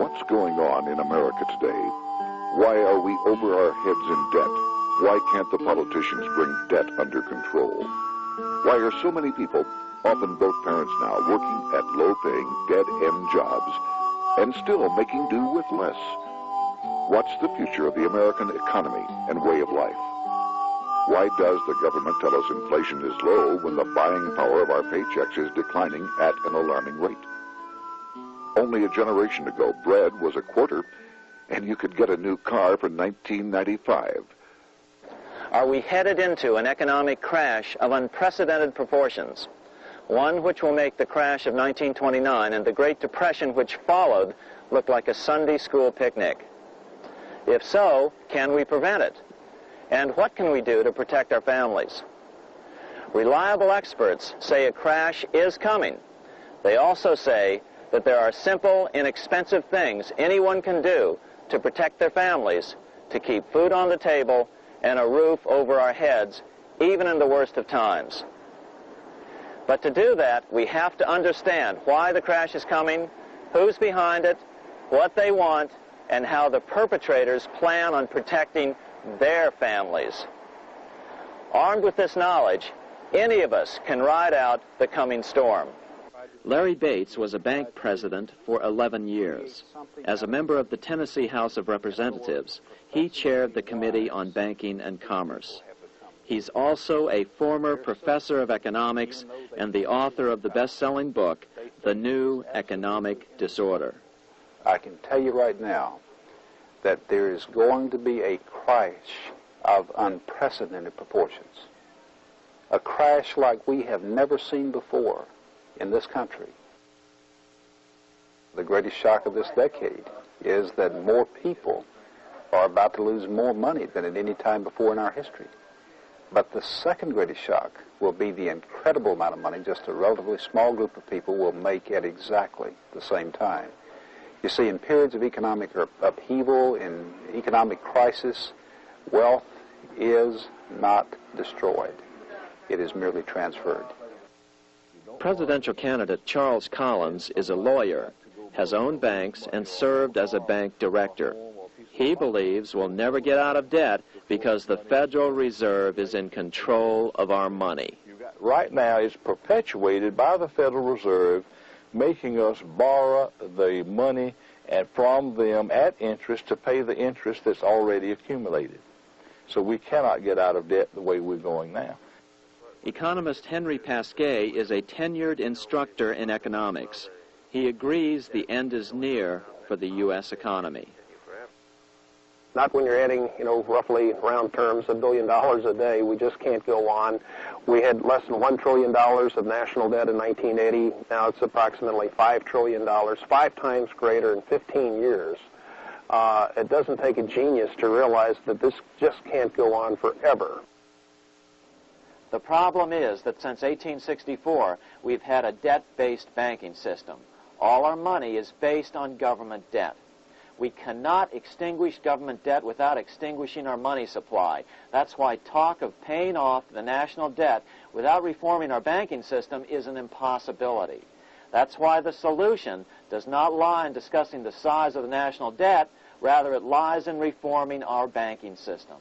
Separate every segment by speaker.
Speaker 1: What's going on in America today? Why are we over our heads in debt? Why can't the politicians bring debt under control? Why are so many people, often both parents now, working at low-paying, dead-end jobs and still making do with less? What's the future of the American economy and way of life? Why does the government tell us inflation is low when the buying power of our paychecks is declining at an alarming rate? Only a generation ago, bread was a quarter, and you could get a new car for $19.95.
Speaker 2: Are we headed into an economic crash of unprecedented proportions? One which will make the crash of 1929 and the Great Depression which followed look like a Sunday school picnic. If so, can we prevent it? And what can we do to protect our families? Reliable experts say a crash is coming. They also say that there are simple, inexpensive things anyone can do to protect their families, to keep food on the table and a roof over our heads, even in the worst of times. But to do that, we have to understand why the crash is coming, who's behind it, what they want, and how the perpetrators plan on protecting their families. Armed with this knowledge, any of us can ride out the coming storm.
Speaker 3: Larry Bates was a bank president for 11 years. As a member of the Tennessee House of Representatives, he chaired the Committee on Banking and Commerce. He's also a former professor of economics and the author of the best-selling book, The New Economic Disorder.
Speaker 4: I can tell you right now that there is going to be a crash of unprecedented proportions. A crash like we have never seen before in this country. The greatest shock of this decade is that more people are about to lose more money than at any time before in our history. But the second greatest shock will be the incredible amount of money just a relatively small group of people will make at exactly the same time. You see, in periods of economic upheaval, in economic crisis, wealth is not destroyed. It is merely transferred.
Speaker 3: Presidential candidate Charles Collins is a lawyer, has owned banks, and served as a bank director. He believes we'll never get out of debt because the Federal Reserve is in control of our money.
Speaker 5: Right now, it's perpetuated by the Federal Reserve, making us borrow the money from them at interest to pay the interest that's already accumulated. So we cannot get out of debt the way we're going now.
Speaker 3: Economist Henry Pasquet is a tenured instructor in economics. He agrees the end is near for the U.S. economy.
Speaker 6: Not when you're adding, roughly round terms, $1 billion a day. We just can't go on. We had less than $1 trillion of national debt in 1980. Now it's approximately $5 trillion, 5 times greater in 15 years. It doesn't take a genius to realize that this just can't go on forever.
Speaker 2: The problem is that since 1864, we've had a debt-based banking system. All our money is based on government debt. We cannot extinguish government debt without extinguishing our money supply. That's why talk of paying off the national debt without reforming our banking system is an impossibility. That's why the solution does not lie in discussing the size of the national debt, rather it lies in reforming our banking system.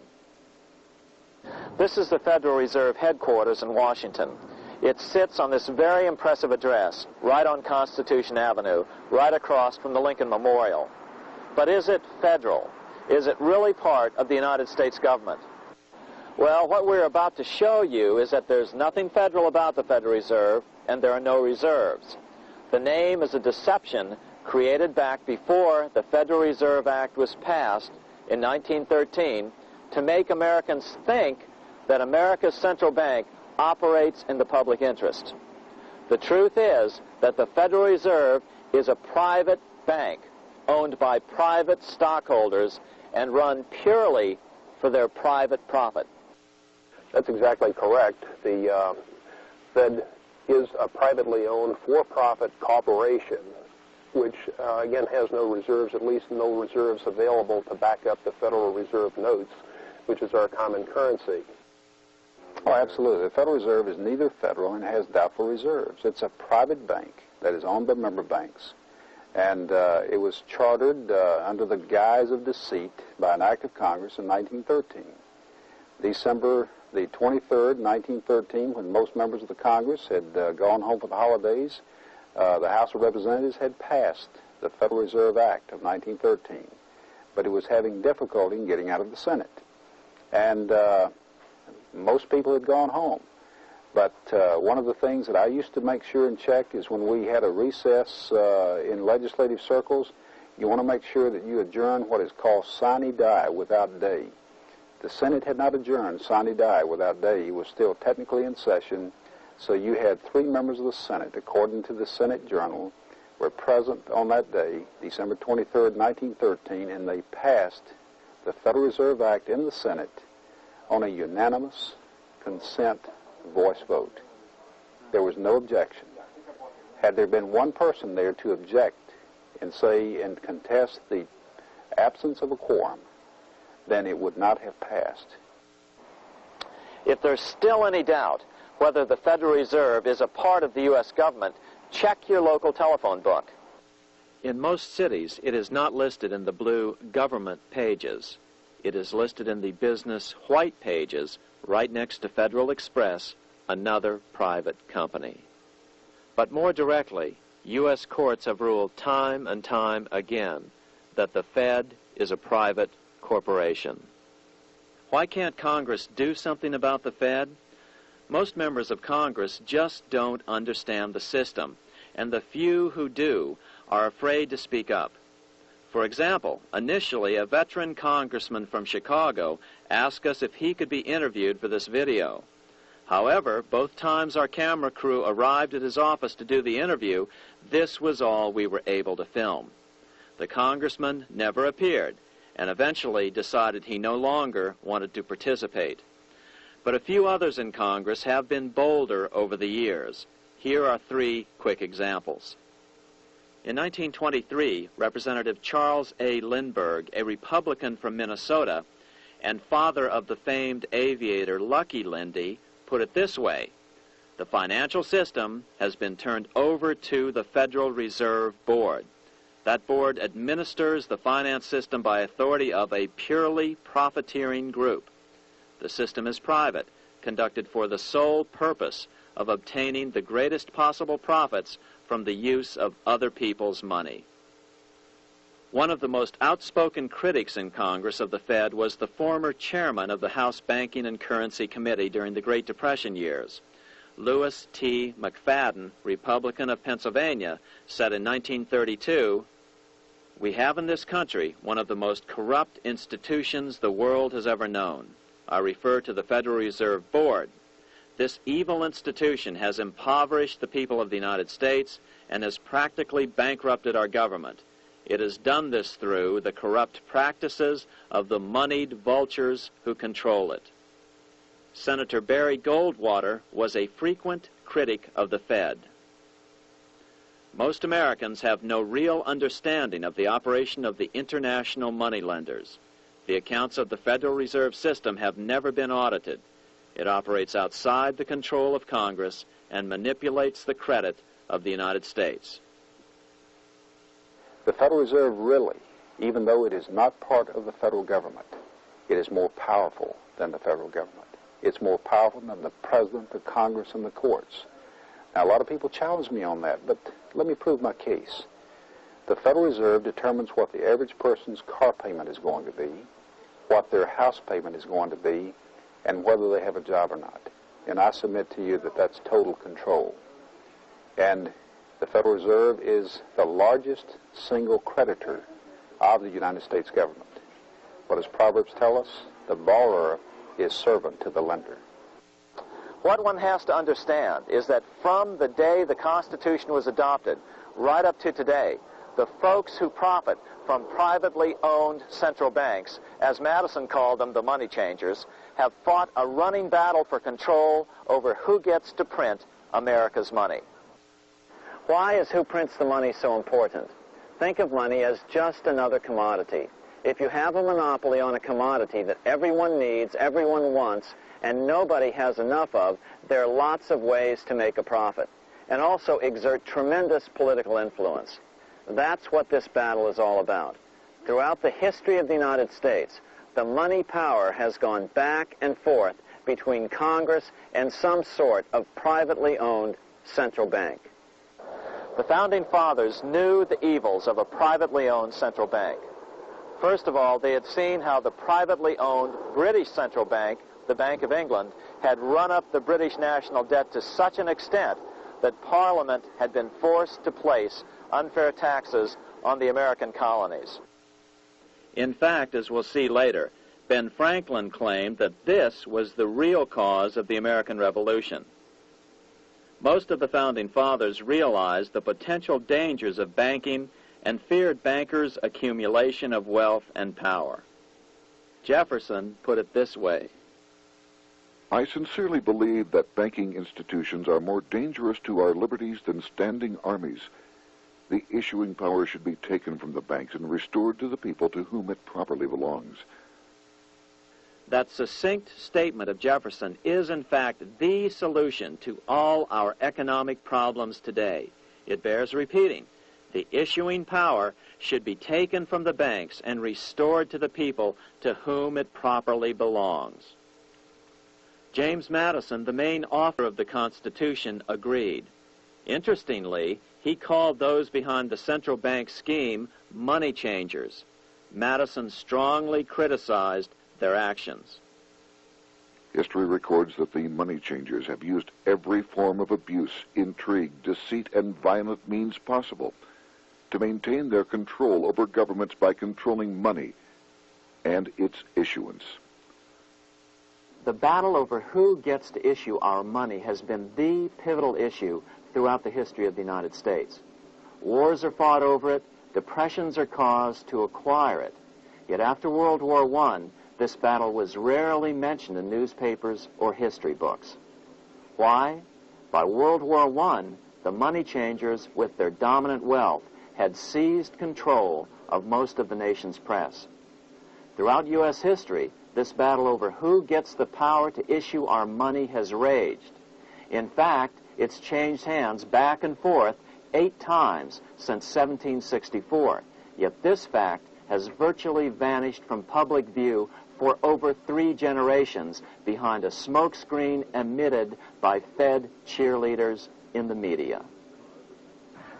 Speaker 2: This is the Federal Reserve headquarters in Washington. It sits on this very impressive address, right on Constitution Avenue, right across from the Lincoln Memorial. But is it federal? Is it really part of the United States government? Well, what we're about to show you is that there's nothing federal about the Federal Reserve, and there are no reserves. The name is a deception created back before the Federal Reserve Act was passed in 1913 to make Americans think that America's central bank operates in the public interest. The truth is that the Federal Reserve is a private bank owned by private stockholders and run purely for their private profit.
Speaker 6: That's exactly correct. The Fed is a privately owned for-profit corporation, which again has no reserves, at least no reserves available to back up the Federal Reserve notes, which is our common currency.
Speaker 4: Oh, absolutely. The Federal Reserve is neither federal and has doubtful reserves. It's a private bank that is owned by member banks. And it was chartered under the guise of deceit by an act of Congress in 1913. December the 23rd, 1913, when most members of the Congress had gone home for the holidays, the House of Representatives had passed the Federal Reserve Act of 1913, but it was having difficulty in getting out of the Senate. And most people had gone home. But one of the things that I used to make sure and check is when we had a recess in legislative circles, you want to make sure that you adjourn what is called sine die, without day. The Senate had not adjourned sine die, without day. It was still technically in session, so you had 3 members of the Senate, according to the Senate Journal, were present on that day, December 23rd, 1913, and they passed the Federal Reserve Act in the Senate on a unanimous consent voice vote. There was no objection. Had there been one person there to object and say and contest the absence of a quorum, then it would not have passed.
Speaker 2: If there's still any doubt whether the Federal Reserve is a part of the U.S. government, check your local telephone book.
Speaker 3: In most cities, it is not listed in the blue government pages. It is listed in the business white pages right next to Federal Express, another private company. But more directly, U.S. courts have ruled time and time again that the Fed is a private corporation. Why can't Congress do something about the Fed? Most members of Congress just don't understand the system, and the few who do are afraid to speak up. For example, initially a veteran congressman from Chicago asked us if he could be interviewed for this video. However, both times our camera crew arrived at his office to do the interview, this was all we were able to film. The congressman never appeared, and eventually decided he no longer wanted to participate. But a few others in Congress have been bolder over the years. Here are 3 quick examples. In 1923, Representative Charles A. Lindbergh, a Republican from Minnesota and father of the famed aviator Lucky Lindy, put it this way: the financial system has been turned over to the Federal Reserve Board. That board administers the finance system by authority of a purely profiteering group. The system is private, conducted for the sole purpose of obtaining the greatest possible profits from the use of other people's money. One of the most outspoken critics in Congress of the Fed was the former chairman of the House Banking and Currency Committee during the Great Depression years. Lewis T. McFadden, Republican of Pennsylvania, said in 1932, "We have in this country one of the most corrupt institutions the world has ever known. I refer to the Federal Reserve Board. This evil institution has impoverished the people of the United States and has practically bankrupted our government. It has done this through the corrupt practices of the moneyed vultures who control it." Senator Barry Goldwater was a frequent critic of the Fed. Most Americans have no real understanding of the operation of the international moneylenders. The accounts of the Federal Reserve System have never been audited. It operates outside the control of Congress and manipulates the credit of the United States.
Speaker 4: The Federal Reserve really, even though it is not part of the federal government, it is more powerful than the federal government. It's more powerful than the President, the Congress, and the courts. Now, a lot of people challenge me on that, but let me prove my case. The Federal Reserve determines what the average person's car payment is going to be, what their house payment is going to be, and whether they have a job or not. And I submit to you that that's total control. And the Federal Reserve is the largest single creditor of the United States government. What does Proverbs tell us? The borrower is servant to the lender.
Speaker 2: What one has to understand is that from the day the Constitution was adopted right up to today, the folks who profit from privately owned central banks, as Madison called them, the money changers, have fought a running battle for control over who gets to print America's money. Why is who prints the money so important? Think of money as just another commodity. If you have a monopoly on a commodity that everyone needs, everyone wants, and nobody has enough of, there are lots of ways to make a profit, and also exert tremendous political influence. That's what this battle is all about. Throughout the history of the United States, the money power has gone back and forth between Congress and some sort of privately owned central bank. The Founding Fathers knew the evils of a privately owned central bank. First of all, they had seen how the privately owned British central bank, the Bank of England, had run up the British national debt to such an extent that Parliament had been forced to place unfair taxes on the American colonies.
Speaker 3: In fact, as we'll see later, Ben Franklin claimed that this was the real cause of the American Revolution. Most of the Founding Fathers realized the potential dangers of banking and feared bankers' accumulation of wealth and power. Jefferson put it this way:
Speaker 1: I sincerely believe that banking institutions are more dangerous to our liberties than standing armies. The issuing power should be taken from the banks and restored to the people to whom it properly belongs.
Speaker 3: That succinct statement of Jefferson is, in fact, the solution to all our economic problems today. It bears repeating. The issuing power should be taken from the banks and restored to the people to whom it properly belongs. James Madison, the main author of the Constitution, agreed. Interestingly, he called those behind the central bank scheme money changers. Madison strongly criticized their actions.
Speaker 1: History records that the money changers have used every form of abuse, intrigue, deceit, and violent means possible to maintain their control over governments by controlling money and its issuance.
Speaker 2: The battle over who gets to issue our money has been the pivotal issue throughout the history of the United States. Wars are fought over it, depressions are caused to acquire it. Yet after World War I, this battle was rarely mentioned in newspapers or history books. Why? By World War I, the money changers, with their dominant wealth, had seized control of most of the nation's press. Throughout U.S. history, this battle over who gets the power to issue our money has raged. In fact, it's changed hands back and forth 8 times since 1764. Yet this fact has virtually vanished from public view for over 3 generations behind a smokescreen emitted by Fed cheerleaders in the media.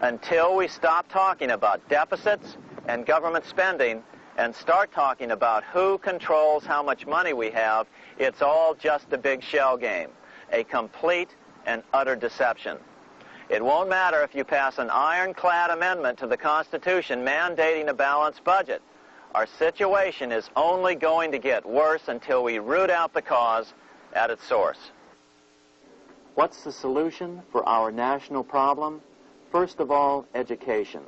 Speaker 2: Until we stop talking about deficits and government spending and start talking about who controls how much money we have, it's all just a big shell game, a complete and utter deception. It won't matter if you pass an ironclad amendment to the Constitution mandating a balanced budget. Our situation is only going to get worse until we root out the cause at its source. What's the solution for our national problem? First of all, education.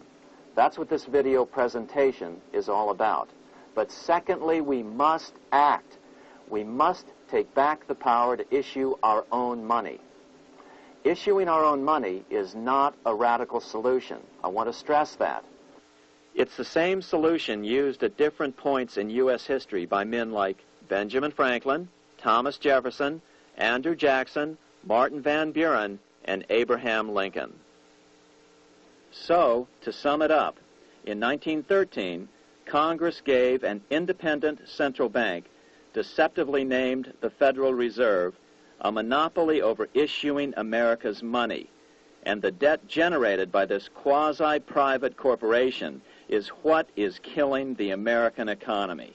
Speaker 2: That's what this video presentation is all about. But secondly, we must act. We must take back the power to issue our own money. Issuing our own money is not a radical solution. I want to stress that.
Speaker 3: It's the same solution used at different points in U.S. history by men like Benjamin Franklin, Thomas Jefferson, Andrew Jackson, Martin Van Buren, and Abraham Lincoln. So, to sum it up, in 1913, Congress gave an independent central bank, deceptively named the Federal Reserve, a monopoly over issuing America's money, and the debt generated by this quasi-private corporation is what is killing the American economy.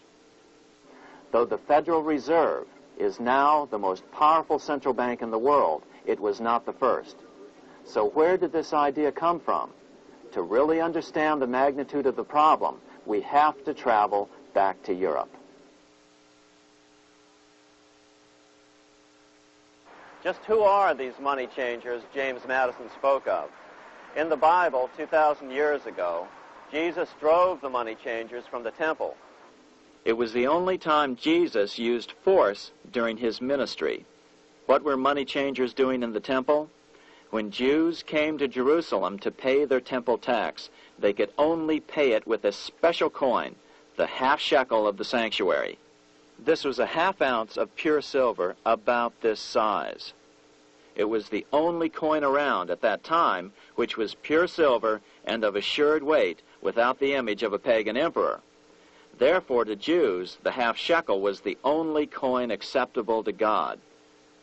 Speaker 2: Though the Federal Reserve is now the most powerful central bank in the world, it was not the first. So where did this idea come from? To really understand the magnitude of the problem, we have to travel back to Europe. Just who are these money changers James Madison spoke of? In the Bible, 2,000 years ago, Jesus drove the money changers from the temple.
Speaker 3: It was the only time Jesus used force during his ministry. What were money changers doing in the temple? When Jews came to Jerusalem to pay their temple tax, they could only pay it with a special coin, the half shekel of the sanctuary. This was a half ounce of pure silver about this size. It was the only coin around at that time which was pure silver and of assured weight, without the image of a pagan emperor. Therefore, to Jews, the half shekel was the only coin acceptable to God.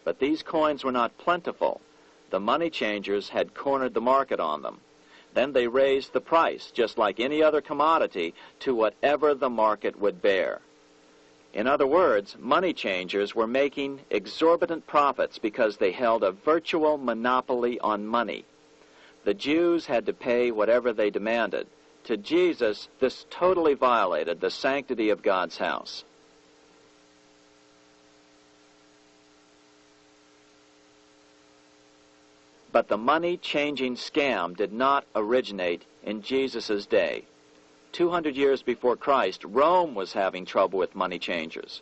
Speaker 3: But these coins were not plentiful. The money changers had cornered the market on them. Then they raised the price, just like any other commodity, to whatever the market would bear. In other words, money changers were making exorbitant profits because they held a virtual monopoly on money. The Jews had to pay whatever they demanded. To Jesus, this totally violated the sanctity of God's house. But the money-changing scam did not originate in Jesus' day. 200 years before Christ, Rome was having trouble with money changers.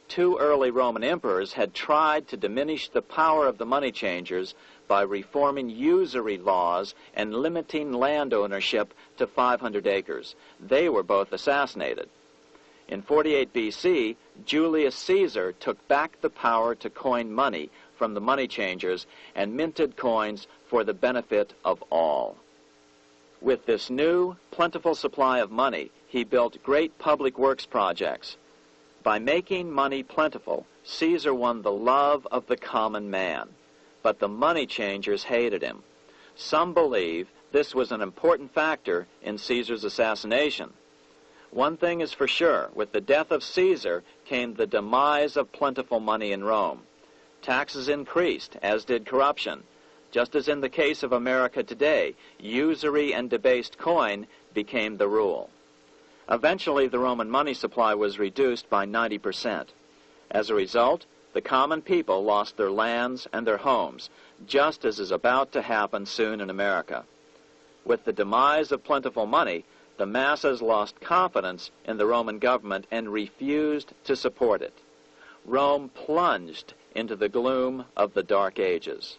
Speaker 3: 2 early Roman emperors had tried to diminish the power of the money changers by reforming usury laws and limiting land ownership to 500 acres. They were both assassinated. In 48 BC, Julius Caesar took back the power to coin money from the money changers and minted coins for the benefit of all. With this new, plentiful supply of money, he built great public works projects. By making money plentiful, Caesar won the love of the common man. But the money changers hated him. Some believe this was an important factor in Caesar's assassination. One thing is for sure, with the death of Caesar came the demise of plentiful money in Rome. Taxes increased, as did corruption. Just as in the case of America today, usury and debased coin became the rule. Eventually, the Roman money supply was reduced by 90%. As a result, the common people lost their lands and their homes, just as is about to happen soon in America. With the demise of plentiful money, the masses lost confidence in the Roman government and refused to support it. Rome plunged into the gloom of the Dark Ages.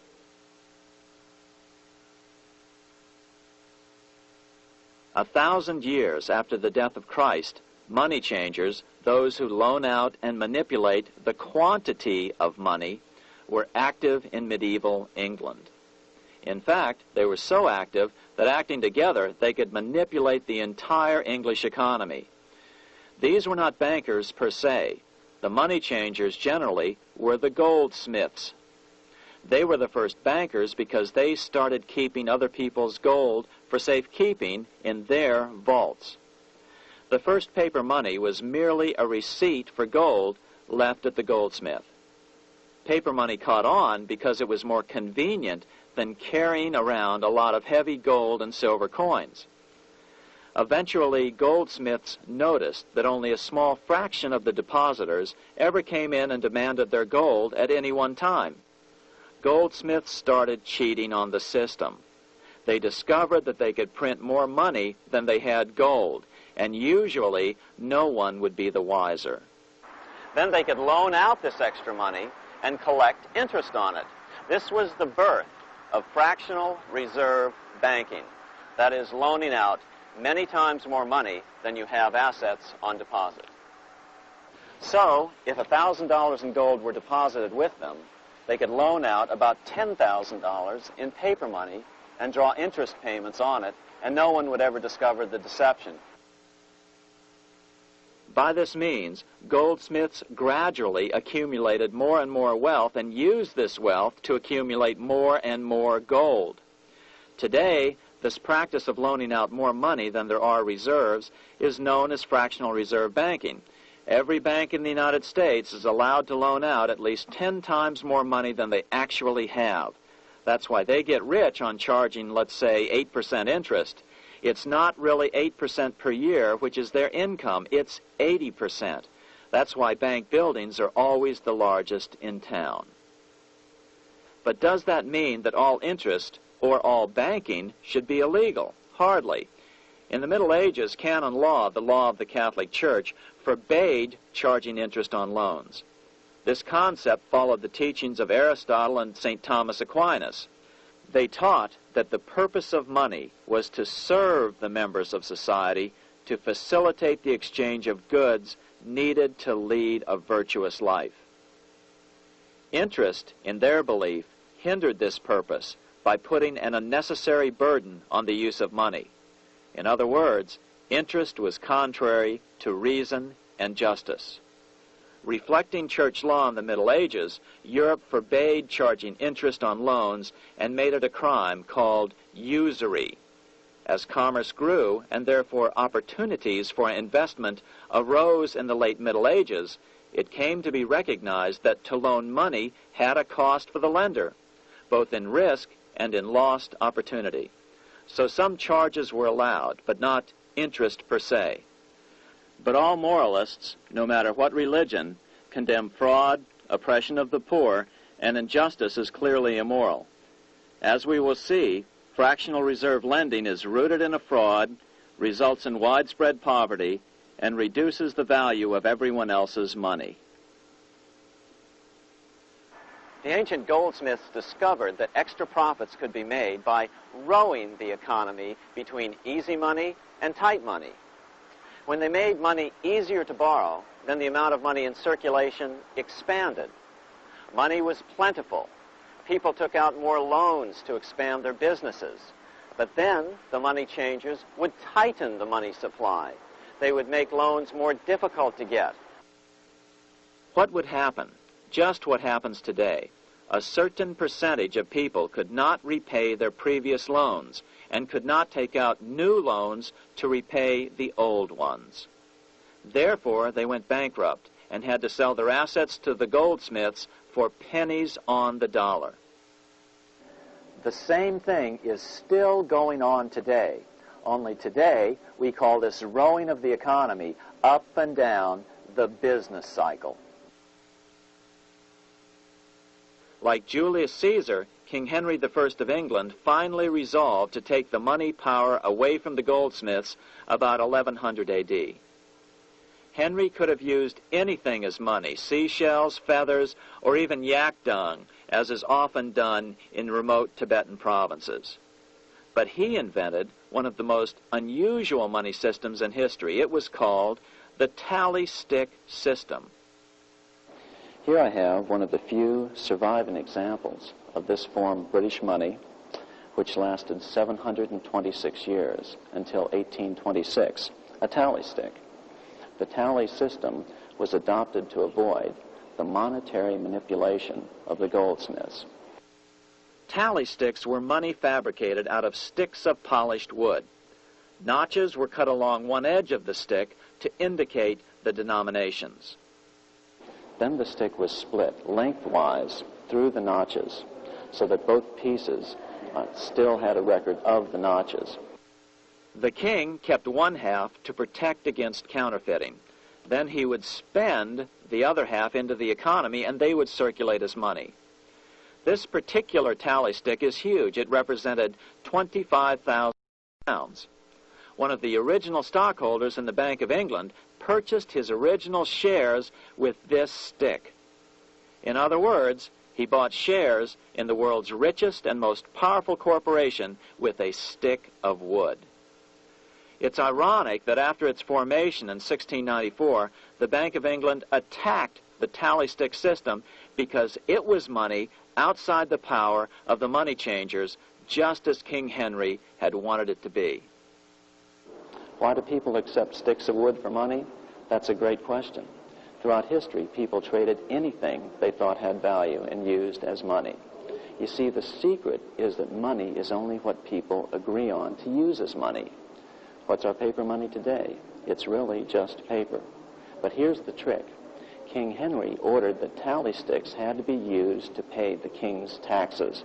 Speaker 3: A 1,000 years after the death of Christ, money changers, those who loan out and manipulate the quantity of money, were active in medieval England. In fact, they were so active that acting together, they could manipulate the entire English economy. These were not bankers per se. The money changers generally were the goldsmiths. They were the first bankers because they started keeping other people's gold for safekeeping in their vaults. The first paper money was merely a receipt for gold left at the goldsmith. Paper money caught on because it was more convenient than carrying around a lot of heavy gold and silver coins. Eventually, goldsmiths noticed that only a small fraction of the depositors ever came in and demanded their gold at any one time. Goldsmiths started cheating on the system. They discovered that they could print more money than they had gold, and usually no one would be the wiser.
Speaker 2: Then they could loan out this extra money and collect interest on it. This was the birth of fractional reserve banking. That is, loaning out many times more money than you have assets on deposit. So, if $1,000 in gold were deposited with them, they could loan out about $10,000 in paper money and draw interest payments on it, and no one would ever discover the deception.
Speaker 3: By this means, goldsmiths gradually accumulated more and more wealth and used this wealth to accumulate more and more gold. Today, this practice of loaning out more money than there are reserves is known as fractional reserve banking. Every bank in the United States is allowed to loan out at least 10 times more money than they actually have. That's why they get rich on charging, let's say, 8% interest. It's not really 8% per year, which is their income. It's 80%. That's why bank buildings are always the largest in town. But does that mean that all interest or all banking should be illegal? Hardly. In the Middle Ages, canon law, the law of the Catholic Church, forbade charging interest on loans. This concept followed the teachings of Aristotle and St. Thomas Aquinas. They taught that the purpose of money was to serve the members of society, to facilitate the exchange of goods needed to lead a virtuous life. Interest, in their belief, hindered this purpose by putting an unnecessary burden on the use of money. In other words, interest was contrary to reason and justice. Reflecting church law in the Middle Ages, Europe forbade charging interest on loans and made it a crime called usury. As commerce grew, and therefore opportunities for investment arose in the late Middle Ages, it came to be recognized that to loan money had a cost for the lender, both in risk and in lost opportunity. So some charges were allowed, but not interest per se. But all moralists, no matter what religion, condemn fraud, oppression of the poor, and injustice as clearly immoral. As we will see, fractional reserve lending is rooted in a fraud, results in widespread poverty, and reduces the value of everyone else's money.
Speaker 2: The ancient goldsmiths discovered that extra profits could be made by rowing the economy between easy money and tight money. When they made money easier to borrow, then the amount of money in circulation expanded. Money was plentiful. People took out more loans to expand their businesses. But then the money changers would tighten the money supply. They would make loans more difficult to get.
Speaker 3: What would happen? Just what happens today. A certain percentage of people could not repay their previous loans and could not take out new loans to repay the old ones. Therefore, they went bankrupt and had to sell their assets to the goldsmiths for pennies on the dollar.
Speaker 2: The same thing is still going on today. Only today, we call this rowing of the economy up and down the business cycle.
Speaker 3: Like Julius Caesar, King Henry I of England finally resolved to take the money power away from the goldsmiths about 1100 A.D. Henry could have used anything as money, seashells, feathers, or even yak dung, as is often done in remote Tibetan provinces. But he invented one of the most unusual money systems in history. It was called the tally stick system.
Speaker 2: Here I have one of the few surviving examples of this form of British money, which lasted 726 years until 1826, a tally stick. The tally system was adopted to avoid the monetary manipulation of the goldsmiths.
Speaker 3: Tally sticks were money fabricated out of sticks of polished wood. Notches were cut along one edge of the stick to indicate the denominations.
Speaker 2: Then the stick was split lengthwise through the notches so that both pieces still had a record of the notches.
Speaker 3: The king kept one half to protect against counterfeiting. Then he would spend the other half into the economy, and they would circulate as money. This particular tally stick is huge. It represented 25,000 pounds. One of the original stockholders in the Bank of England purchased his original shares with this stick. In other words, he bought shares in the world's richest and most powerful corporation with a stick of wood. It's ironic that after its formation in 1694, the Bank of England attacked the tally stick system because it was money outside the power of the money changers, just as King Henry had wanted it to be.
Speaker 2: Why do people accept sticks of wood for money? That's a great question. Throughout history, people traded anything they thought had value and used as money. You see, the secret is that money is only what people agree on to use as money. What's our paper money today? It's really just paper. But here's the trick. King Henry ordered that tally sticks had to be used to pay the king's taxes.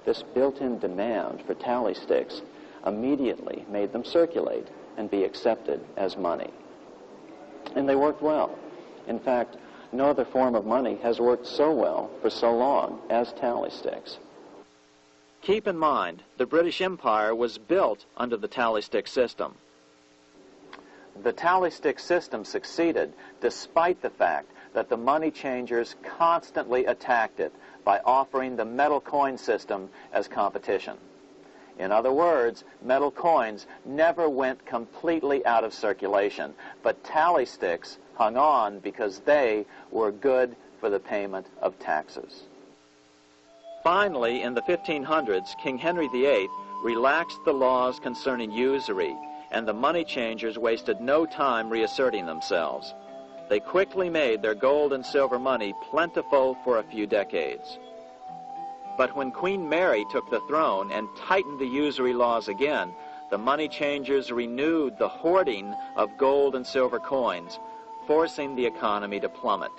Speaker 2: This built-in demand for tally sticks immediately made them circulate and be accepted as money. And they worked well. In fact, no other form of money has worked so well for so long as tally sticks.
Speaker 3: Keep in mind, the British Empire was built under the tally stick system.
Speaker 2: The tally stick system succeeded despite the fact that the money changers constantly attacked it by offering the metal coin system as competition. In other words, metal coins never went completely out of circulation, but tally sticks hung on because they were good for the payment of taxes.
Speaker 3: Finally, in the 1500s, King Henry VIII relaxed the laws concerning usury, and the money changers wasted no time reasserting themselves. They quickly made their gold and silver money plentiful for a few decades. But when Queen Mary took the throne and tightened the usury laws again, the money changers renewed the hoarding of gold and silver coins, forcing the economy to plummet.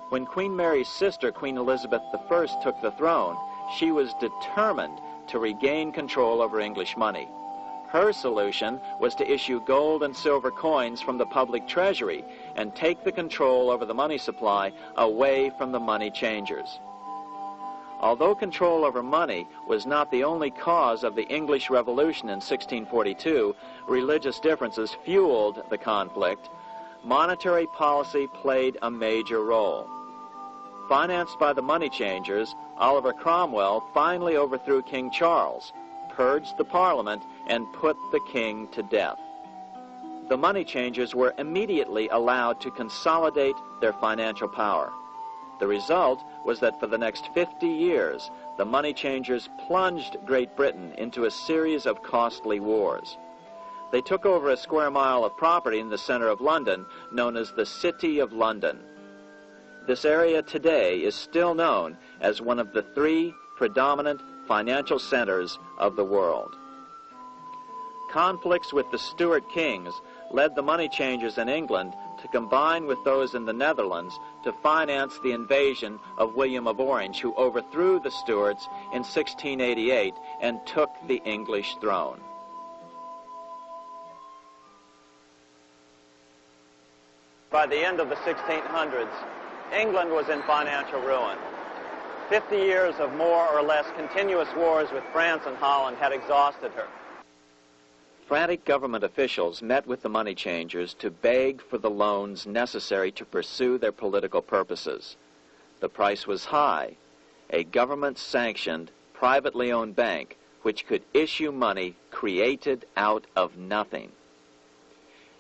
Speaker 3: When Queen Mary's sister, Queen Elizabeth I, took the throne, she was determined to regain control over English money. Her solution was to issue gold and silver coins from the public treasury and take the control over the money supply away from the money changers. Although control over money was not the only cause of the English Revolution in 1642, religious differences fueled the conflict. Monetary policy played a major role. Financed by the money changers, Oliver Cromwell finally overthrew King Charles, purged the Parliament, and put the king to death. The money changers were immediately allowed to consolidate their financial power. The result was that for the next 50 years, the money changers plunged Great Britain into a series of costly wars. They took over a square mile of property in the center of London, known as the City of London. This area today is still known as one of the 3 predominant financial centers of the world. Conflicts with the Stuart kings led the money changers in England to combine with those in the Netherlands to finance the invasion of William of Orange, who overthrew the Stuarts in 1688 and took the English throne.
Speaker 2: By the end of the 1600s, England was in financial ruin. 50 years of more or less continuous wars with France and Holland had exhausted her.
Speaker 3: Frantic government officials met with the money changers to beg for the loans necessary to pursue their political purposes. The price was high. A government-sanctioned, privately owned bank which could issue money created out of nothing.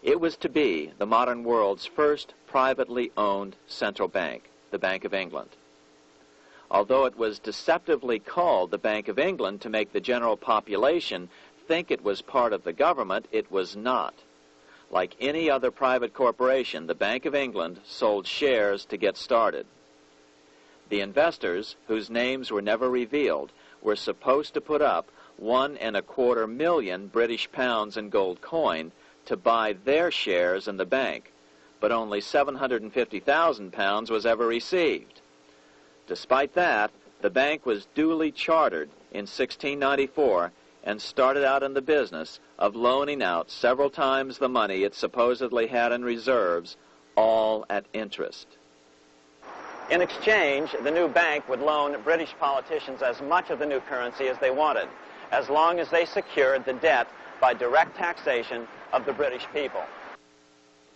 Speaker 3: It was to be the modern world's first privately owned central bank, the Bank of England. Although it was deceptively called the Bank of England to make the general population think it was part of the government, it was not. Like any other private corporation, the Bank of England sold shares to get started. The investors, whose names were never revealed, were supposed to put up £1.25 million British pounds in gold coin to buy their shares in the bank, but only £750,000 was ever received. Despite that, the bank was duly chartered in 1694 and started out in the business of loaning out several times the money it supposedly had in reserves, all at interest.
Speaker 2: In exchange, the new bank would loan British politicians as much of the new currency as they wanted, as long as they secured the debt by direct taxation of the British people.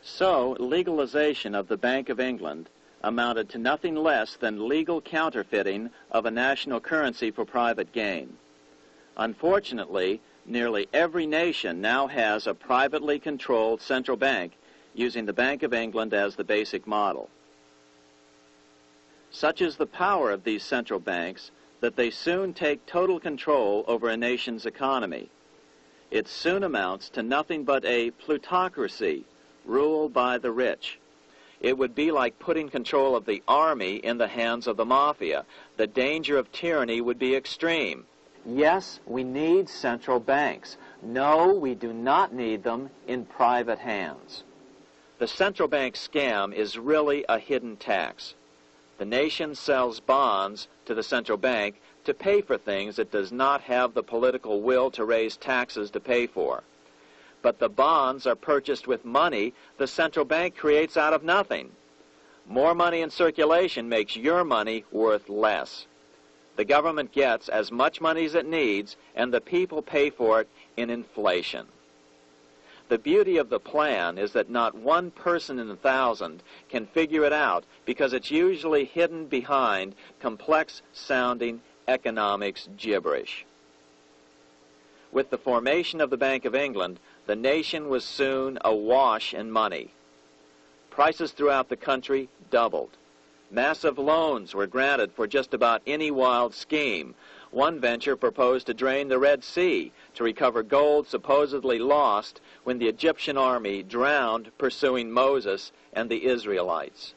Speaker 3: So, legalization of the Bank of England amounted to nothing less than legal counterfeiting of a national currency for private gain. Unfortunately, nearly every nation now has a privately controlled central bank using the Bank of England as the basic model. Such is the power of these central banks that they soon take total control over a nation's economy. It soon amounts to nothing but a plutocracy ruled by the rich. It would be like putting control of the army in the hands of the mafia. The danger of tyranny would be extreme.
Speaker 2: Yes, we need central banks. No, we do not need them in private hands.
Speaker 3: The central bank scam is really a hidden tax. The nation sells bonds to the central bank to pay for things it does not have the political will to raise taxes to pay for. But the bonds are purchased with money the central bank creates out of nothing. More money in circulation makes your money worth less. The government gets as much money as it needs, and the people pay for it in inflation. The beauty of the plan is that not one person in 1,000 can figure it out because it's usually hidden behind complex-sounding economics gibberish. With the formation of the Bank of England, the nation was soon awash in money. Prices throughout the country doubled. Massive loans were granted for just about any wild scheme. One venture proposed to drain the Red Sea to recover gold supposedly lost when the Egyptian army drowned pursuing Moses and the Israelites.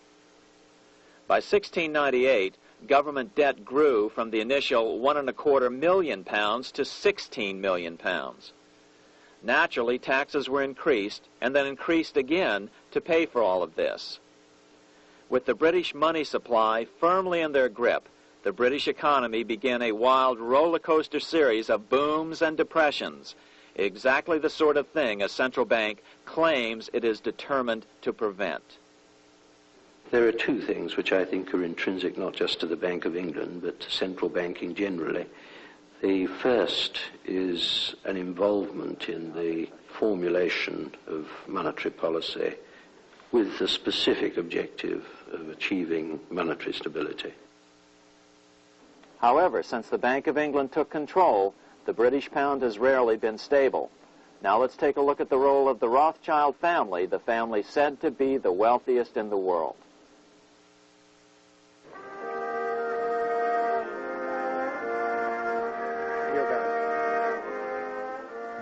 Speaker 3: By 1698, government debt grew from the initial £1.25 million to £16 million. Naturally, taxes were increased and then increased again to pay for all of this. With the British money supply firmly in their grip, the British economy began a wild roller coaster series of booms and depressions, exactly the sort of thing a central bank claims it is determined to prevent.
Speaker 7: There are two things which I think are intrinsic not just to the Bank of England, but to central banking generally. The first is an involvement in the formulation of monetary policy with the specific objective of achieving monetary stability.
Speaker 2: However, since the Bank of England took control, the British pound has rarely been stable. Now let's take a look at the role of the Rothschild family, the family said to be the wealthiest in the world.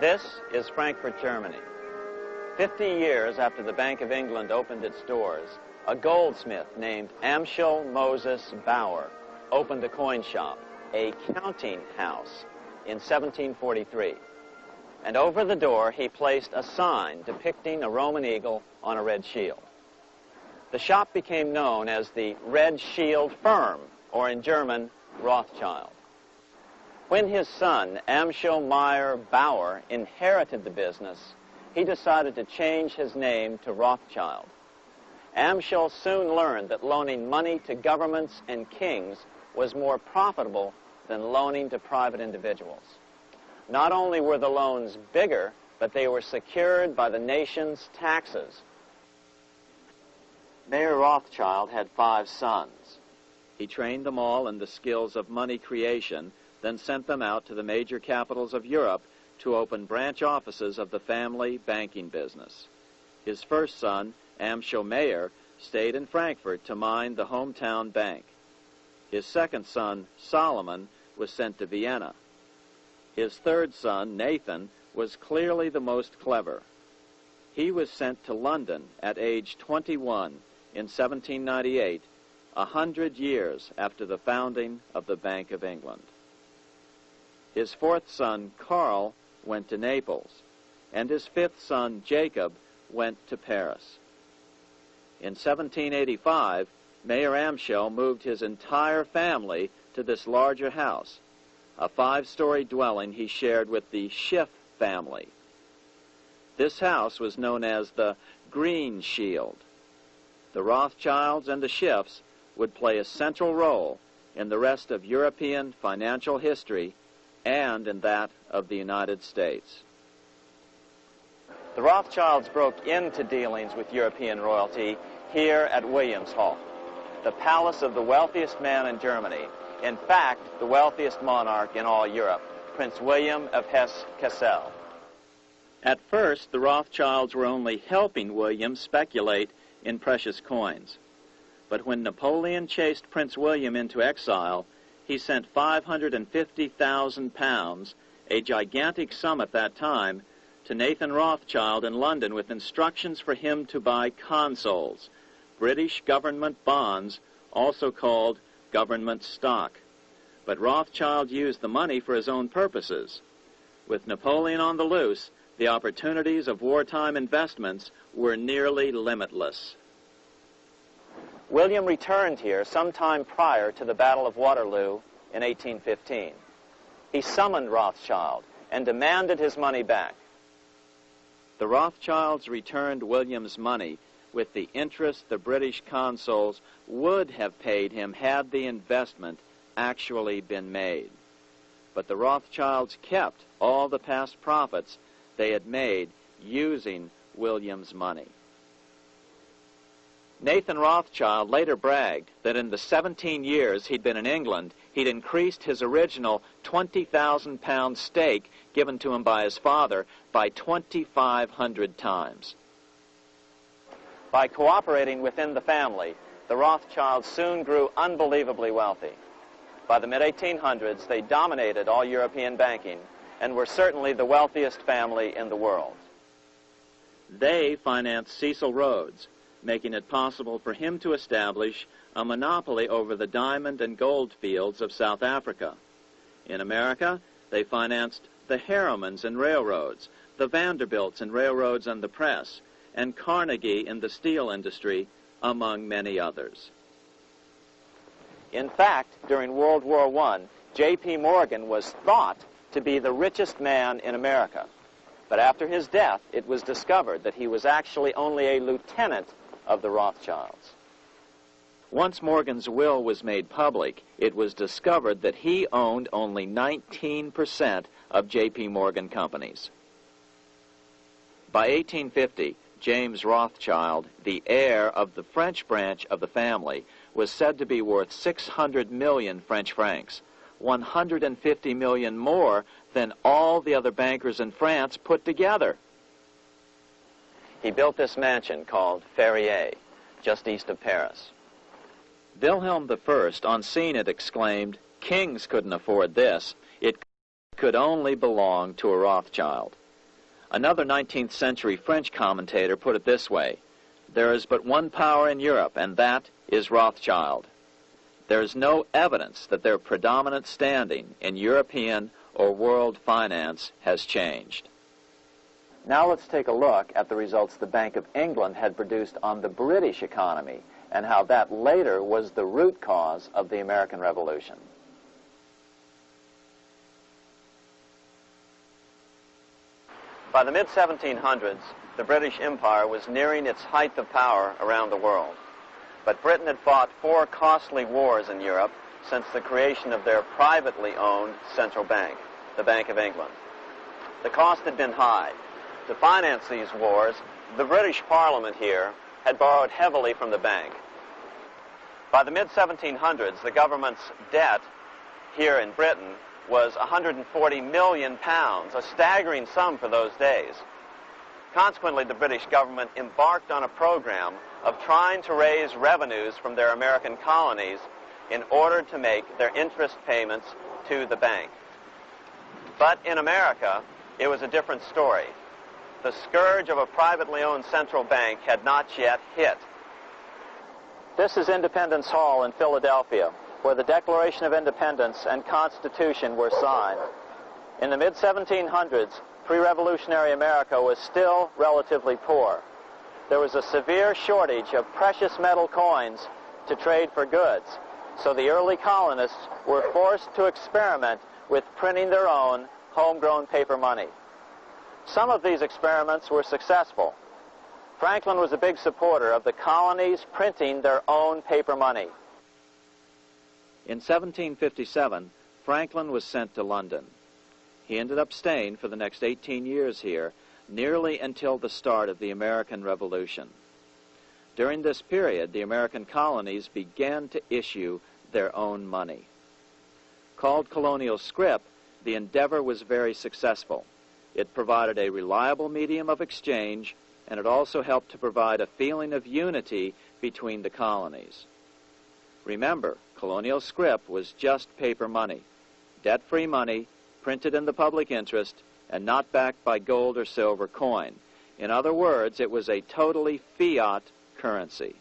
Speaker 2: This is Frankfurt, Germany. 50 years after the Bank of England opened its doors, a goldsmith named Amschel Moses Bauer opened a coin shop, a counting house, in 1743. And over the door he placed a sign depicting a Roman eagle on a red shield. The shop became known as the Red Shield Firm, or in German, Rothschild. When his son, Amschel Meyer Bauer, inherited the business, he decided to change his name to Rothschild. Amschel soon learned that loaning money to governments and kings was more profitable than loaning to private individuals. Not only were the loans bigger, but they were secured by the nation's taxes. Mayer Rothschild had 5 sons.
Speaker 3: He trained them all in the skills of money creation, then sent them out to the major capitals of Europe to open branch offices of the family banking business. His first son, Amschel Meyer, stayed in Frankfurt to mind the hometown bank. His second son, Solomon, was sent to Vienna. His third son, Nathan, was clearly the most clever. He was sent to London at age 21 in 1798, 100 years after the founding of the Bank of England. His fourth son, Karl, went to Naples, and his fifth son, Jacob, went to Paris. In 1785, Mayer Amschel moved his entire family to this larger house, a 5-story dwelling he shared with the Schiff family. This house was known as the Green Shield. The Rothschilds and the Schiffs would play a central role in the rest of European financial history and in that of the United States.
Speaker 2: The Rothschilds broke into dealings with European royalty here at Williamshall, the palace of the wealthiest man in Germany. In fact, the wealthiest monarch in all Europe, Prince William of Hesse-Kassel.
Speaker 3: At first, the Rothschilds were only helping William speculate in precious coins. But when Napoleon chased Prince William into exile, he sent £550,000, a gigantic sum at that time, to Nathan Rothschild in London with instructions for him to buy consols, British government bonds, also called government stock. But Rothschild used the money for his own purposes. With Napoleon on the loose, the opportunities of wartime investments were nearly limitless.
Speaker 2: William returned here sometime prior to the Battle of Waterloo in 1815. He summoned Rothschild and demanded his money back.
Speaker 3: The Rothschilds returned William's money with the interest the British consuls would have paid him had the investment actually been made. But the Rothschilds kept all the past profits they had made using William's money. Nathan Rothschild later bragged that in the 17 years he'd been in England, he'd increased his original £20,000 stake given to him by his father by 2,500 times.
Speaker 2: By cooperating within the family, the Rothschilds soon grew unbelievably wealthy. By the mid-1800s, they dominated all European banking and were certainly the wealthiest family in the world.
Speaker 3: They financed Cecil Rhodes, making it possible for him to establish a monopoly over the diamond and gold fields of South Africa. In America, they financed the Harrimans and railroads, the Vanderbilts and railroads and the press, and Carnegie in the steel industry, among many others.
Speaker 2: In fact, during World War I, J.P. Morgan was thought to be the richest man in America. But after his death, it was discovered that he was actually only a lieutenant of the Rothschilds.
Speaker 3: Once Morgan's will was made public, it was discovered that he owned only 19% of J.P. Morgan companies. By 1850, James Rothschild, the heir of the French branch of the family, was said to be worth 600 million French francs, 150 million more than all the other bankers in France put together.
Speaker 2: He built this mansion called FIAT, just east of Paris.
Speaker 3: Wilhelm I, on seeing it, exclaimed, "Kings couldn't afford this. It could only belong to a Rothschild." Another 19th century French commentator put it this way: "There is but one power in Europe, and that is Rothschild." There is no evidence that their predominant standing in European or world finance has changed.
Speaker 2: Now let's take a look at the results the Bank of England had produced on the British economy and how that later was the root cause of the American Revolution. By the mid-1700s, the British Empire was nearing its height of power around the world. But Britain had fought 4 costly wars in Europe since the creation of their privately owned central bank, the Bank of England. The cost had been high. To finance these wars, the British Parliament here had borrowed heavily from the bank. By the mid-1700s, the government's debt here in Britain was £140 million, a staggering sum for those days. Consequently, the British government embarked on a program of trying to raise revenues from their American colonies in order to make their interest payments to the bank. But in America, it was a different story. The scourge of a privately owned central bank had not yet hit. This is Independence Hall in Philadelphia, where the Declaration of Independence and Constitution were signed. In the mid-1700s, pre-revolutionary America was still relatively poor. There was a severe shortage of precious metal coins to trade for goods, so the early colonists were forced to experiment with printing their own homegrown paper money. Some of these experiments were successful. Franklin was a big supporter of the colonies printing their own paper money.
Speaker 3: In 1757, Franklin was sent to London. He ended up staying for the next 18 years here, nearly until the start of the American Revolution. During this period, the American colonies began to issue their own money. Called colonial scrip, the endeavor was very successful. It provided a reliable medium of exchange, and it also helped to provide a feeling of unity between the colonies. Remember, colonial scrip was just paper money, debt-free money, printed in the public interest, and not backed by gold or silver coin. In other words, it was a totally fiat currency.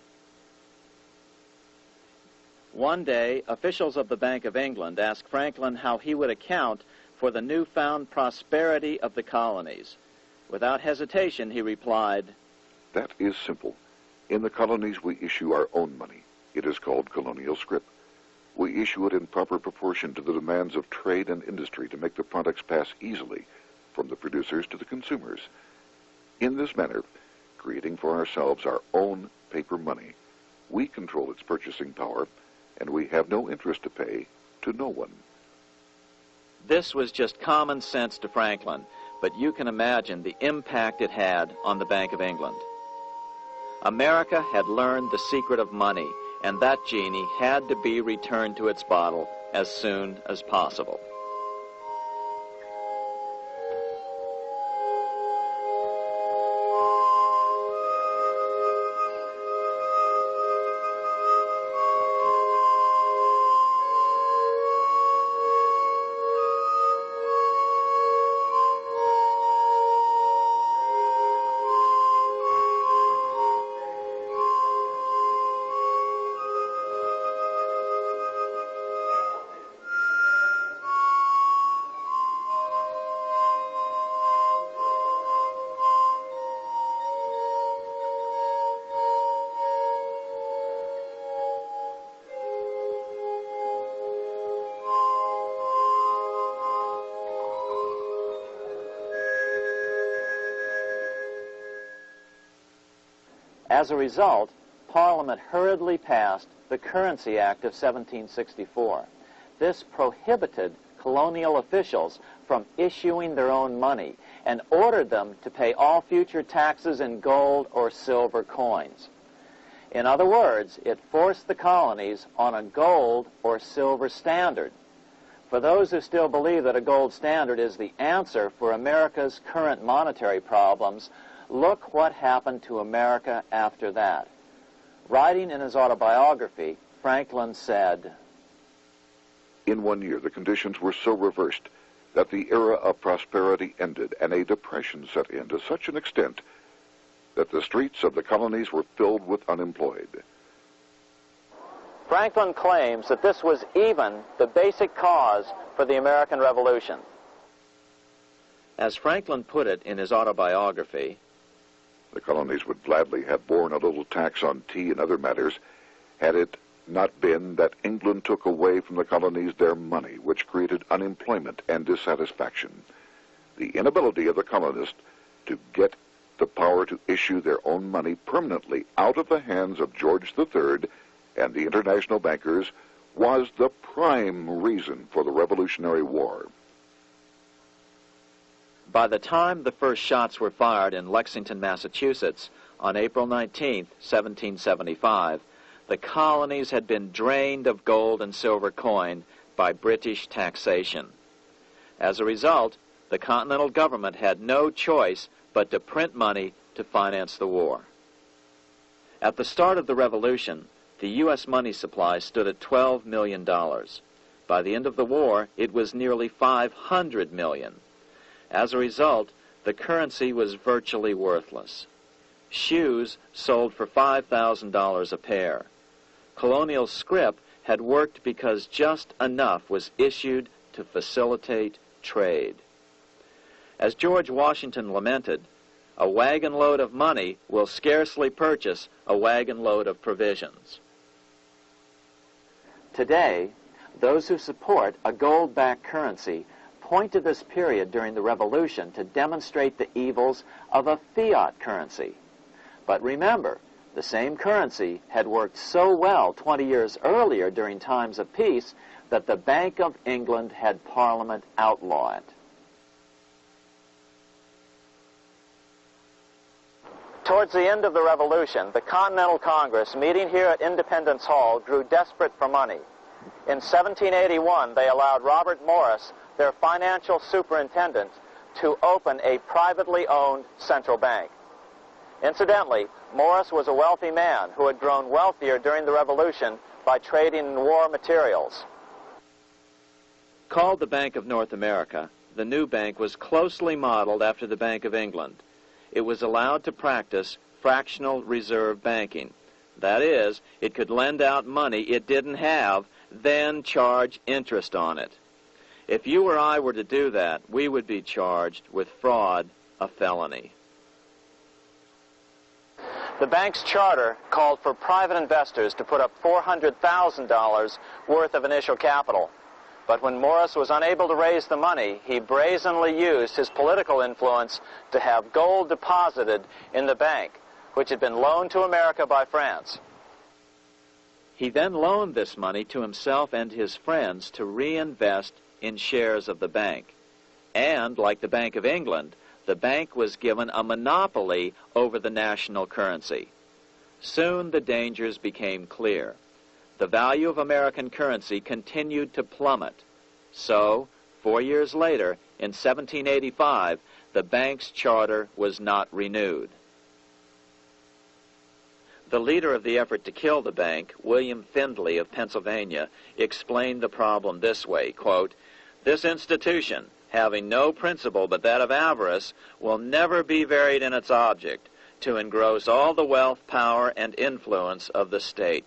Speaker 3: One day, officials of the Bank of England asked Franklin how he would account for the newfound prosperity of the colonies. Without hesitation, he replied,
Speaker 1: "That is simple. In the colonies, we issue our own money. It is called colonial scrip. We issue it in proper proportion to the demands of trade and industry to make the products pass easily from the producers to the consumers. In this manner, creating for ourselves our own paper money, we control its purchasing power, and we have no interest to pay to no one."
Speaker 3: This was just common sense to Franklin, but you can imagine the impact it had on the Bank of England. America had learned the secret of money, and that genie had to be returned to its bottle as soon as possible.
Speaker 2: As a result, Parliament hurriedly passed the Currency Act of 1764. This prohibited colonial officials from issuing their own money and ordered them to pay all future taxes in gold or silver coins. In other words, it forced the colonies on a gold or silver standard. For those who still believe that a gold standard is the answer for America's current monetary problems, look what happened to America after that. Writing in his autobiography, Franklin said,
Speaker 1: "In 1 year, the conditions were so reversed that the era of prosperity ended and a depression set in to such an extent that the streets of the colonies were filled with unemployed."
Speaker 2: Franklin claims that this was even the basic cause for the American Revolution.
Speaker 3: As Franklin put it in his autobiography,
Speaker 1: "The colonies would gladly have borne a little tax on tea and other matters had it not been that England took away from the colonies their money, which created unemployment and dissatisfaction. The inability of the colonists to get the power to issue their own money permanently out of the hands of George III and the international bankers was the prime reason for the Revolutionary War."
Speaker 3: By the time the first shots were fired in Lexington, Massachusetts, on April 19, 1775, the colonies had been drained of gold and silver coin by British taxation. As a result, the Continental government had no choice but to print money to finance the war. At the start of the Revolution, the U.S. money supply stood at $12 million. By the end of the war, it was nearly $500 million. As a result, the currency was virtually worthless. Shoes sold for $5,000 a pair. Colonial scrip had worked because just enough was issued to facilitate trade. As George Washington lamented, "A wagon load of money will scarcely purchase a wagon load of provisions."
Speaker 2: Today, those who support a gold-backed currency point to this period during the Revolution to demonstrate the evils of a fiat currency. But remember, the same currency had worked so well 20 years earlier during times of peace that the Bank of England had Parliament outlaw it. Towards the end of the Revolution, the Continental Congress, meeting here at Independence Hall, grew desperate for money. In 1781, they allowed Robert Morris, their financial superintendent, to open a privately owned central bank. Incidentally, Morris was a wealthy man who had grown wealthier during the Revolution by trading in war materials.
Speaker 3: Called the Bank of North America, the new bank was closely modeled after the Bank of England. It was allowed to practice fractional reserve banking. That is, it could lend out money it didn't have, then charge interest on it. If you or I were to do that, we would be charged with fraud, a felony.
Speaker 2: The bank's charter called for private investors to put up $400,000 worth of initial capital. But when Morris was unable to raise the money, he brazenly used his political influence to have gold deposited in the bank, which had been loaned to America by France.
Speaker 3: He then loaned this money to himself and his friends to reinvest in shares of the bank. And, like the Bank of England, the bank was given a monopoly over the national currency. Soon the dangers became clear. The value of American currency continued to plummet. So, 4 years later, in 1785, the bank's charter was not renewed. The leader of the effort to kill the bank, William Findley of Pennsylvania, explained the problem this way, quote, "This institution, having no principle but that of avarice, will never be varied in its object, to engross all the wealth, power, and influence of the state."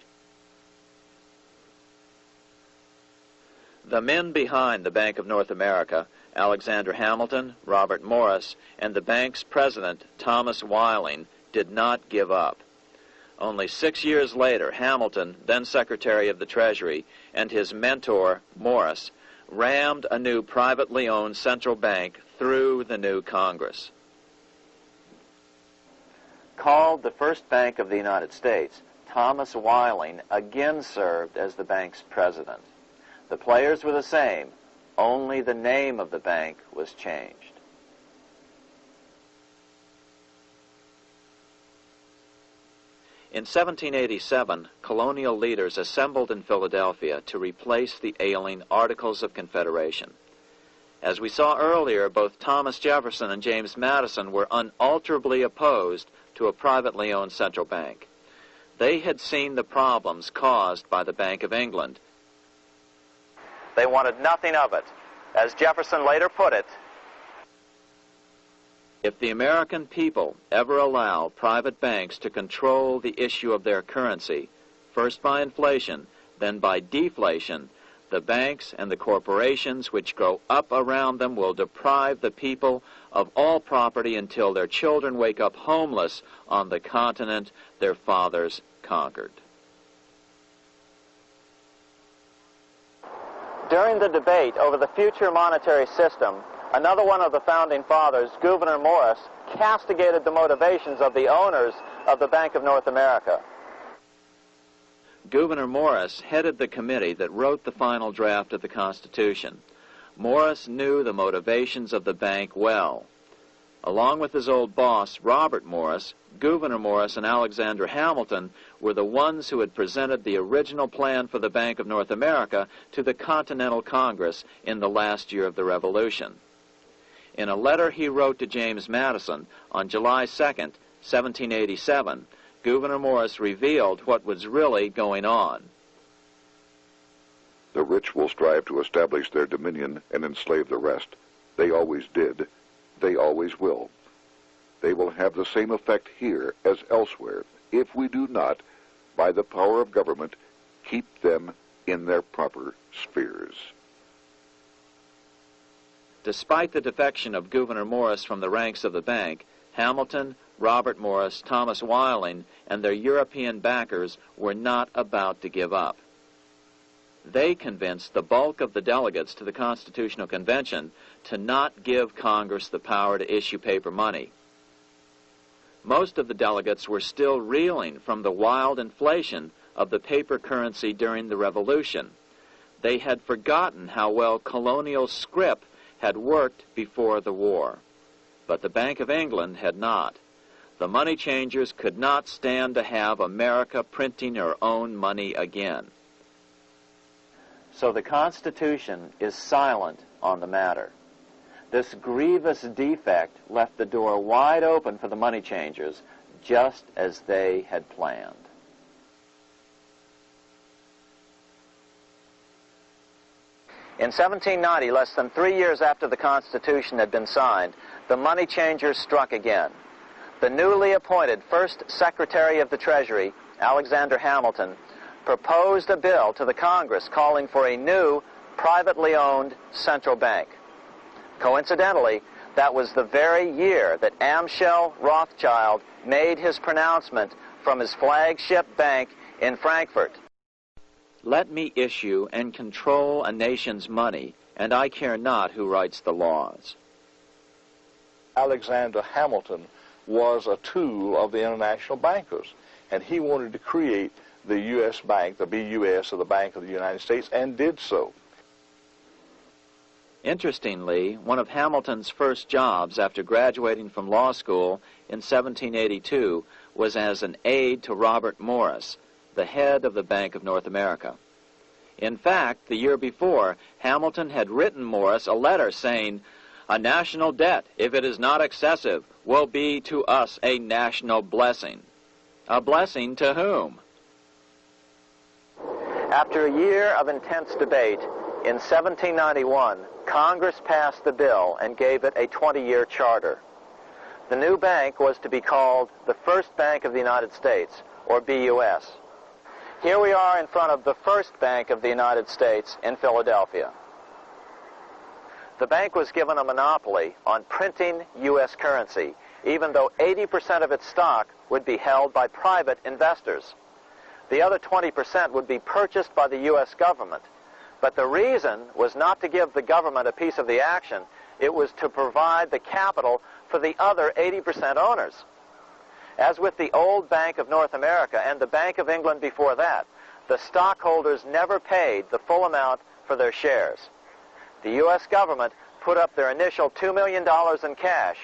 Speaker 3: The men behind the Bank of North America, Alexander Hamilton, Robert Morris, and the bank's president, Thomas Whiling, did not give up. Only 6 years later, Hamilton, then Secretary of the Treasury, and his mentor, Morris, rammed a new privately owned central bank through the new Congress.
Speaker 2: called the First Bank of the United States, Thomas Weiling again served as the bank's president. The players were the same, only the name of the bank was changed.
Speaker 3: In 1787, colonial leaders assembled in Philadelphia to replace the ailing Articles of Confederation. As we saw earlier, both Thomas Jefferson and James Madison were unalterably opposed to a privately owned central bank. They had seen the problems caused by the Bank of England.
Speaker 2: They wanted nothing of it. As Jefferson later put it,
Speaker 3: if the American people ever allow private banks to control the issue of their currency, first by inflation, then by deflation, the banks and the corporations which grow up around them will deprive the people of all property until their children wake up homeless on the continent their fathers conquered.
Speaker 2: during the debate over the future monetary system, another one of the founding fathers, Gouverneur Morris, castigated the motivations of the owners of the Bank of North America.
Speaker 3: Gouverneur Morris headed the committee that wrote the final draft of the Constitution. Morris knew the motivations of the bank well. Along with his old boss, Robert Morris, Gouverneur Morris and Alexander Hamilton were the ones who had presented the original plan for the Bank of North America to the Continental Congress in the last year of the Revolution. In a letter he wrote to James Madison on July 2nd, 1787, Gouverneur Morris revealed what was really going on.
Speaker 1: The rich will strive to establish their dominion and enslave the rest. They always did. They always will. They will have the same effect here as elsewhere if we do not, by the power of government, keep them in their proper spheres.
Speaker 3: Despite the defection of Gouverneur Morris from the ranks of the bank, Hamilton, Robert Morris, Thomas Weiling, and their European backers were not about to give up. They convinced the bulk of the delegates to the Constitutional Convention to not give Congress the power to issue paper money. Most of the delegates were still reeling from the wild inflation of the paper currency during the Revolution. They had forgotten how well colonial scrip had worked before the war. But the Bank of England had not. The money changers could not stand to have America printing her own money again.
Speaker 2: So the Constitution is silent on the matter. This grievous defect left the door wide open for the money changers, just as they had planned. In 1790, less than 3 years after the Constitution had been signed, the money changers struck again. The newly appointed first Secretary of the Treasury, Alexander Hamilton, proposed a bill to the Congress calling for a new, privately owned central bank. Coincidentally, that was the very year that Amschel Rothschild made his pronouncement from his flagship bank in Frankfurt.
Speaker 3: Let me issue and control a nation's money, and I care not who writes the laws.
Speaker 5: Alexander Hamilton was a tool of the international bankers, and he wanted to create the U.S. Bank, the BUS, or the Bank of the United States, and did so.
Speaker 3: Interestingly, one of Hamilton's first jobs after graduating from law school in 1782 was as an aide to Robert Morris, the head of the Bank of North America. In fact, the year before, Hamilton had written Morris a letter saying, "A national debt, if it is not excessive, will be to us a national blessing." A blessing to whom?
Speaker 2: After a year of intense debate, in 1791, Congress passed the bill and gave it a 20-year charter. The new bank was to be called the First Bank of the United States, or BUS. Here we are in front of the First Bank of the United States in Philadelphia. The bank was given a monopoly on printing U.S. currency, even though 80% of its stock would be held by private investors. The other 20% would be purchased by the U.S. government. But the reason was not to give the government a piece of the action. It was to provide the capital for the other 80% owners. As with the old Bank of North America and the Bank of England before that, the stockholders never paid the full amount for their shares. The U.S. government put up their initial $2 million in cash.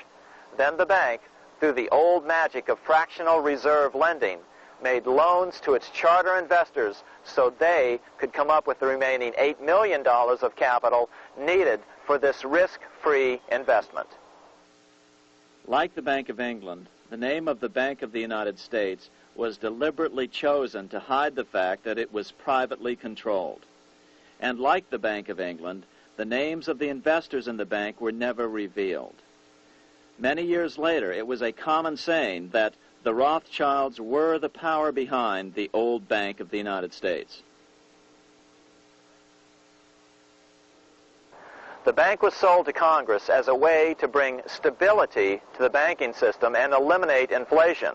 Speaker 2: Then the bank, through the old magic of fractional reserve lending, made loans to its charter investors so they could come up with the remaining $8 million of capital needed for this risk-free investment.
Speaker 3: Like the Bank of England, the name of the Bank of the United States was deliberately chosen to hide the fact that it was privately controlled. And like the Bank of England, the names of the investors in the bank were never revealed. Many years later, it was a common saying that the Rothschilds were the power behind the old Bank of the United States.
Speaker 2: The bank was sold to Congress as a way to bring stability to the banking system and eliminate inflation.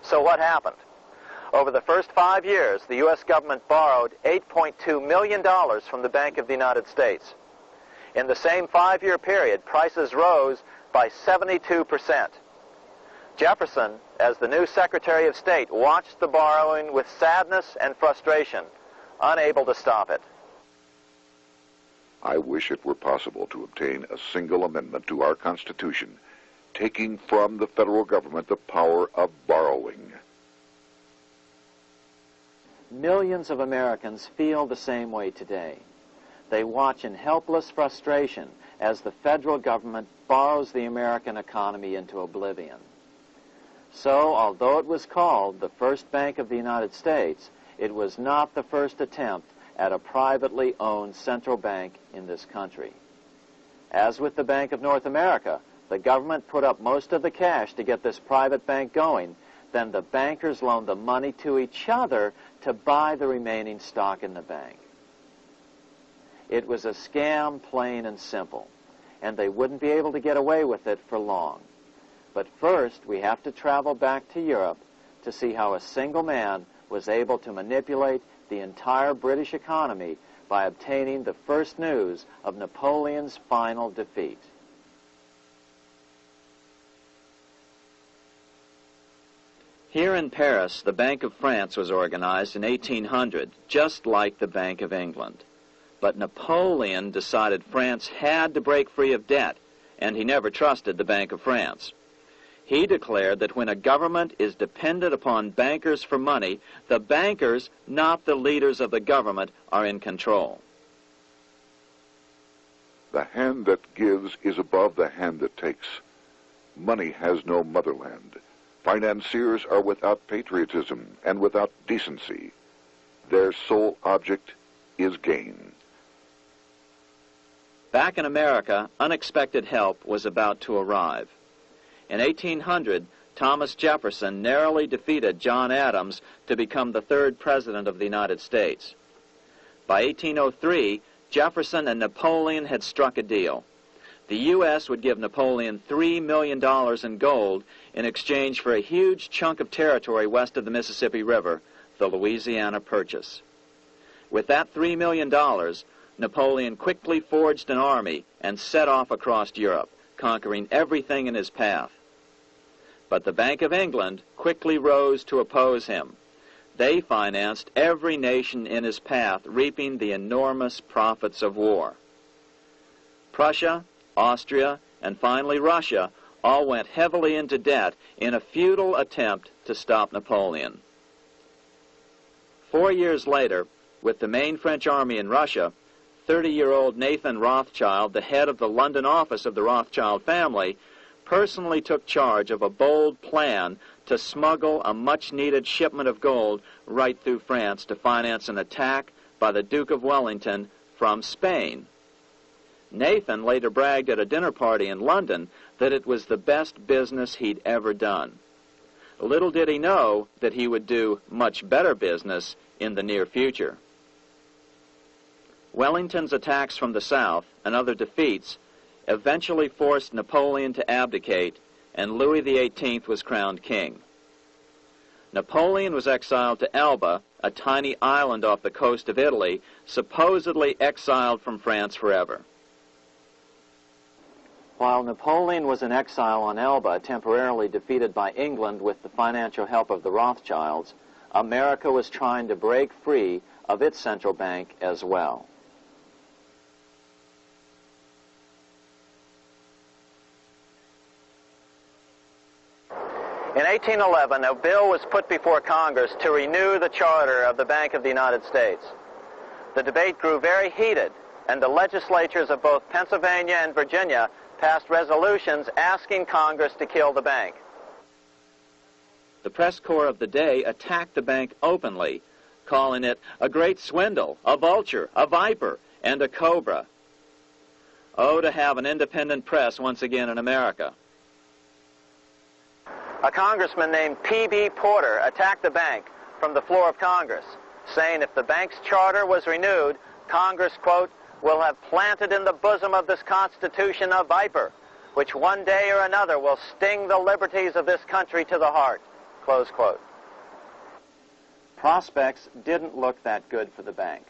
Speaker 2: So what happened? Over the first 5 years, the U.S. government borrowed $8.2 million from the Bank of the United States. In the same 5-year period, prices rose by 72%. Jefferson, as the new Secretary of State, watched the borrowing with sadness and frustration, unable to stop it.
Speaker 1: I wish it were possible to obtain a single amendment to our Constitution, taking from the federal government the power of borrowing.
Speaker 2: Millions of Americans feel the same way today. They watch in helpless frustration as the federal government borrows the American economy into oblivion. So, although it was called the first Bank of the United States, it was not the first attempt at a privately owned central bank in this country. As with the Bank of North America, the government put up most of the cash to get this private bank going. Then the bankers loaned the money to each other to buy the remaining stock in the bank. It was a scam, plain and simple, and they wouldn't be able to get away with it for long. But first, we have to travel back to Europe to see how a single man was able to manipulate the entire British economy by obtaining the first news of Napoleon's final defeat.
Speaker 3: Here in Paris, the Bank of France was organized in 1800, just like the Bank of England. But Napoleon decided France had to break free of debt, and he never trusted the Bank of France. He declared that when a government is dependent upon bankers for money, the bankers, not the leaders of the government, are in control.
Speaker 1: The hand that gives is above the hand that takes. Money has no motherland. Financiers are without patriotism and without decency. Their sole object is gain.
Speaker 3: Back in America, unexpected help was about to arrive. In 1800, Thomas Jefferson narrowly defeated John Adams to become the third president of the United States. By 1803, Jefferson and Napoleon had struck a deal. The U.S. would give Napoleon $3 million in gold in exchange for a huge chunk of territory west of the Mississippi River, the Louisiana Purchase. With that $3 million, Napoleon quickly forged an army and set off across Europe, conquering everything in his path. But the Bank of England quickly rose to oppose him. They financed every nation in his path, reaping the enormous profits of war. Prussia, Austria, and finally Russia all went heavily into debt in a futile attempt to stop Napoleon. 4 years later, with the main French army in Russia, 30-year-old Nathan Rothschild, the head of the London office of the Rothschild family, personally took charge of a bold plan to smuggle a much-needed shipment of gold right through France to finance an attack by the Duke of Wellington from Spain. Nathan later bragged at a dinner party in London that it was the best business he'd ever done. Little did he know that he would do much better business in the near future. Wellington's attacks from the south and other defeats eventually forced Napoleon to abdicate, and Louis XVIII was crowned king. Napoleon was exiled to Elba, a tiny island off the coast of Italy, supposedly exiled from France forever.
Speaker 2: While Napoleon was in exile on Elba, temporarily defeated by England with the financial help of the Rothschilds, America was trying to break free of its central bank as well. In 1811, a bill was put before Congress to renew the charter of the Bank of the United States. The debate grew very heated, and the legislatures of both Pennsylvania and Virginia passed resolutions asking Congress to kill the bank.
Speaker 3: The press corps of the day attacked the bank openly, calling it a great swindle, a vulture, a viper, and a cobra. Oh, to have an independent press once again in America.
Speaker 2: A congressman named P.B. Porter attacked the bank from the floor of Congress, saying if the bank's charter was renewed, Congress, quote, will have planted in the bosom of this Constitution a viper, which one day or another will sting the liberties of this country to the heart, close quote. Prospects didn't look that good for the bank.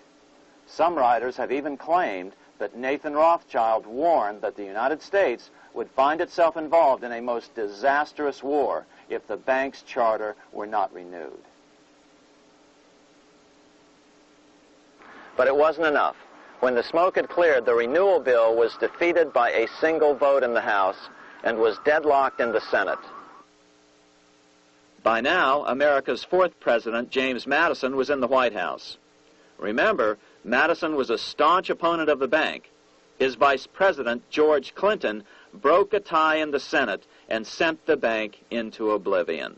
Speaker 2: Some writers have even claimed that Nathan Rothschild warned that the United States would find itself involved in a most disastrous war if the bank's charter were not renewed. But it wasn't enough. When the smoke had cleared, the renewal bill was defeated by a single vote in the House and was deadlocked in the Senate.
Speaker 3: By now, America's fourth president, James Madison, was in the White House. Remember, Madison was a staunch opponent of the bank. His vice president, George Clinton, broke a tie in the Senate and sent the bank into oblivion.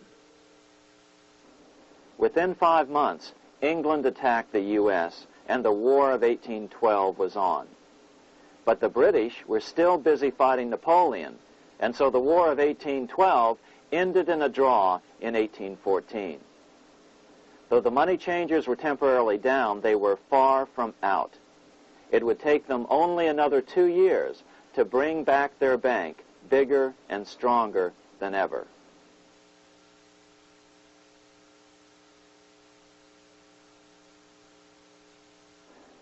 Speaker 2: Within 5 months, England attacked the U.S., and the War of 1812 was on. But the British were still busy fighting Napoleon, and so the War of 1812 ended in a draw in 1814. Though the money changers were temporarily down, they were far from out. It would take them only another 2 years to bring back their bank bigger and stronger than ever.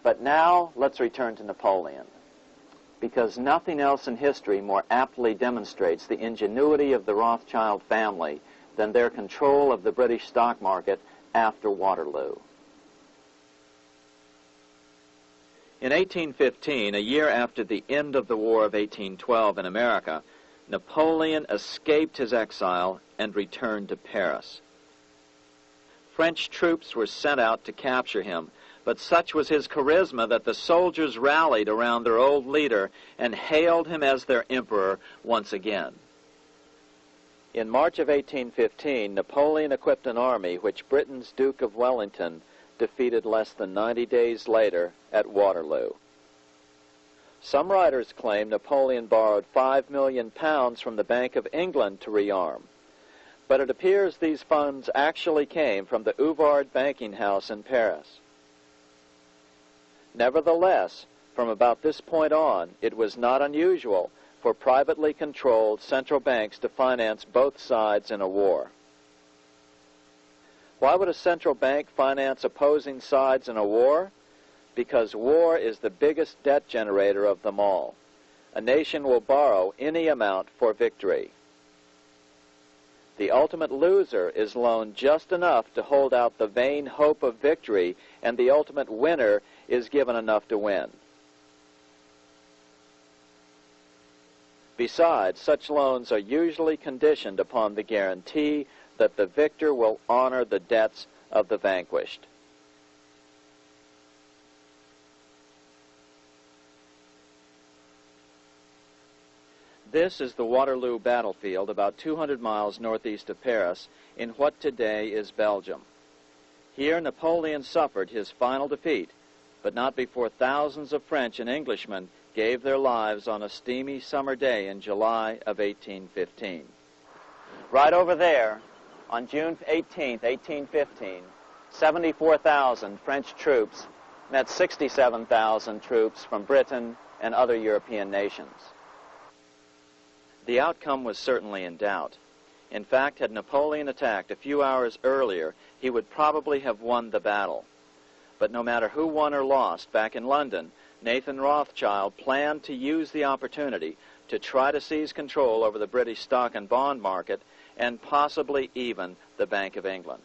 Speaker 2: But now let's return to Napoleon, because nothing else in history more aptly demonstrates the ingenuity of the Rothschild family than their control of the British stock market after Waterloo.
Speaker 3: In 1815, a year after the end of the War of 1812 in America, Napoleon escaped his exile and returned to Paris. French troops were sent out to capture him, but such was his charisma that the soldiers rallied around their old leader and hailed him as their emperor once again.
Speaker 2: In March of 1815, Napoleon equipped an army which Britain's Duke of Wellington defeated less than 90 days later at Waterloo. Some writers claim Napoleon borrowed £5 million from the Bank of England to rearm, but it appears these funds actually came from the Ouvard banking house in Paris. Nevertheless, from about this point on, it was not unusual for privately controlled central banks to finance both sides in a war. Why would a central bank finance opposing sides in a war? Because war is the biggest debt generator of them all. A nation will borrow any amount for victory. The ultimate loser is loaned just enough to hold out the vain hope of victory, and the ultimate winner is given enough to win. Besides, such loans are usually conditioned upon the guarantee that the victor will honor the debts of the vanquished. This is the Waterloo battlefield about 200 miles northeast of Paris in what today is Belgium. Here Napoleon suffered his final defeat, but not before thousands of French and Englishmen gave their lives on a steamy summer day in July of 1815. Right over there, on June 18, 1815, 74,000 French troops met 67,000 troops from Britain and other European nations.
Speaker 3: The outcome was certainly in doubt. In fact, had Napoleon attacked a few hours earlier, he would probably have won the battle. But no matter who won or lost, back in London, Nathan Rothschild planned to use the opportunity to try to seize control over the British stock and bond market and possibly even the Bank of England.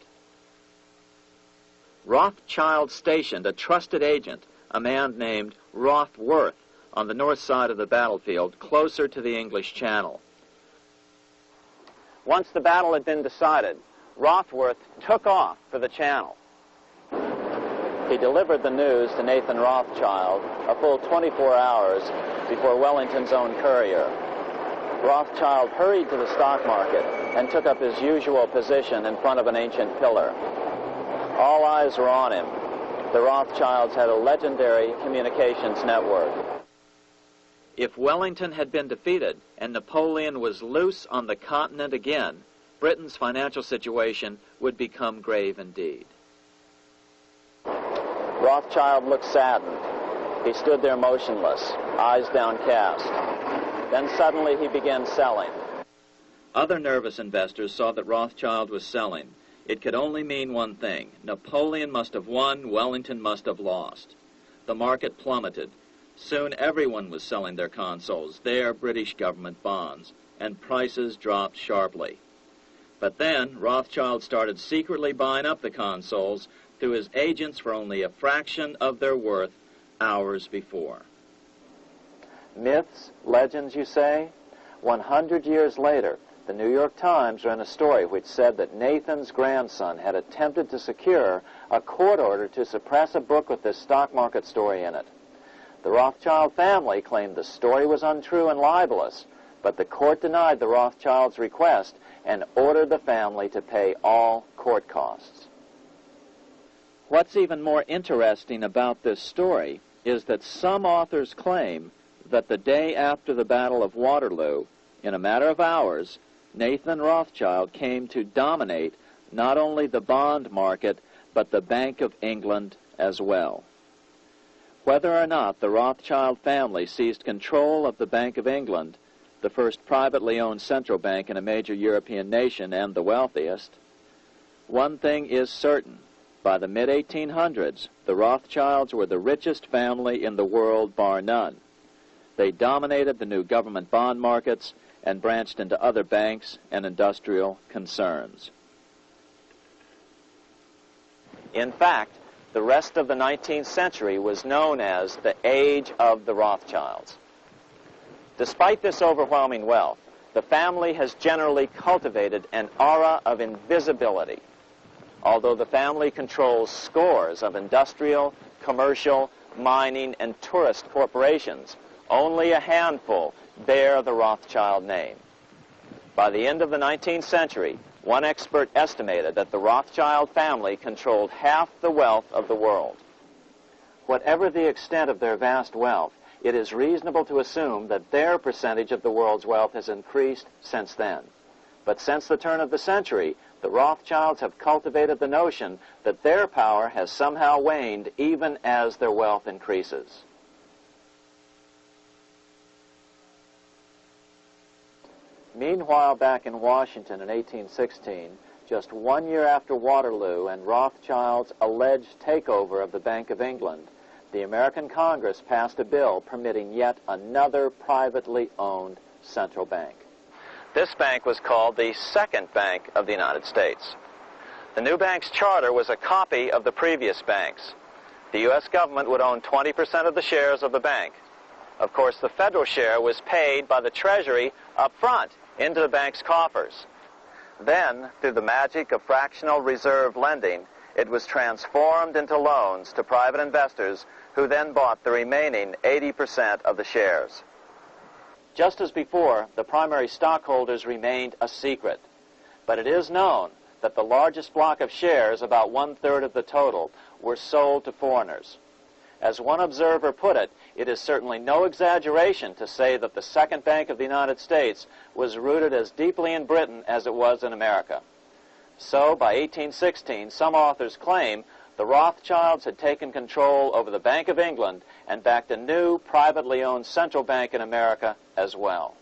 Speaker 3: Rothschild stationed a trusted agent, a man named Rothworth, on the north side of the battlefield, closer to the English Channel.
Speaker 2: Once the battle had been decided, Rothworth took off for the Channel. He delivered the news to Nathan Rothschild a full 24 hours before Wellington's own courier. Rothschild hurried to the stock market and took up his usual position in front of an ancient pillar. All eyes were on him. The Rothschilds had a legendary communications network.
Speaker 3: If Wellington had been defeated and Napoleon was loose on the continent again, Britain's financial situation would become grave indeed.
Speaker 2: Rothschild looked saddened. He stood there motionless, eyes downcast. Then suddenly he began selling.
Speaker 3: Other nervous investors saw that Rothschild was selling. It could only mean one thing. Napoleon must have won, Wellington must have lost. The market plummeted. Soon everyone was selling their consols, their British government bonds, and prices dropped sharply. But then Rothschild started secretly buying up the consols through his agents for only a fraction of their worth hours before.
Speaker 2: Myths, legends, you say? 100 years later, the New York Times ran a story which said that Nathan's grandson had attempted to secure a court order to suppress a book with this stock market story in it. The Rothschild family claimed the story was untrue and libelous, but the court denied the Rothschilds' request and ordered the family to pay all court costs.
Speaker 3: What's even more interesting about this story is that some authors claim that the day after the Battle of Waterloo, in a matter of hours, Nathan Rothschild came to dominate not only the bond market, but the Bank of England as well. Whether or not the Rothschild family seized control of the Bank of England, the first privately owned central bank in a major European nation and the wealthiest, one thing is certain. By the mid-1800s, the Rothschilds were the richest family in the world, bar none. They dominated the new government bond markets and branched into other banks and industrial concerns.
Speaker 2: In fact, the rest of the 19th century was known as the Age of the Rothschilds. Despite this overwhelming wealth, the family has generally cultivated an aura of invisibility. Although the family controls scores of industrial, commercial, mining, and tourist corporations, only a handful bear the Rothschild name. By the end of the 19th century, one expert estimated that the Rothschild family controlled half the wealth of the world. Whatever the extent of their vast wealth, it is reasonable to assume that their percentage of the world's wealth has increased since then. But since the turn of the century, the Rothschilds have cultivated the notion that their power has somehow waned even as their wealth increases. Meanwhile, back in Washington in 1816, just 1 year after Waterloo and Rothschild's alleged takeover of the Bank of England, the American Congress passed a bill permitting yet another privately owned central bank. This bank was called the Second Bank of the United States. The new bank's charter was a copy of the previous bank's. The U.S. government would own 20% of the shares of the bank. Of course, the federal share was paid by the Treasury up front into the bank's coffers. Then, through the magic of fractional reserve lending, it was transformed into loans to private investors who then bought the remaining 80% of the shares. Just as before, the primary stockholders remained a secret. But it is known that the largest block of shares, about 1/3 of the total, were sold to foreigners. As one observer put it, it is certainly no exaggeration to say that the Second Bank of the United States was rooted as deeply in Britain as it was in America. So, by 1816, some authors claim the Rothschilds had taken control over the Bank of England and backed a new privately owned central bank in America as well.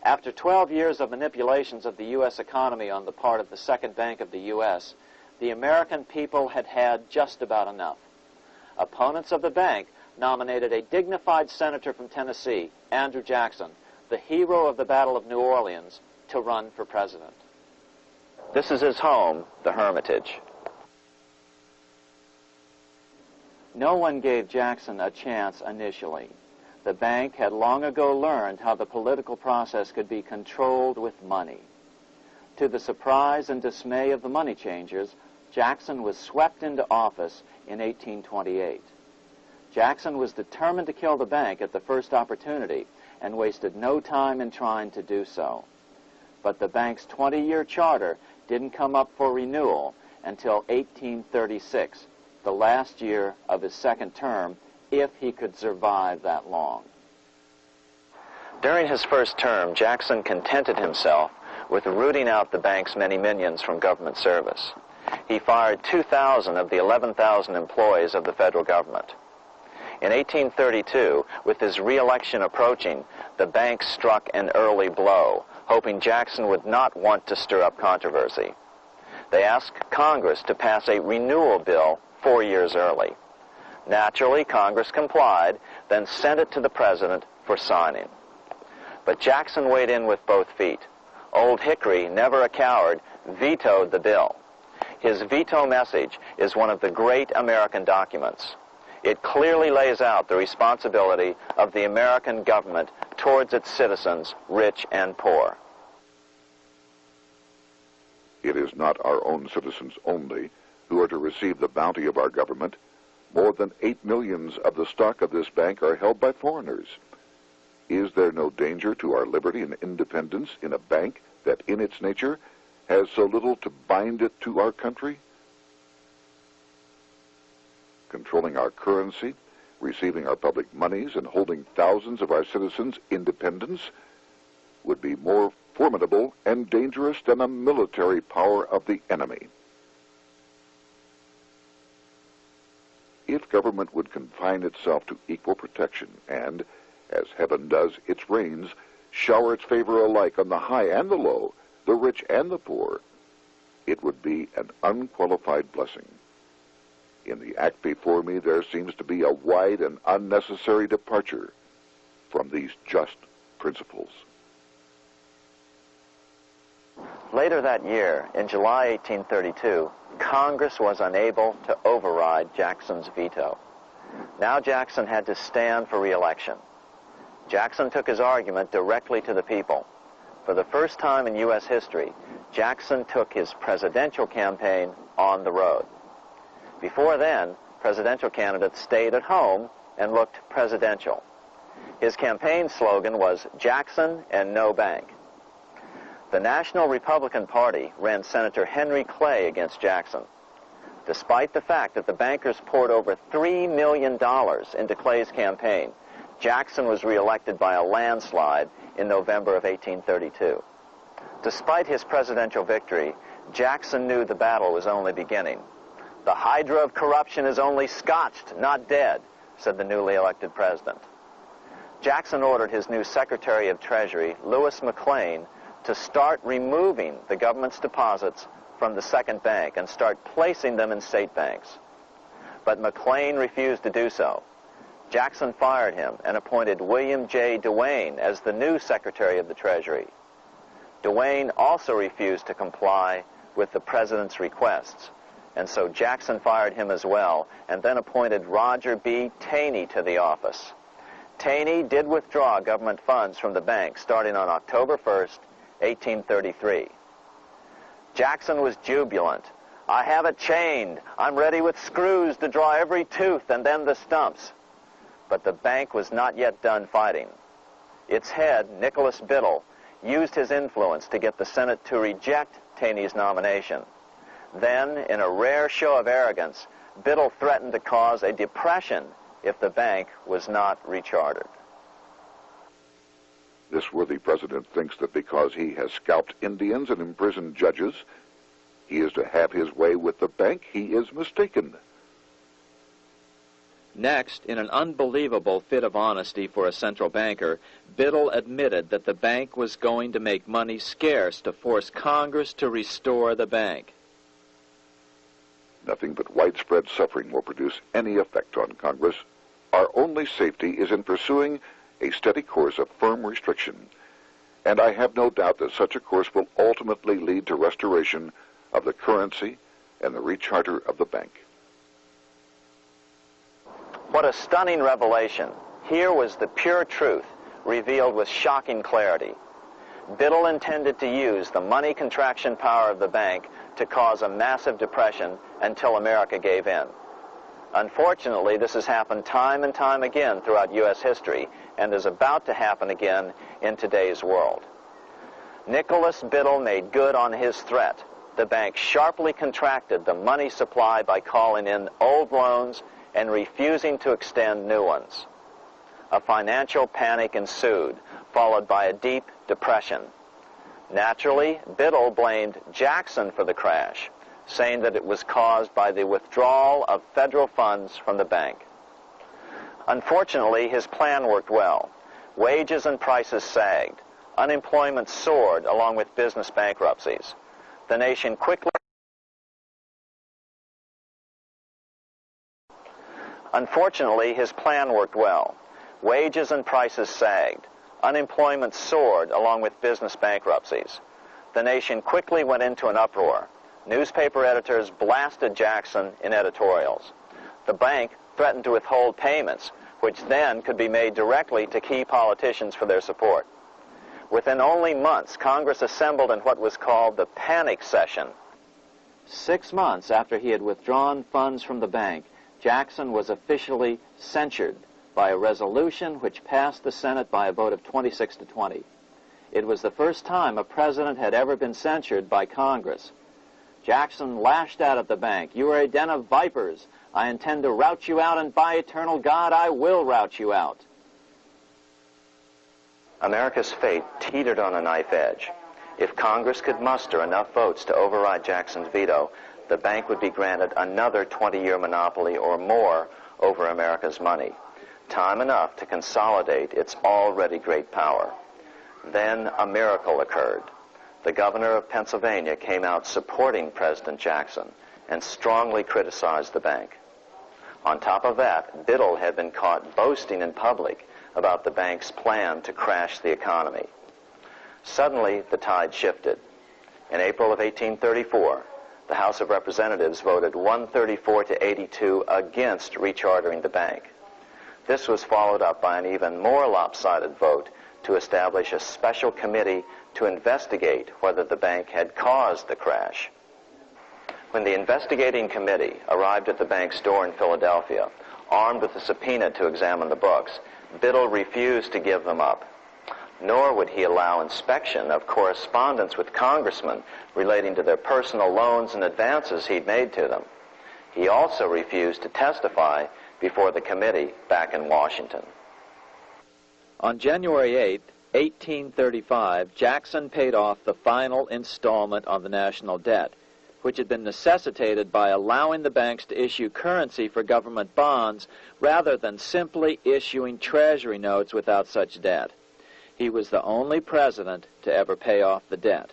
Speaker 2: After 12 years of manipulations of the U.S. economy on the part of the Second Bank of the U.S., the American people had had just about enough. Opponents of the bank nominated a dignified senator from Tennessee, Andrew Jackson, the hero of the Battle of New Orleans, to run for president. This is his home, the Hermitage. No one gave Jackson a chance initially. The bank had long ago learned how the political process could be controlled with money. To the surprise and dismay of the money changers, Jackson was swept into office in 1828. Jackson was determined to kill the bank at the first opportunity and wasted no time in trying to do so. But the bank's 20-year charter didn't come up for renewal until 1836, the last year of his second term, if he could survive that long. During his first term, Jackson contented himself with rooting out the bank's many minions from government service. He fired 2,000 of the 11,000 employees of the federal government. In 1832, with his re-election approaching, the bank struck an early blow, hoping Jackson would not want to stir up controversy. They asked Congress to pass a renewal bill 4 years early. Naturally, Congress complied, then sent it to the president for signing. But Jackson weighed in with both feet. Old Hickory, never a coward, vetoed the bill. His veto message is one of the great American documents. It clearly lays out the responsibility of the American government towards its citizens, rich and poor.
Speaker 1: It is not our own citizens only who are to receive the bounty of our government. More than 8 millions of the stock of this bank are held by foreigners. Is there no danger to our liberty and independence in a bank that in its nature has so little to bind it to our country? Controlling our currency, receiving our public monies, and holding thousands of our citizens' independence would be more formidable and dangerous than a military power of the enemy. If government would confine itself to equal protection and, as heaven does its rains, shower its favor alike on the high and the low, the rich and the poor, it would be an unqualified blessing. In the act before me, there seems to be a wide and unnecessary departure from these just principles.
Speaker 2: Later that year, in July 1832, Congress was unable to override Jackson's veto. Now Jackson had to stand for re-election. Jackson took his argument directly to the people. For the first time in U.S. history, Jackson took his presidential campaign on the road. Before then, presidential candidates stayed at home and looked presidential. His campaign slogan was Jackson and no bank. The National Republican Party ran Senator Henry Clay against Jackson. Despite the fact that the bankers poured over $3 million into Clay's campaign, Jackson was reelected by a landslide in November of 1832. Despite his presidential victory, Jackson knew the battle was only beginning. "The hydra of corruption is only scotched, not dead," said the newly elected president. Jackson ordered his new Secretary of Treasury, Lewis McLean, to start removing the government's deposits from the second bank and start placing them in state banks. But McLean refused to do so. Jackson fired him and appointed William J. Duane as the new Secretary of the Treasury. Duane also refused to comply with the president's requests, and so Jackson fired him as well and then appointed Roger B. Taney to the office. Taney did withdraw government funds from the bank starting on October 1st, 1833. Jackson was jubilant. "I have it chained. I'm ready with screws to draw every tooth and then the stumps." But the bank was not yet done fighting. Its head, Nicholas Biddle, used his influence to get the Senate to reject Taney's nomination. Then, in a rare show of arrogance, Biddle threatened to cause a depression if the bank was not rechartered.
Speaker 1: This worthy president thinks that because he has scalped Indians and imprisoned judges, he is to have his way with the bank. He is mistaken.
Speaker 3: Next, in an unbelievable fit of honesty for a central banker, Biddle admitted that the bank was going to make money scarce to force Congress to restore the bank.
Speaker 1: Nothing but widespread suffering will produce any effect on Congress. Our only safety is in pursuing a steady course of firm restriction, and I have no doubt that such a course will ultimately lead to restoration of the currency and the recharter of the bank.
Speaker 2: What a stunning revelation. Here was the pure truth, revealed with shocking clarity. Biddle intended to use the money contraction power of the bank to cause a massive depression until America gave in. Unfortunately, this has happened time and time again throughout U.S. history and is about to happen again in today's world. Nicholas Biddle made good on his threat. The bank sharply contracted the money supply by calling in old loans and refusing to extend new ones. A financial panic ensued, followed by a deep depression. Naturally, Biddle blamed Jackson for the crash, saying that it was caused by the withdrawal of federal funds from the bank. Unfortunately, his plan worked well. Wages and prices sagged. Unemployment soared along with business bankruptcies. The nation quickly Unfortunately, his plan worked well. Wages and prices sagged. Unemployment soared along with business bankruptcies. The nation quickly went into an uproar. Newspaper editors blasted Jackson in editorials. The bank threatened to withhold payments, which then could be made directly to key politicians for their support. Within only months, Congress assembled in what was called the panic session.
Speaker 3: 6 months after he had withdrawn funds from the bank, Jackson was officially censured by a resolution which passed the Senate by a vote of 26 to 20. It was the first time a president had ever been censured by Congress. Jackson lashed out at the bank. "You are a den of vipers. I intend to rout you out, and by eternal God, I will rout you out."
Speaker 2: America's fate teetered on a knife edge. If Congress could muster enough votes to override Jackson's veto, the bank would be granted another 20-year monopoly or more over America's money, time enough to consolidate its already great power. Then a miracle occurred. The governor of Pennsylvania came out supporting President Jackson and strongly criticized the bank. On top of that, Biddle had been caught boasting in public about the bank's plan to crash the economy. Suddenly, the tide shifted. In April of 1834, the House of Representatives voted 134 to 82 against rechartering the bank. This was followed up by an even more lopsided vote to establish a special committee to investigate whether the bank had caused the crash. When the investigating committee arrived at the bank's door in Philadelphia, armed with a subpoena to examine the books, Biddle refused to give them up. Nor would he allow inspection of correspondence with congressmen relating to their personal loans and advances he'd made to them. He also refused to testify before the committee back in Washington.
Speaker 3: On January 8, 1835, Jackson paid off the final installment on the national debt, which had been necessitated by allowing the banks to issue currency for government bonds rather than simply issuing treasury notes without such debt. He was the only president to ever pay off the debt.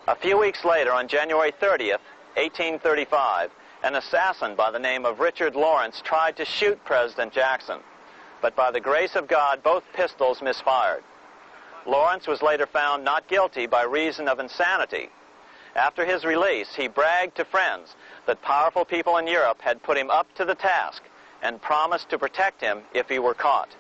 Speaker 2: A few weeks later, on January 30th, 1835, an assassin by the name of Richard Lawrence tried to shoot President Jackson, but by the grace of God, both pistols misfired. Lawrence was later found not guilty by reason of insanity. After his release, he bragged to friends that powerful people in Europe had put him up to the task and promised to protect him if he were caught.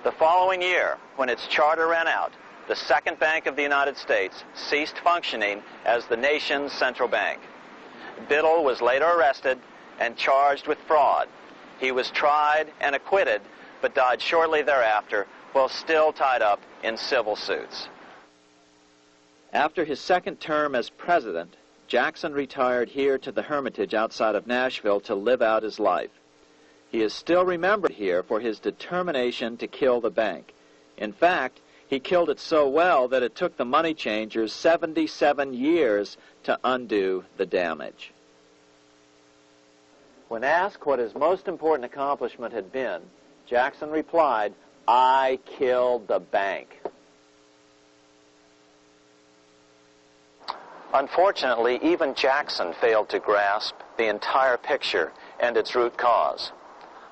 Speaker 2: The following year, when its charter ran out, the Second Bank of the United States ceased functioning as the nation's central bank. Biddle was later arrested and charged with fraud. He was tried and acquitted, but died shortly thereafter while still tied up in civil suits.
Speaker 3: After his second term as president, Jackson retired here to the Hermitage outside of Nashville to live out his life. He is still remembered here for his determination to kill the bank. In fact, he killed it so well that it took the money changers 77 years to undo the damage.
Speaker 2: When asked what his most important accomplishment had been, Jackson replied, "I killed the bank." Unfortunately, even Jackson failed to grasp the entire picture and its root cause.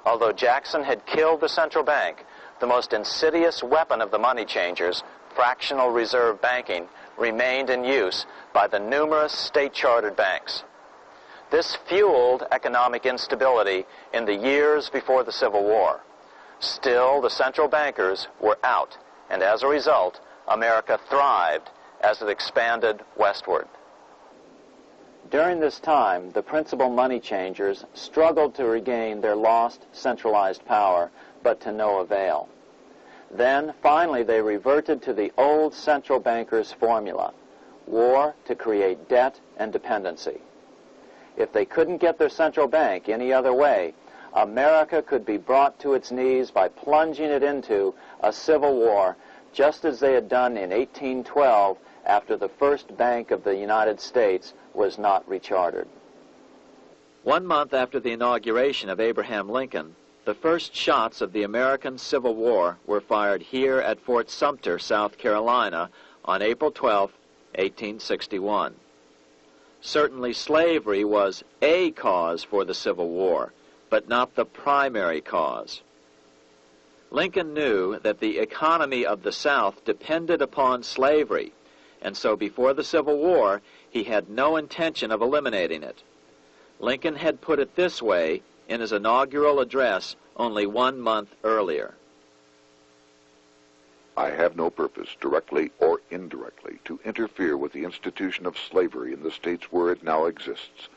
Speaker 2: Although Jackson had killed the central bank, the most insidious weapon of the money changers, fractional reserve banking, remained in use by the numerous state-chartered banks. This fueled economic instability in the years before the Civil War. Still, the central bankers were out, and as a result, America thrived as it expanded westward. During this time, the principal money changers struggled to regain their lost centralized power, but to no avail. Then, finally, they reverted to the old central bankers' formula: war to create debt and dependency. If they couldn't get their central bank any other way, America could be brought to its knees by plunging it into a civil war, just as they had done in 1812 after the first Bank of the United States was not rechartered.
Speaker 3: 1 month after the inauguration of Abraham Lincoln, the first shots of the American Civil War were fired here at Fort Sumter, South Carolina, on April 12, 1861. Certainly slavery was a cause for the Civil War, but not the primary cause. Lincoln knew that the economy of the South depended upon slavery, and so before the Civil War, he had no intention of eliminating it. Lincoln had put it this way in his inaugural address only 1 month earlier.
Speaker 1: I have no purpose, directly or indirectly, to interfere with the institution of slavery in the states where it now exists.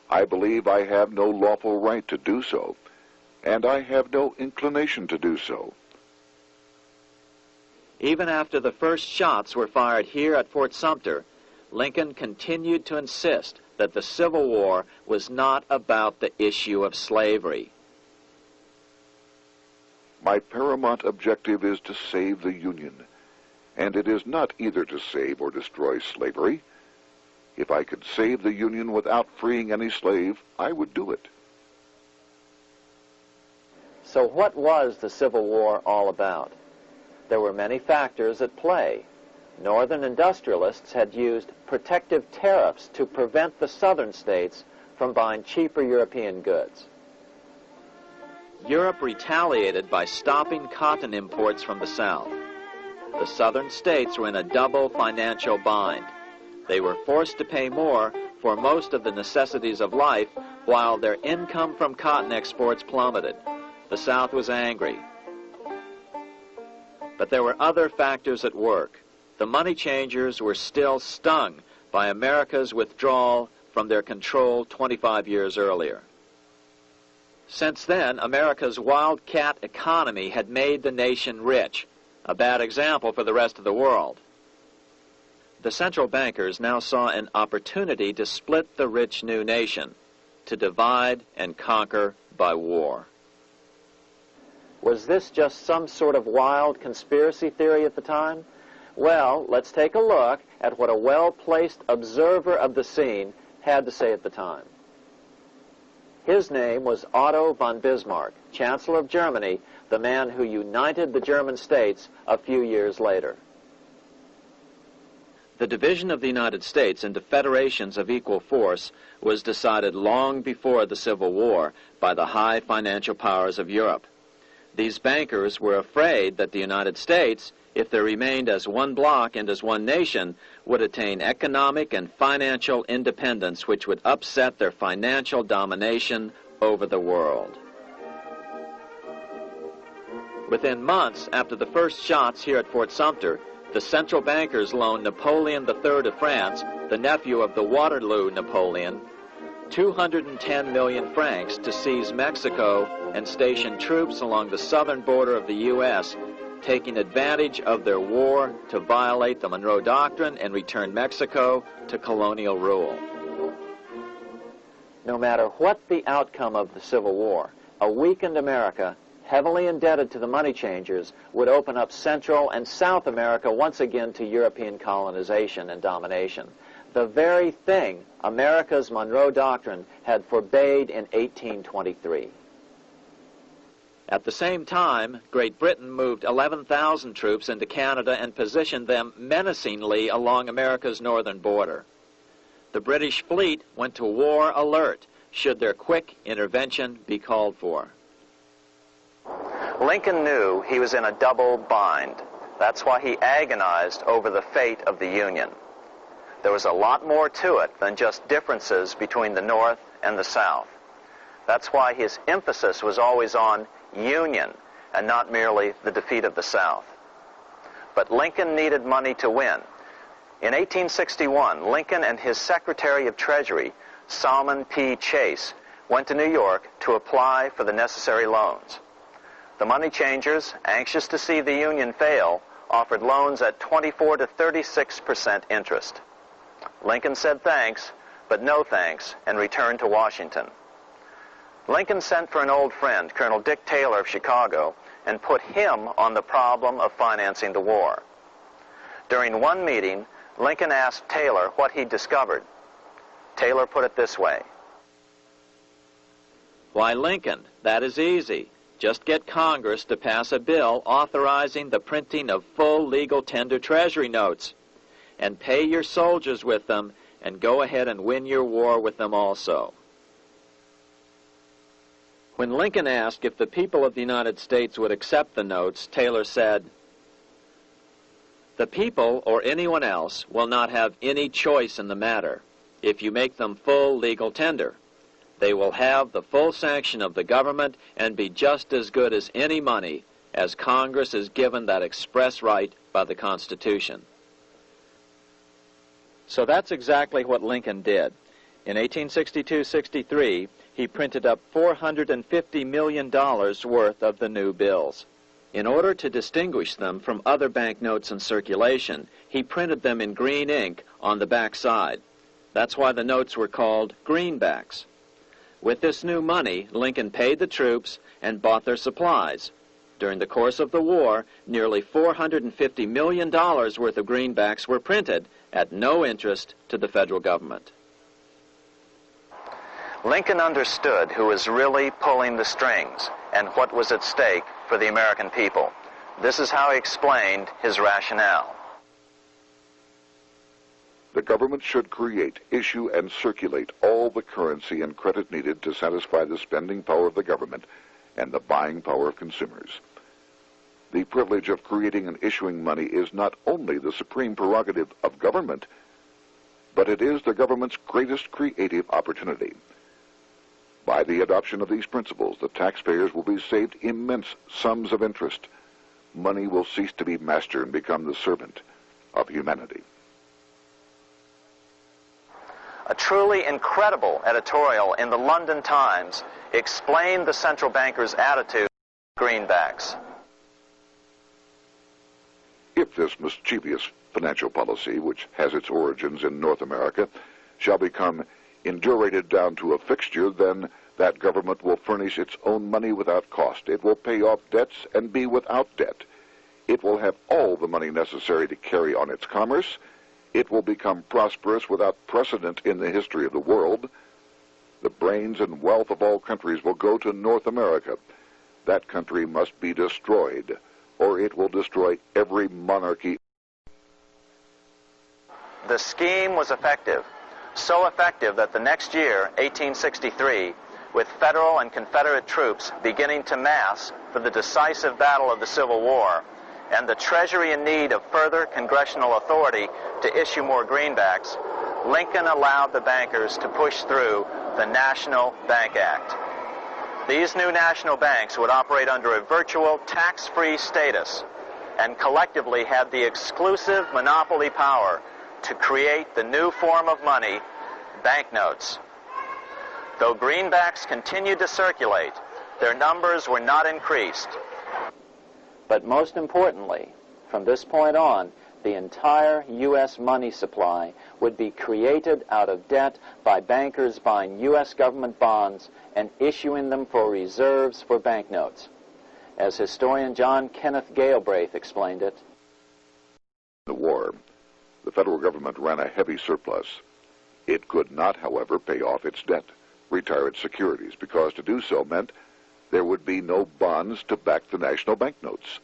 Speaker 1: I believe I have no lawful right to do so, and I have no inclination to do so.
Speaker 3: Even after the first shots were fired here at Fort Sumter, Lincoln continued to insist that the Civil War was not about the issue of slavery.
Speaker 1: My paramount objective is to save the Union, and it is not either to save or destroy slavery. If I could save the Union without freeing any slave, I would do it.
Speaker 2: So what was the Civil War all about? There were many factors at play. Northern industrialists had used protective tariffs to prevent the southern states from buying cheaper European goods.
Speaker 3: Europe retaliated by stopping cotton imports from the South. The southern states were in a double financial bind. They were forced to pay more for most of the necessities of life, while their income from cotton exports plummeted. The South was angry. But there were other factors at work. The money changers were still stung by America's withdrawal from their control 25 years earlier. Since then, America's wildcat economy had made the nation rich, a bad example for the rest of the world. The central bankers now saw an opportunity to split the rich new nation, to divide and conquer by war.
Speaker 2: Was this just some sort of wild conspiracy theory at the time? Well, let's take a look at what a well-placed observer of the scene had to say at the time. His name was Otto von Bismarck, Chancellor of Germany, the man who united the German states a few years later.
Speaker 3: The division of the United States into federations of equal force was decided long before the Civil War by the high financial powers of Europe. These bankers were afraid that the United States, if they remained as one bloc and as one nation, would attain economic and financial independence, which would upset their financial domination over the world. Within months after the first shots here at Fort Sumter, the central bankers loaned Napoleon III of France, the nephew of the Waterloo Napoleon, 210 million francs to seize Mexico and station troops along the southern border of the U.S., taking advantage of their war to violate the Monroe Doctrine and return Mexico to colonial rule.
Speaker 2: No matter what the outcome of the Civil War, a weakened America, heavily indebted to the money changers, would open up Central and South America once again to European colonization and domination. The very thing America's Monroe Doctrine had forbade in 1823.
Speaker 3: At the same time, Great Britain moved 11,000 troops into Canada and positioned them menacingly along America's northern border. the British fleet went to war alert should their quick intervention be called for.
Speaker 2: Lincoln knew he was in a double bind. That's why he agonized over the fate of the Union. There was a lot more to it than just differences between the North and the South. That's why his emphasis was always on Union and not merely the defeat of the South. But Lincoln needed money to win. In 1861, Lincoln and his Secretary of Treasury, Salmon P. Chase, went to New York to apply for the necessary loans. The money changers, anxious to see the Union fail, offered loans at 24 to 36% interest. Lincoln said thanks, but no thanks, and returned to Washington. Lincoln sent for an old friend, Colonel Dick Taylor of Chicago, and put him on the problem of financing the war. During one meeting, Lincoln asked Taylor what he'd discovered. Taylor put it this way.
Speaker 3: Why, Lincoln, that is easy. Just get Congress to pass a bill authorizing the printing of full legal tender Treasury notes, and pay your soldiers with them, and go ahead and win your war with them also. When Lincoln asked if the people of the United States would accept the notes, Taylor said, "The people, or anyone else, will not have any choice in the matter if you make them full legal tender. They will have the full sanction of the government and be just as good as any money, as Congress is given that express right by the Constitution." So that's exactly what Lincoln did. In 1862-63, he printed up $450 million worth of the new bills. In order to distinguish them from other banknotes in circulation, he printed them in green ink on the back side. That's why the notes were called greenbacks. With this new money, Lincoln paid the troops and bought their supplies. During the course of the war, nearly $450 million worth of greenbacks were printed at no interest to the federal government.
Speaker 2: Lincoln understood who was really pulling the strings and what was at stake for the American people. This is how he explained his rationale.
Speaker 1: The government should create, issue, and circulate all the currency and credit needed to satisfy the spending power of the government and the buying power of consumers. The privilege of creating and issuing money is not only the supreme prerogative of government, but it is the government's greatest creative opportunity. By the adoption of these principles, the taxpayers will be saved immense sums of interest. Money will cease to be master and become the servant of humanity.
Speaker 2: A truly incredible editorial in the London Times explained the central banker's attitude to greenbacks.
Speaker 1: If this mischievous financial policy, which has its origins in North America, shall become indurated down to a fixture, then that government will furnish its own money without cost. It will pay off debts and be without debt. It will have all the money necessary to carry on its commerce. It will become prosperous without precedent in the history of the world. The brains and wealth of all countries will go to North America. That country must be destroyed, or it will destroy every monarchy.
Speaker 2: The scheme was effective, so effective that the next year, 1863, with Federal and Confederate troops beginning to mass for the decisive battle of the Civil War, and the Treasury in need of further congressional authority to issue more greenbacks, Lincoln allowed the bankers to push through the National Bank Act. These new national banks would operate under a virtual tax-free status and collectively had the exclusive monopoly power to create the new form of money, banknotes. Though greenbacks continued to circulate, their numbers were not increased. But most importantly, from this point on, the entire U.S. money supply would be created out of debt by bankers buying U.S. government bonds and issuing them for reserves for banknotes. As historian John Kenneth Galbraith explained it,
Speaker 1: In the war, the federal government ran a heavy surplus. It could not, however, pay off its debt, retire its securities, because to do so meant there would be no bonds to back the national banknotes.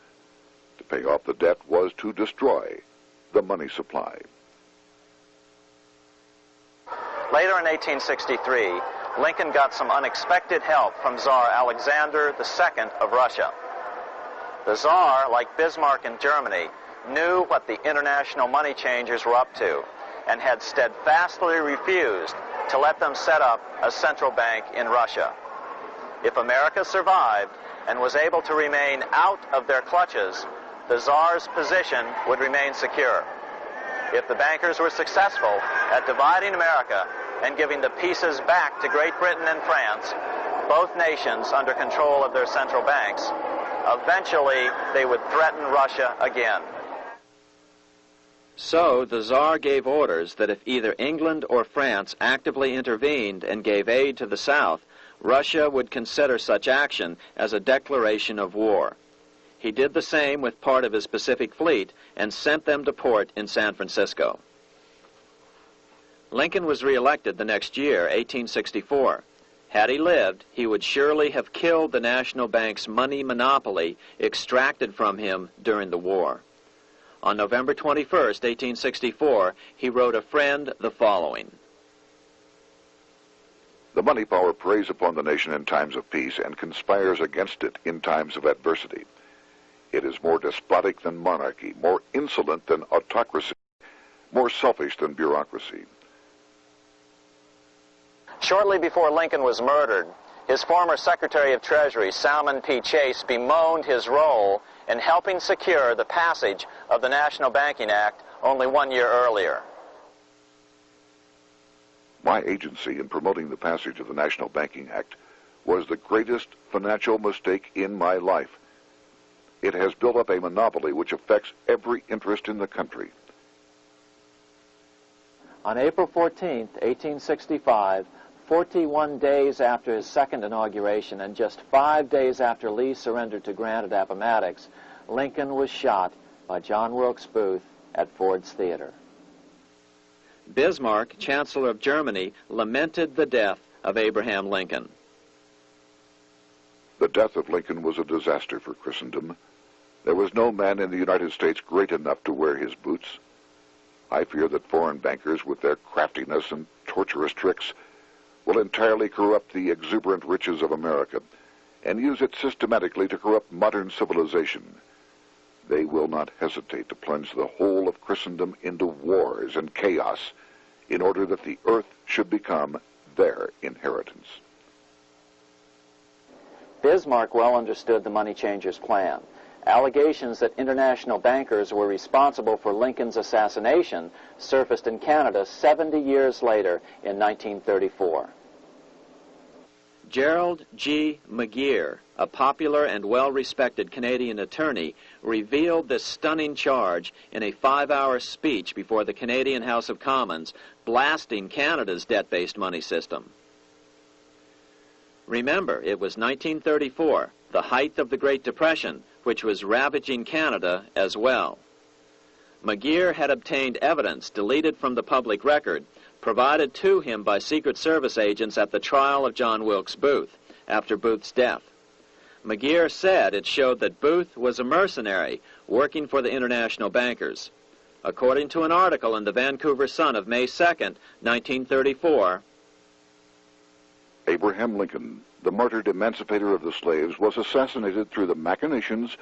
Speaker 1: To pay off the debt was to destroy the money supply.
Speaker 2: Later in 1863, Lincoln got some unexpected help from Tsar Alexander II of Russia. The Tsar, like Bismarck in Germany, knew what the international money changers were up to and had steadfastly refused to let them set up a central bank in Russia. If America survived and was able to remain out of their clutches, the Tsar's position would remain secure. If the bankers were successful at dividing America and giving the pieces back to Great Britain and France, both nations under control of their central banks, eventually they would threaten Russia again.
Speaker 3: So the Tsar gave orders that if either England or France actively intervened and gave aid to the South, Russia would consider such action as a declaration of war. He did the same with part of his Pacific Fleet and sent them to port in San Francisco. Lincoln was reelected the next year, 1864. Had he lived, he would surely have killed the national bank's money monopoly extracted from him during the war. On November 21st, 1864, he wrote a friend the following.
Speaker 1: The money power preys upon the nation in times of peace and conspires against it in times of adversity. It is more despotic than monarchy, more insolent than autocracy, more selfish than bureaucracy.
Speaker 2: Shortly before Lincoln was murdered, his former Secretary of Treasury, Salmon P. Chase, bemoaned his role in helping secure the passage of the National Banking Act only 1 year earlier.
Speaker 1: My agency in promoting the passage of the National Banking Act was the greatest financial mistake in my life. It has built up a monopoly which affects every interest in the country.
Speaker 2: On April 14, 1865, 41 days after his second inauguration and just 5 days after Lee surrendered to Grant at Appomattox, Lincoln was shot by John Wilkes Booth at Ford's Theater.
Speaker 3: Bismarck, Chancellor of Germany, lamented the death of Abraham Lincoln.
Speaker 1: The death of Lincoln was a disaster for Christendom. There was no man in the United States great enough to wear his boots. I fear that foreign bankers, with their craftiness and torturous tricks, will entirely corrupt the exuberant riches of America and use it systematically to corrupt modern civilization. They will not hesitate to plunge the whole of Christendom into wars and chaos in order that the earth should become their inheritance.
Speaker 2: Bismarck well understood the money changers' plan. Allegations that international bankers were responsible for Lincoln's assassination surfaced in Canada 70 years later in 1934.
Speaker 3: Gerald G. McGeer, a popular and well-respected Canadian attorney, revealed this stunning charge in a 5-hour speech before the Canadian House of Commons, blasting Canada's debt-based money system. Remember, it was 1934, the height of the Great Depression, which was ravaging Canada as well. McGeer had obtained evidence deleted from the public record, provided to him by Secret Service agents at the trial of John Wilkes Booth after Booth's death. McGeer said it showed that Booth was a mercenary working for the international bankers. According to an article in the Vancouver Sun of May 2nd, 1934,
Speaker 1: Abraham Lincoln, the martyred emancipator of the slaves, was assassinated through the machinations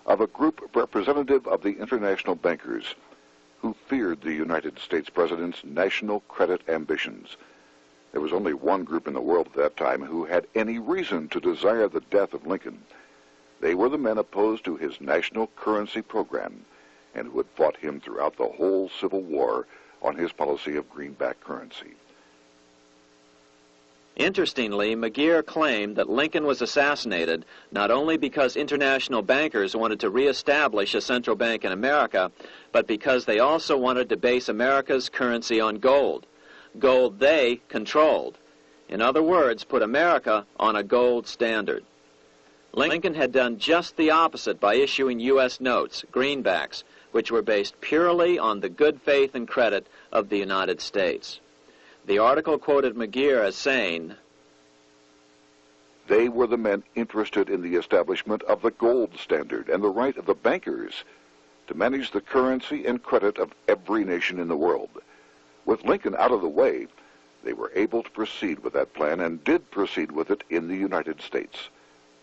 Speaker 1: of a group representative of the international bankers who feared the United States President's national credit ambitions. There was only one group in the world at that time who had any reason to desire the death of Lincoln. They were the men opposed to his national currency program and who had fought him throughout the whole Civil War on his policy of greenback currency.
Speaker 3: Interestingly, McGeer claimed that Lincoln was assassinated not only because international bankers wanted to reestablish a central bank in America, but because they also wanted to base America's currency on gold. Gold they controlled. In other words, put America on a gold standard. Lincoln had done just the opposite by issuing U.S. notes, greenbacks, which were based purely on the good faith and credit of the United States. The article quoted McGeer as saying,
Speaker 1: "They were the men interested in the establishment of the gold standard and the right of the bankers to manage the currency and credit of every nation in the world. With Lincoln out of the way, They were able to proceed with that plan and did proceed with it in the United States.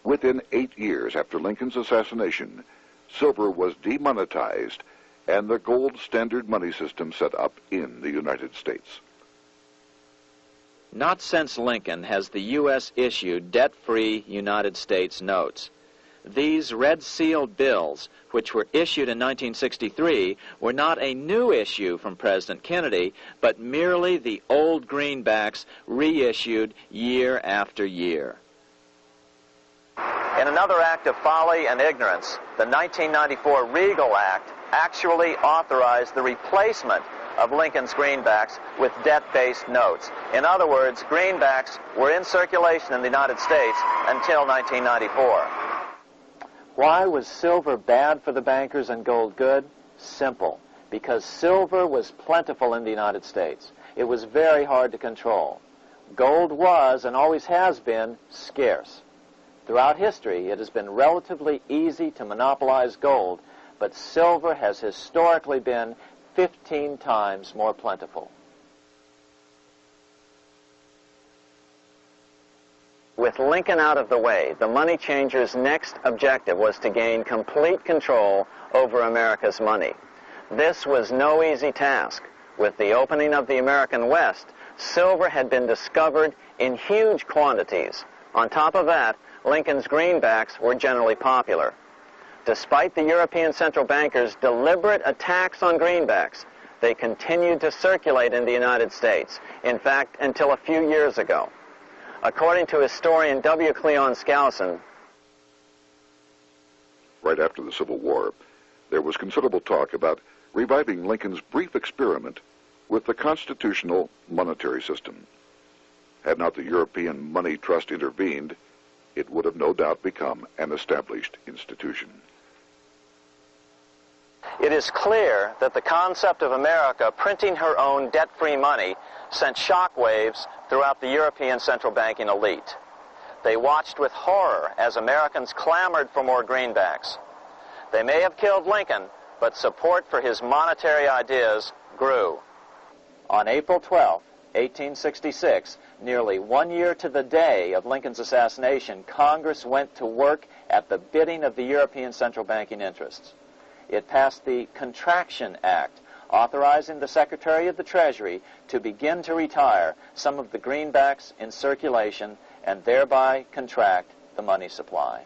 Speaker 1: Within 8 years after Lincoln's assassination, silver was demonetized and the gold standard money system set up in the United States.
Speaker 3: Not since Lincoln has the U.S. issued debt-free United States notes. These red-sealed bills, which were issued in 1963, were not a new issue from President Kennedy, but merely the old greenbacks reissued year after year.
Speaker 2: In another act of folly and ignorance, the 1994 Regal Act actually authorized the replacement of Lincoln's greenbacks with debt-based notes. In other words, greenbacks were in circulation in the United States until 1994. Why was silver bad for the bankers and gold good? Simple. Because silver was plentiful in the United States. It was very hard to control. Gold was, and always has been, scarce. Throughout history, it has been relatively easy to monopolize gold, but silver has historically been 15 times more plentiful. With Lincoln out of the way, the money changers' next objective was to gain complete control over America's money. This was no easy task. With the opening of the American West, silver had been discovered in huge quantities. On top of that, Lincoln's greenbacks were generally popular. Despite the European central bankers' deliberate attacks on greenbacks, they continued to circulate in the United States, in fact, until a few years ago. According to historian W. Cleon Skousen,
Speaker 1: right after the Civil War, there was considerable talk about reviving Lincoln's brief experiment with the constitutional monetary system. Had not the European Money Trust intervened, it would have no doubt become an established institution.
Speaker 2: it is clear that the concept of America printing her own debt-free money sent shockwaves throughout the European central banking elite. They watched with horror as Americans clamored for more greenbacks. They may have killed Lincoln, but support for his monetary ideas grew. On April 12, 1866, nearly 1 year to the day of Lincoln's assassination, Congress went to work at the bidding of the European central banking interests. It passed the Contraction Act, authorizing the Secretary of the Treasury to begin to retire some of the greenbacks in circulation and thereby contract the money supply.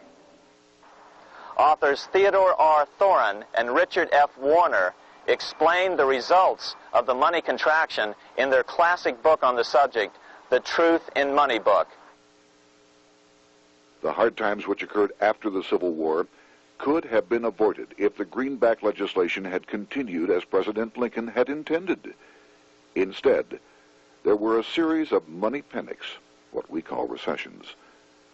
Speaker 2: Authors Theodore R. Thorin and Richard F. Warner explained the results of the money contraction in their classic book on the subject, The Truth in Money Book.
Speaker 1: The hard times which occurred after the Civil War could have been avoided if the greenback legislation had continued as President Lincoln had intended. Instead, there were a series of money panics, what we call recessions,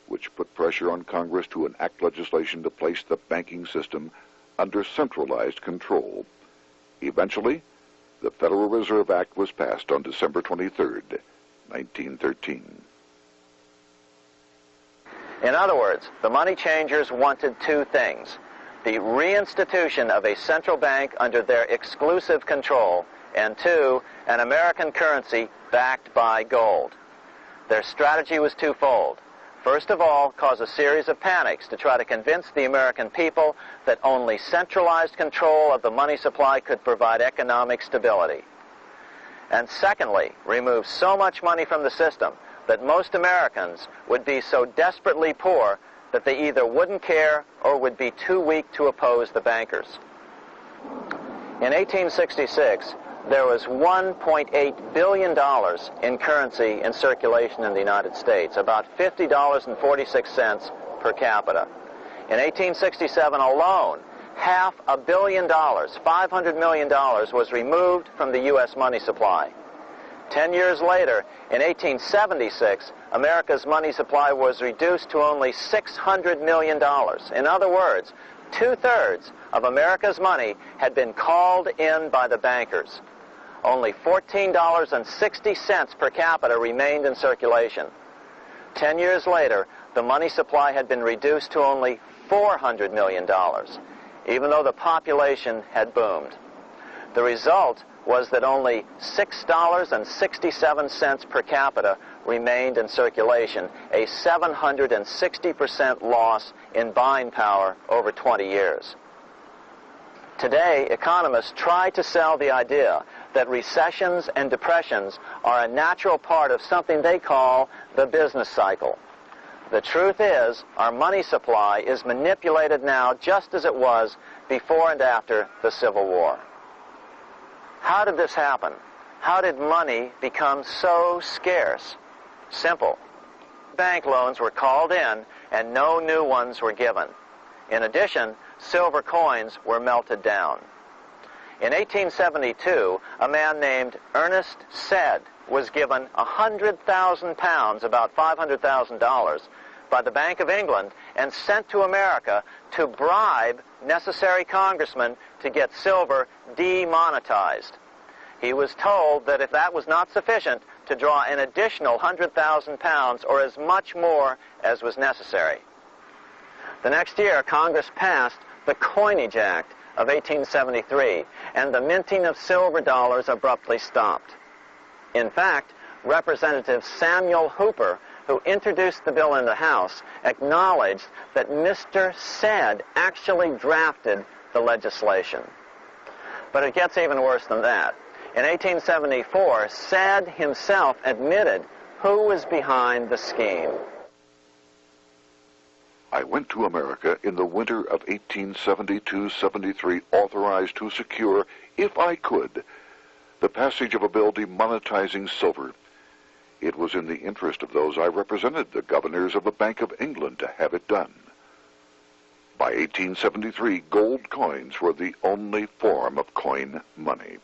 Speaker 1: which put pressure on Congress to enact legislation to place the banking system under centralized control. Eventually, the Federal Reserve Act was passed on December 23, 1913.
Speaker 2: In other words, the money changers wanted two things: the reinstitution of a central bank under their exclusive control, and two, an American currency backed by gold. Their strategy was twofold. First of all, cause a series of panics to try to convince the American people that only centralized control of the money supply could provide economic stability. And secondly, remove so much money from the system that most Americans would be so desperately poor that they either wouldn't care or would be too weak to oppose the bankers. In 1866, there was $1.8 billion in currency in circulation in the United States, about $50.46 per capita. In 1867 alone, $500 million, $500 million, was removed from the U.S. money supply. 10 years later, in 1876, America's money supply was reduced to only $600 million. In other words, 2/3 of America's money had been called in by the bankers. Only $14.60 per capita remained in circulation. 10 years later, the money supply had been reduced to only $400 million, even though the population had boomed. The result was that only $6.67 per capita remained in circulation, a 760% loss in buying power over 20 years. Today, economists try to sell the idea that recessions and depressions are a natural part of something they call the business cycle. The truth is, our money supply is manipulated now just as it was before and after the Civil War. How did this happen? How did money become so scarce? Simple. Bank loans were called in and no new ones were given. In addition, silver coins were melted down. In 1872, a man named Ernest Sed was given 100,000 pounds, about $500,000, by the Bank of England and sent to America to bribe necessary congressmen to get silver demonetized. He was told that if that was not sufficient, to draw an additional 100,000 pounds or as much more as was necessary. The next year, Congress passed the Coinage Act of 1873, and the minting of silver dollars abruptly stopped. In fact, Representative Samuel Hooper, who introduced the bill in the House, acknowledged that Mr. Sed actually drafted the legislation. But it gets even worse than that. In 1874, Sed himself admitted who was behind the scheme.
Speaker 1: I went to America in the winter of 1872-73, authorized to secure, if I could, the passage of a bill demonetizing silver. It was in the interest of those I represented, the governors of the Bank of England, to have it done. By 1873, gold coins were the only form of coin money.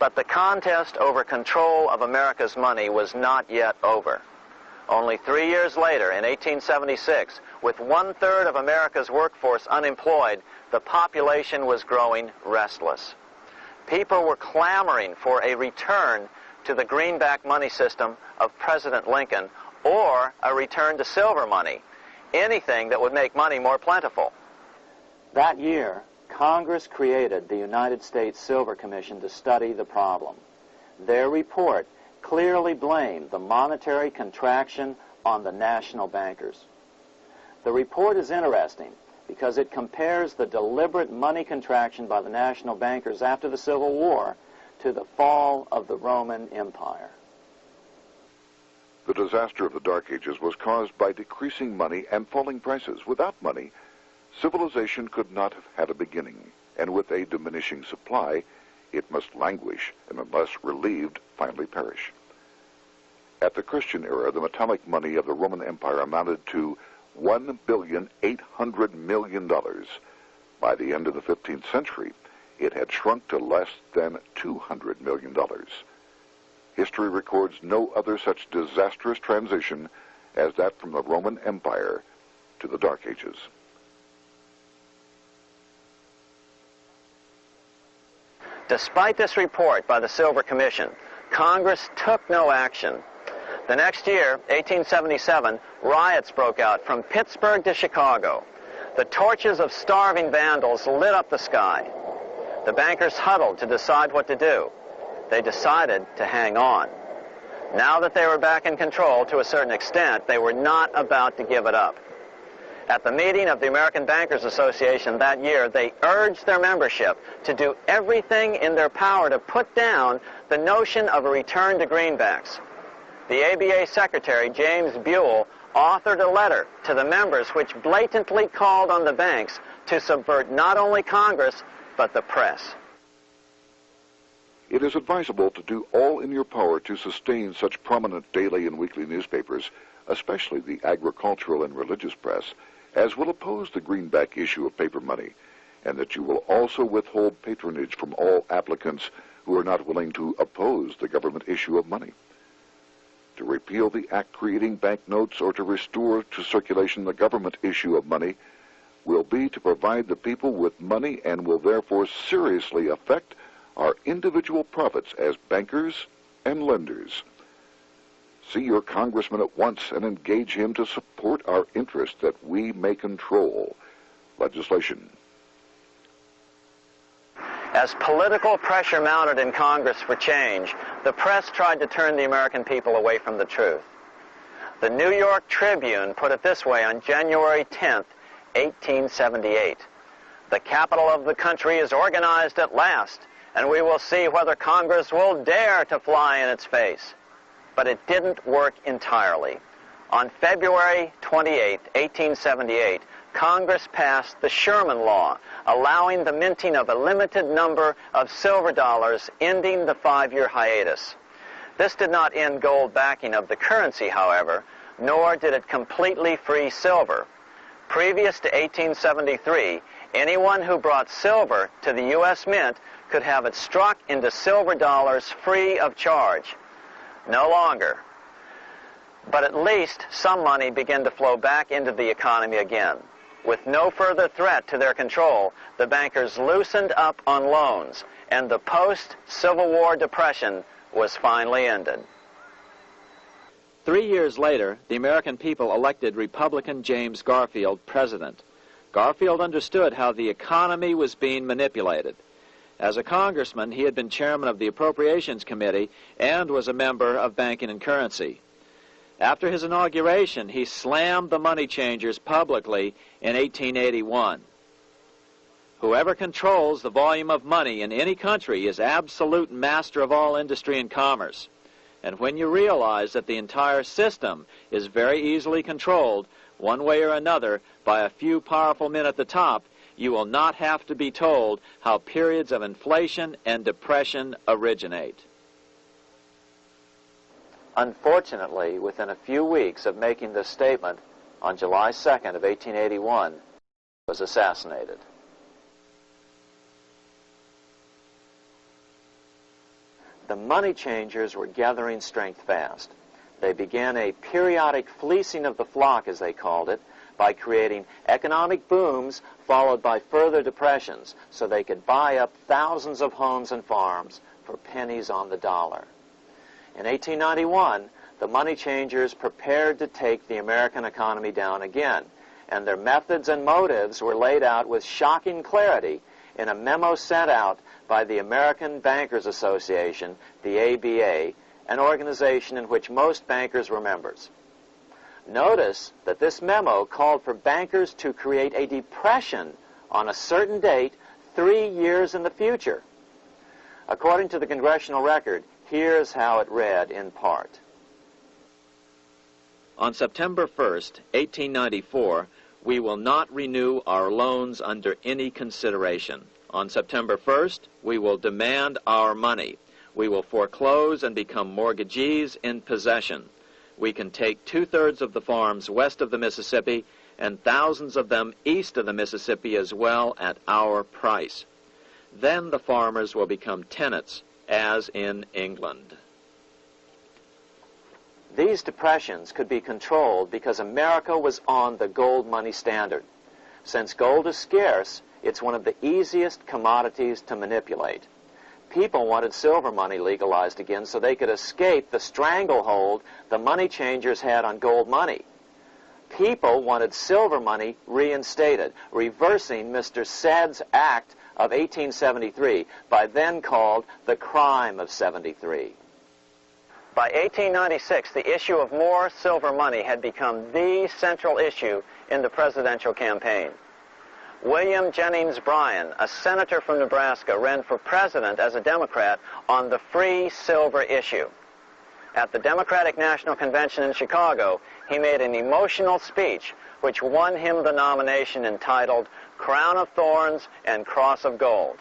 Speaker 2: But the contest over control of America's money was not yet over. Only 3 years later, in 1876, with 1/3 of America's workforce unemployed, the population was growing restless. People were clamoring for a return to the greenback money system of President Lincoln or a return to silver money, anything that would make money more plentiful. That year, Congress created the United States Silver Commission to study the problem. Their report clearly blamed the monetary contraction on the national bankers. The report is interesting because it compares the deliberate money contraction by the national bankers after the Civil War to the fall of the Roman Empire.
Speaker 1: The disaster of the Dark Ages was caused by decreasing money and falling prices. Without money, civilization could not have had a beginning, and with a diminishing supply, it must languish, and unless relieved, finally perish. At the Christian era, the metallic money of the Roman Empire amounted to $1,800,000,000. By the end of the 15th century, it had shrunk to less than $200 million. History records no other such disastrous transition as that from the Roman Empire to the Dark Ages.
Speaker 2: Despite this report by the Silver Commission, Congress took no action. The next year, 1877, riots broke out from Pittsburgh to Chicago. The torches of starving vandals lit up the sky. The bankers huddled to decide what to do. They decided to hang on. Now that they were back in control to a certain extent, they were not about to give it up. At the meeting of the American Bankers Association that year, they urged their membership to do everything in their power to put down the notion of a return to greenbacks. The ABA Secretary, James Buell, authored a letter to the members which blatantly called on the banks to subvert not only Congress, but the press.
Speaker 1: It is advisable to do all in your power to sustain such prominent daily and weekly newspapers, especially the agricultural and religious press, as will oppose the greenback issue of paper money, and that you will also withhold patronage from all applicants who are not willing to oppose the government issue of money. To repeal the act creating banknotes or to restore to circulation the government issue of money will be to provide the people with money and will therefore seriously affect our individual profits as bankers and lenders. See your congressman at once and engage him to support our interest that we may control legislation.
Speaker 2: As political pressure mounted in Congress for change, the press tried to turn the American people away from the truth. The New York Tribune put it this way on January 10th, 1878. The capital of the country is organized at last, and we will see whether Congress will dare to fly in its face. But it didn't work entirely. On February 28, 1878, Congress passed the Sherman Law, allowing the minting of a limited number of silver dollars, ending the 5-year hiatus. This did not end gold backing of the currency, however, nor did it completely free silver. Previous to 1873, anyone who brought silver to the U.S. Mint could have it struck into silver dollars free of charge. No longer. But at least some money began to flow back into the economy again. With no further threat to their control, the bankers loosened up on loans, and the post-Civil War depression was finally ended.
Speaker 3: 3 years later, the American people elected Republican James Garfield president. Garfield understood how the economy was being manipulated. As a congressman, he had been chairman of the Appropriations Committee and was a member of Banking and Currency. After his inauguration, he slammed the money changers publicly in 1881. Whoever controls the volume of money in any country is absolute master of all industry and commerce. And when you realize that the entire system is very easily controlled, one way or another, by a few powerful men at the top, you will not have to be told how periods of inflation and depression originate.
Speaker 2: Unfortunately, within a few weeks of making this statement, on July 2nd of 1881, he was assassinated. The money changers were gathering strength fast. They began a periodic fleecing of the flock, as they called it, by creating economic booms followed by further depressions so they could buy up thousands of homes and farms for pennies on the dollar. In 1891, the money changers prepared to take the American economy down again, and their methods and motives were laid out with shocking clarity in a memo sent out by the American Bankers Association, the ABA, an organization in which most bankers were members. Notice that this memo called for bankers to create a depression on a certain date 3 years in the future. According to the Congressional Record, here's how it read in part.
Speaker 3: On September 1st, 1894, we will not renew our loans under any consideration. On September 1st, we will demand our money. We will foreclose and become mortgagees in possession. We can take 2/3 of the farms west of the Mississippi and thousands of them east of the Mississippi as well at our price. Then the farmers will become tenants, as in England.
Speaker 2: These depressions could be controlled because America was on the gold money standard. Since gold is scarce, it's one of the easiest commodities to manipulate. People wanted silver money legalized again so they could escape the stranglehold the money changers had on gold money. People wanted silver money reinstated, reversing Mr. Said's Act of 1873, by then called the Crime of 73. By 1896, the issue of more silver money had become the central issue in the presidential campaign. William Jennings Bryan, a senator from Nebraska, ran for president as a Democrat on the free silver issue. At the Democratic National Convention in Chicago, he made an emotional speech which won him the nomination entitled Crown of Thorns and Cross of Gold.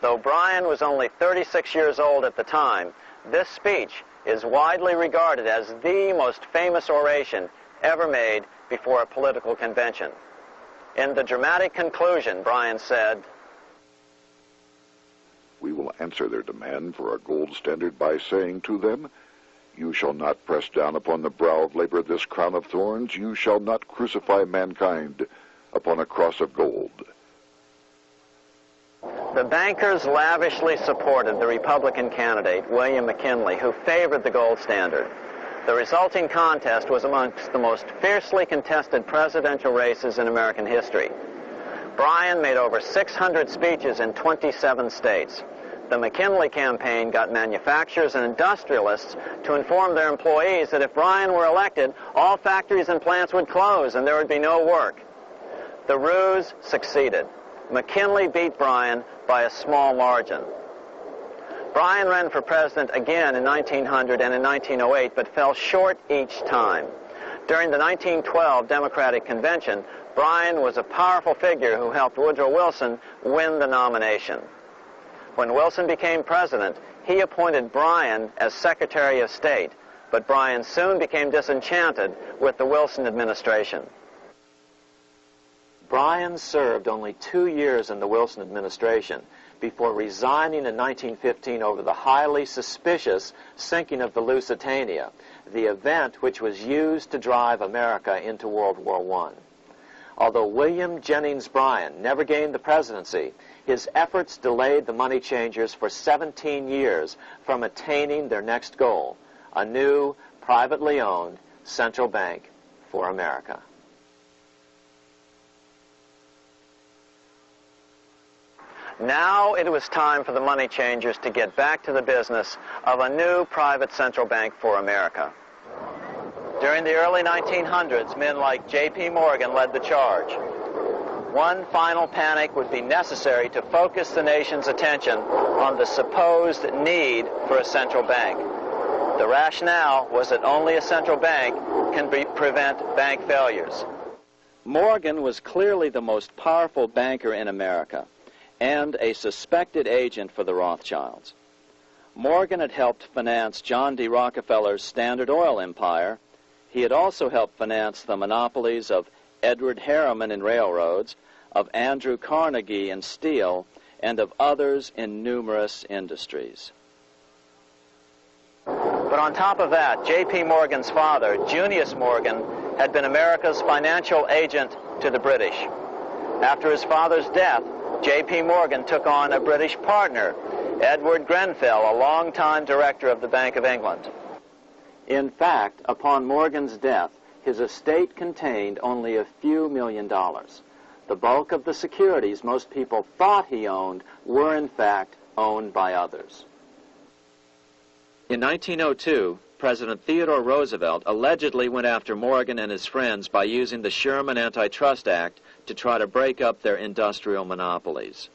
Speaker 2: Though Bryan was only 36 years old at the time, this speech is widely regarded as the most famous oration ever made before a political convention. In the dramatic conclusion, Bryan said,
Speaker 1: "We will answer their demand for a gold standard by saying to them, you shall not press down upon the brow of labor this crown of thorns. You shall not crucify mankind upon a cross of gold."
Speaker 2: The bankers lavishly supported the Republican candidate, William McKinley, who favored the gold standard. The resulting contest was amongst the most fiercely contested presidential races in American history. Bryan made over 600 speeches in 27 states. The McKinley campaign got manufacturers and industrialists to inform their employees that if Bryan were elected, all factories and plants would close and there would be no work. The ruse succeeded. McKinley beat Bryan by a small margin. Bryan ran for president again in 1900 and in 1908, but fell short each time. During the 1912 Democratic Convention, Bryan was a powerful figure who helped Woodrow Wilson win the nomination. When Wilson became president, he appointed Bryan as Secretary of State, but Bryan soon became disenchanted with the Wilson administration. Bryan served only 2 years in the Wilson administration before resigning in 1915 over the highly suspicious sinking of the Lusitania, the event which was used to drive America into World War I. Although William Jennings Bryan never gained the presidency, his efforts delayed the money changers for 17 years from attaining their next goal, a new, privately owned central bank for America. Now it was time for the money changers to get back to the business of a new private central bank for America. During the early 1900s, men like J.P. Morgan led the charge. One final panic would be necessary to focus the nation's attention on the supposed need for a central bank. The rationale was that only a central bank can prevent bank failures.
Speaker 3: Morgan was clearly the most powerful banker in America and a suspected agent for the Rothschilds. Morgan had helped finance John D. Rockefeller's Standard Oil empire. He had also helped finance the monopolies of Edward Harriman in railroads, of Andrew Carnegie in steel, and of others in numerous industries.
Speaker 2: But on top of that, J.P. Morgan's father, Junius Morgan, had been America's financial agent to the British. After his father's death, J.P. Morgan took on a British partner, Edward Grenfell, a longtime director of the Bank of England. In fact, upon Morgan's death, his estate contained only a few $1 million. The bulk of the securities most people thought he owned were, in fact, owned by others.
Speaker 3: In 1902, President Theodore Roosevelt allegedly went after Morgan and his friends by using the Sherman Antitrust Act to try to break up their industrial monopolies.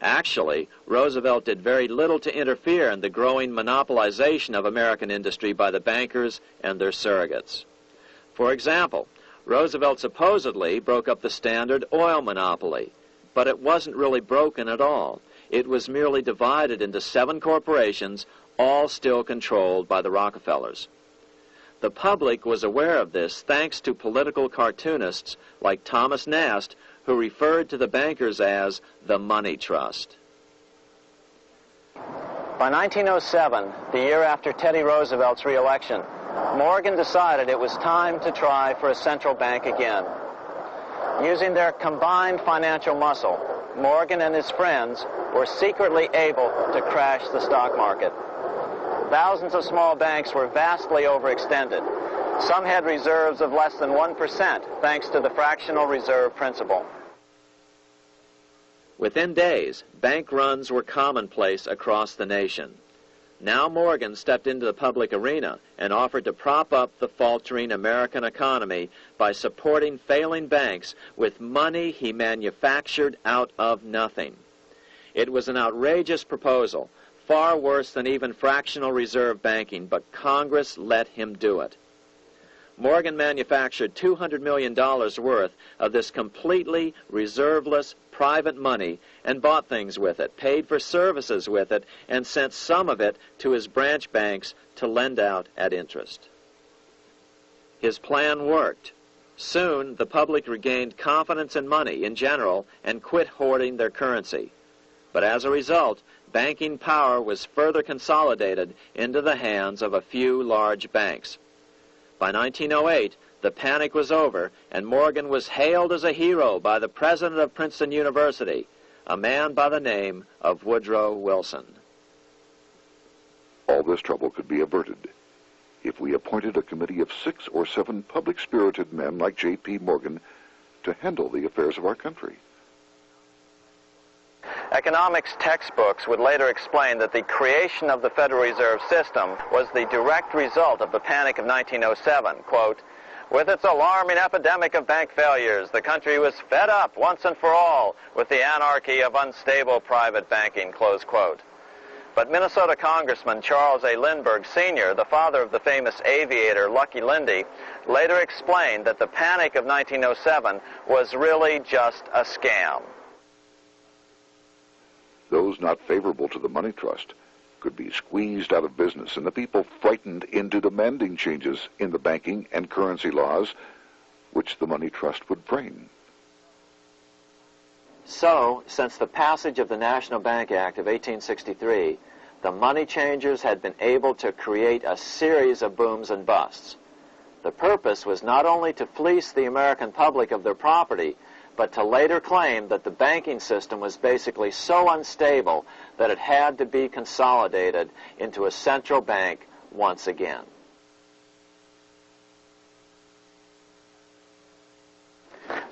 Speaker 3: Actually, Roosevelt did very little to interfere in the growing monopolization of American industry by the bankers and their surrogates. For example, Roosevelt supposedly broke up the Standard Oil monopoly, but it wasn't really broken at all. It was merely divided into 7 corporations, all still controlled by the Rockefellers. The public was aware of this thanks to political cartoonists like Thomas Nast, who referred to the bankers as the money trust.
Speaker 2: By 1907, the year after Teddy Roosevelt's re-election, Morgan decided it was time to try for a central bank again. Using their combined financial muscle, Morgan and his friends were secretly able to crash the stock market. Thousands of small banks were vastly overextended. Some had reserves of less than 1% thanks to the fractional reserve principle.
Speaker 3: Within days, bank runs were commonplace across the nation. Now Morgan stepped into the public arena and offered to prop up the faltering American economy by supporting failing banks with money he manufactured out of nothing. It was an outrageous proposal, far worse than even fractional reserve banking, but Congress let him do it. Morgan manufactured $200 million worth of this completely reserveless private money and bought things with it, paid for services with it, and sent some of it to his branch banks to lend out at interest. His plan worked. Soon, the public regained confidence in money in general and quit hoarding their currency. But as a result, banking power was further consolidated into the hands of a few large banks. By 1908, the panic was over, and Morgan was hailed as a hero by the president of Princeton University, a man by the name of Woodrow Wilson.
Speaker 1: All this trouble could be averted if we appointed a committee of 6 or 7 public-spirited men like J.P. Morgan to handle the affairs of our country.
Speaker 2: Economics textbooks would later explain that the creation of the Federal Reserve System was the direct result of the panic of 1907. Quote, "With its alarming epidemic of bank failures, the country was fed up once and for all with the anarchy of unstable private banking," close quote. But Minnesota Congressman Charles A. Lindbergh Sr., the father of the famous aviator Lucky Lindy, later explained that the panic of 1907 was really just a scam.
Speaker 1: Those not favorable to the money trust could be squeezed out of business, and the people frightened into demanding changes in the banking and currency laws which the money trust would frame.
Speaker 2: So, since the passage of the National Bank Act of 1863, the money changers had been able to create a series of booms and busts. The purpose was not only to fleece the American public of their property, but to later claim that the banking system was basically so unstable that it had to be consolidated into a central bank once again.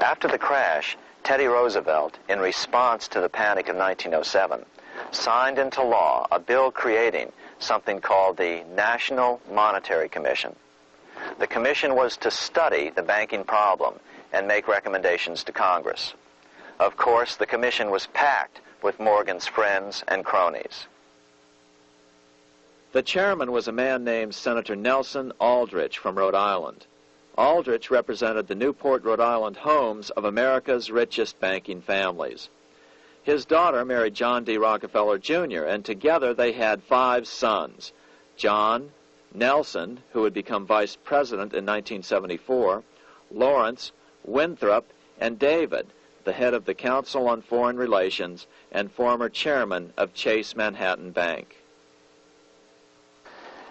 Speaker 2: After the crash, Teddy Roosevelt, in response to the panic of 1907, signed into law a bill creating something called the National Monetary Commission. The commission was to study the banking problem and make recommendations to Congress. Of course, the commission was packed with Morgan's friends and cronies.
Speaker 3: The chairman was a man named Senator Nelson Aldrich from Rhode Island. Aldrich represented the Newport, Rhode Island homes of America's richest banking families. His daughter married John D. Rockefeller, Jr., and together they had 5 sons: John, Nelson, who would become vice president in 1974, Lawrence, Winthrop, and David, the head of the Council on Foreign Relations and former chairman of Chase Manhattan Bank.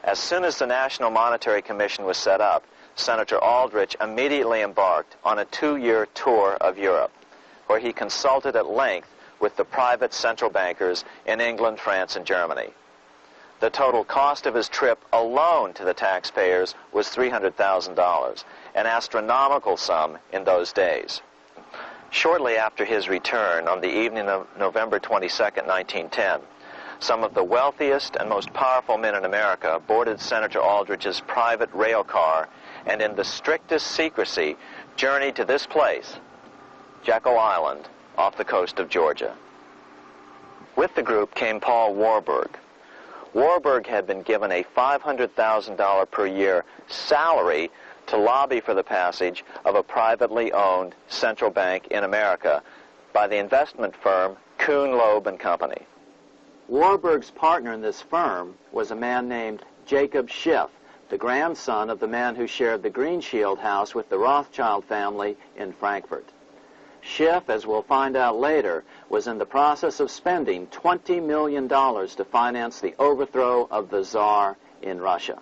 Speaker 2: As soon as the National Monetary Commission was set up, Senator Aldrich immediately embarked on a 2-year tour of Europe, where he consulted at length with the private central bankers in England, France, and Germany. The total cost of his trip alone to the taxpayers was $300,000, an astronomical sum in those days. Shortly after his return, on the evening of November 22nd, 1910, some of the wealthiest and most powerful men in America boarded Senator Aldrich's private rail car and in the strictest secrecy journeyed to this place, Jekyll Island, off the coast of Georgia. With the group came Paul Warburg. Warburg had been given a $500,000 per year salary to lobby for the passage of a privately owned central bank in America by the investment firm Kuhn, Loeb & Company. Warburg's partner in this firm was a man named Jacob Schiff, the grandson of the man who shared the Green Shield house with the Rothschild family in Frankfurt. Schiff, as we'll find out later, was in the process of spending $20 million to finance the overthrow of the Tsar in Russia.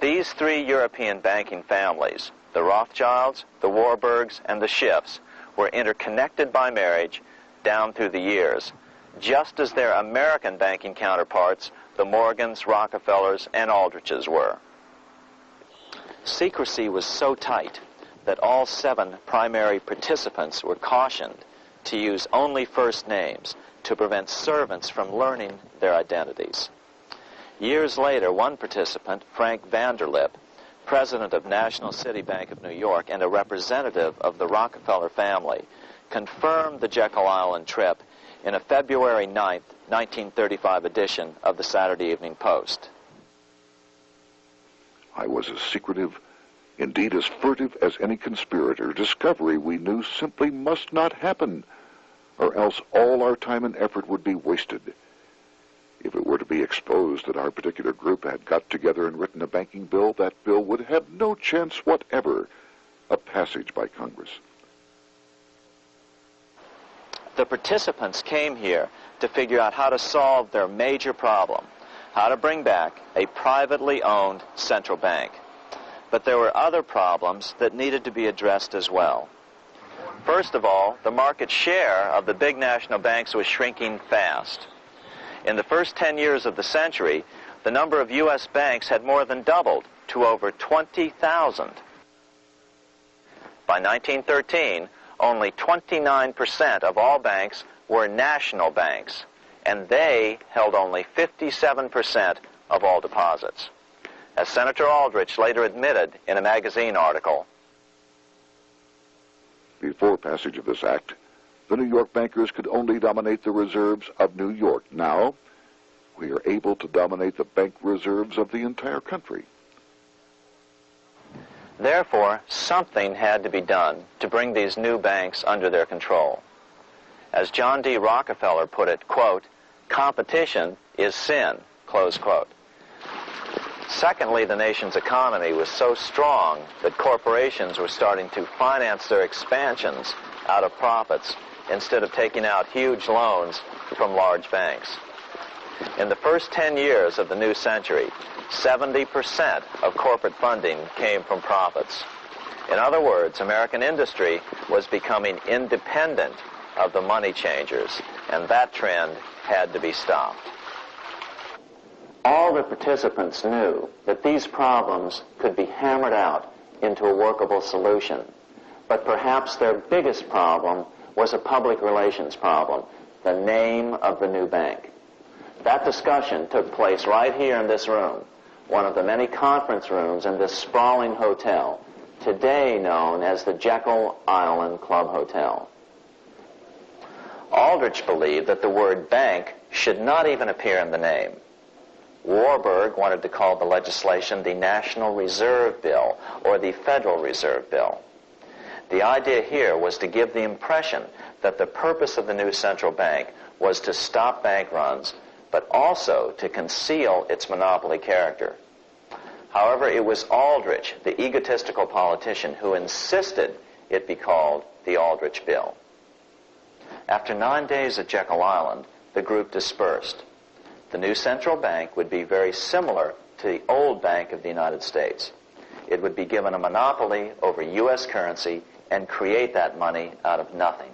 Speaker 2: These 3 European banking families, the Rothschilds, the Warburgs, and the Schiffs, were interconnected by marriage down through the years, just as their American banking counterparts, the Morgans, Rockefellers, and Aldriches were. Secrecy was so tight that all 7 primary participants were cautioned to use only first names to prevent servants from learning their identities. Years later, one participant, Frank Vanderlip, president of National City Bank of New York and a representative of the Rockefeller family, confirmed the Jekyll Island trip in a February 9, 1935 edition of the Saturday Evening Post.
Speaker 1: I was as secretive, indeed as furtive as any conspirator. Discovery we knew simply must not happen, or else all our time and effort would be wasted. If it were to be exposed that our particular group had got together and written a banking bill, that bill would have no chance whatever of passage by Congress.
Speaker 2: The participants came here to figure out how to solve their major problem, how to bring back a privately owned central bank. But there were other problems that needed to be addressed as well. First of all, the market share of the big national banks was shrinking fast. In the first 10 years of the century, the number of U.S. banks had more than doubled to over 20,000. By 1913, only 29% of all banks were national banks, and they held only 57% of all deposits. As Senator Aldrich later admitted in a magazine article,
Speaker 1: before passage of this act, the New York bankers could only dominate the reserves of New York. Now, we are able to dominate the bank reserves of the entire country.
Speaker 2: therefore, something had to be done to bring these new banks under their control. As John D. Rockefeller put it, quote, competition is sin, close quote. Secondly, the nation's economy was so strong that corporations were starting to finance their expansions out of profits instead of taking out huge loans from large banks. In the first 10 years of the new century, 70% of corporate funding came from profits. In other words, American industry was becoming independent of the money changers, and that trend had to be stopped. All the participants knew that these problems could be hammered out into a workable solution, but perhaps their biggest problem was a public relations problem, the name of the new bank. That discussion took place right here in this room, one of the many conference rooms in this sprawling hotel, today known as the Jekyll Island Club Hotel. Aldrich believed that the word bank should not even appear in the name. Warburg wanted to call the legislation the National Reserve Bill or the Federal Reserve Bill. The idea here was to give the impression that the purpose of the new central bank was to stop bank runs, but also to conceal its monopoly character. However, it was Aldrich, the egotistical politician, who insisted it be called the Aldrich Bill. After 9 days at Jekyll Island, the group dispersed. The new central bank would be very similar to the old Bank of the United States. It would be given a monopoly over U.S. currency and create that money out of nothing.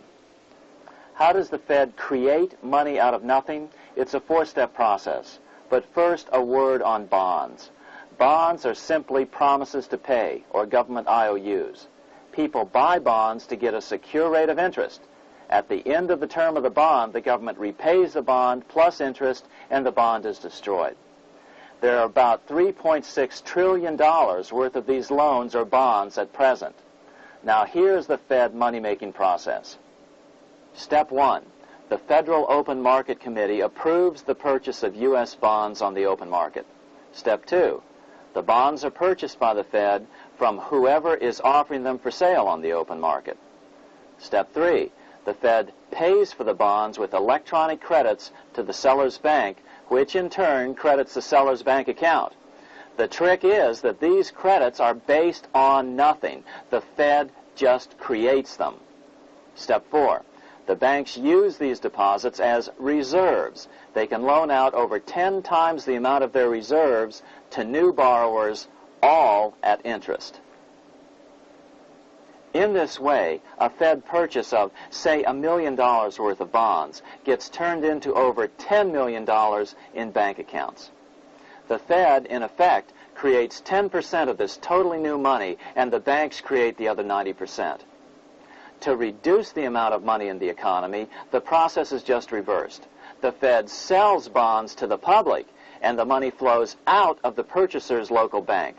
Speaker 2: How does the Fed create money out of nothing? It's a four-step process. But first, a word on bonds. Bonds are simply promises to pay, or government IOUs. People buy bonds to get a secure rate of interest. At the end of the term of the bond, the government repays the bond plus interest, and the bond is destroyed. There are about $3.6 trillion worth of these loans or bonds at present. Now, here's the Fed money-making process. Step 1. The Federal Open Market Committee approves the purchase of U.S. bonds on the open market. Step 2. The bonds are purchased by the Fed from whoever is offering them for sale on the open market. Step 3. The Fed pays for the bonds with electronic credits to the seller's bank, which in turn credits the seller's bank account. The trick is that these credits are based on nothing. The Fed just creates them. Step 4. The banks use these deposits as reserves. They can loan out over 10 times the amount of their reserves to new borrowers, all at interest. In this way, a Fed purchase of, say, $1 million worth of bonds gets turned into over $10 million in bank accounts. The Fed, in effect, creates 10% of this totally new money, and the banks create the other 90%. To reduce the amount of money in the economy, the process is just reversed. The Fed sells bonds to the public, and the money flows out of the purchaser's local bank.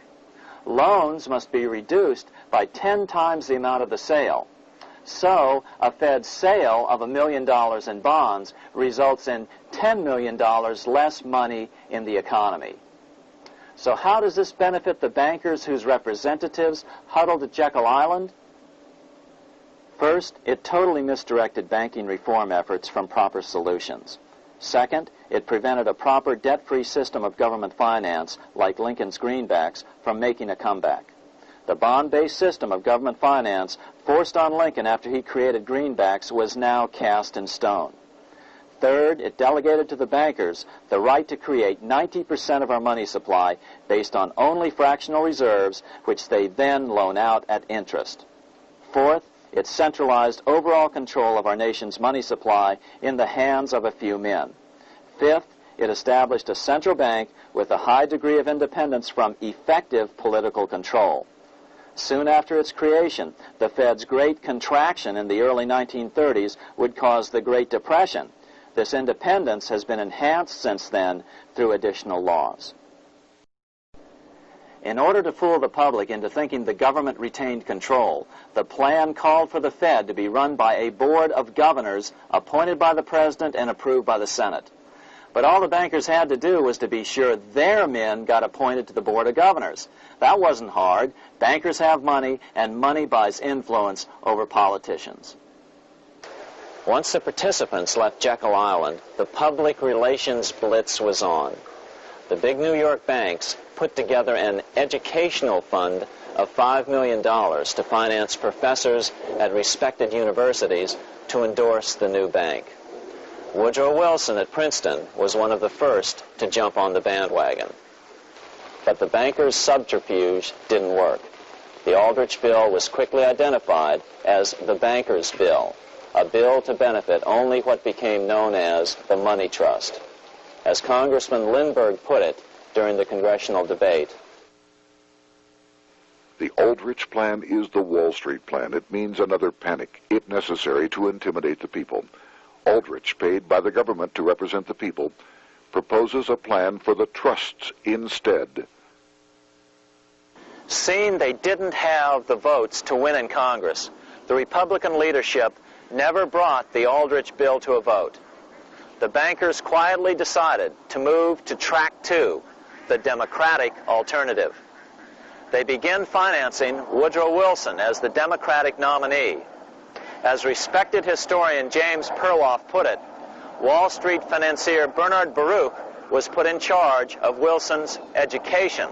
Speaker 2: Loans must be reduced by 10 times the amount of the sale. So, a Fed sale of $1 million in bonds results in $10 million less money in the economy. So how does this benefit the bankers whose representatives huddled at Jekyll Island? First, it totally misdirected banking reform efforts from proper solutions. Second, it prevented a proper debt-free system of government finance, like Lincoln's greenbacks, from making a comeback. The bond-based system of government finance forced on Lincoln after he created greenbacks was now cast in stone. Third, it delegated to the bankers the right to create 90% of our money supply based on only fractional reserves, which they then loan out at interest. Fourth, it centralized overall control of our nation's money supply in the hands of a few men. Fifth, it established a central bank with a high degree of independence from effective political control. Soon after its creation, the Fed's great contraction in the early 1930s would cause the Great Depression. This independence has been enhanced since then through additional laws. In order to fool the public into thinking the government retained control, the plan called for the Fed to be run by a board of governors appointed by the President and approved by the Senate. But all the bankers had to do was to be sure their men got appointed to the Board of Governors. That wasn't hard. Bankers have money, and money buys influence over politicians. Once the participants left Jekyll Island, the public relations blitz was on. The big New York banks put together an educational fund of $5 million to finance professors at respected universities to endorse the new bank. Woodrow Wilson at Princeton was one of the first to jump on the bandwagon. But the bankers' subterfuge didn't work. The Aldrich Bill was quickly identified as the bankers' bill, a bill to benefit only what became known as the money trust. As Congressman Lindbergh put it during the congressional debate,
Speaker 1: the Aldrich Plan is the Wall Street plan. It means another panic, if necessary, to intimidate the people. Aldrich, paid by the government to represent the people, proposes a plan for the trusts instead.
Speaker 2: Seeing they didn't have the votes to win in Congress, the Republican leadership never brought the Aldrich bill to a vote. The bankers quietly decided to move to track 2, the Democratic alternative. They began financing Woodrow Wilson as the Democratic nominee. As respected historian James Perloff put it, Wall Street financier Bernard Baruch was put in charge of Wilson's education.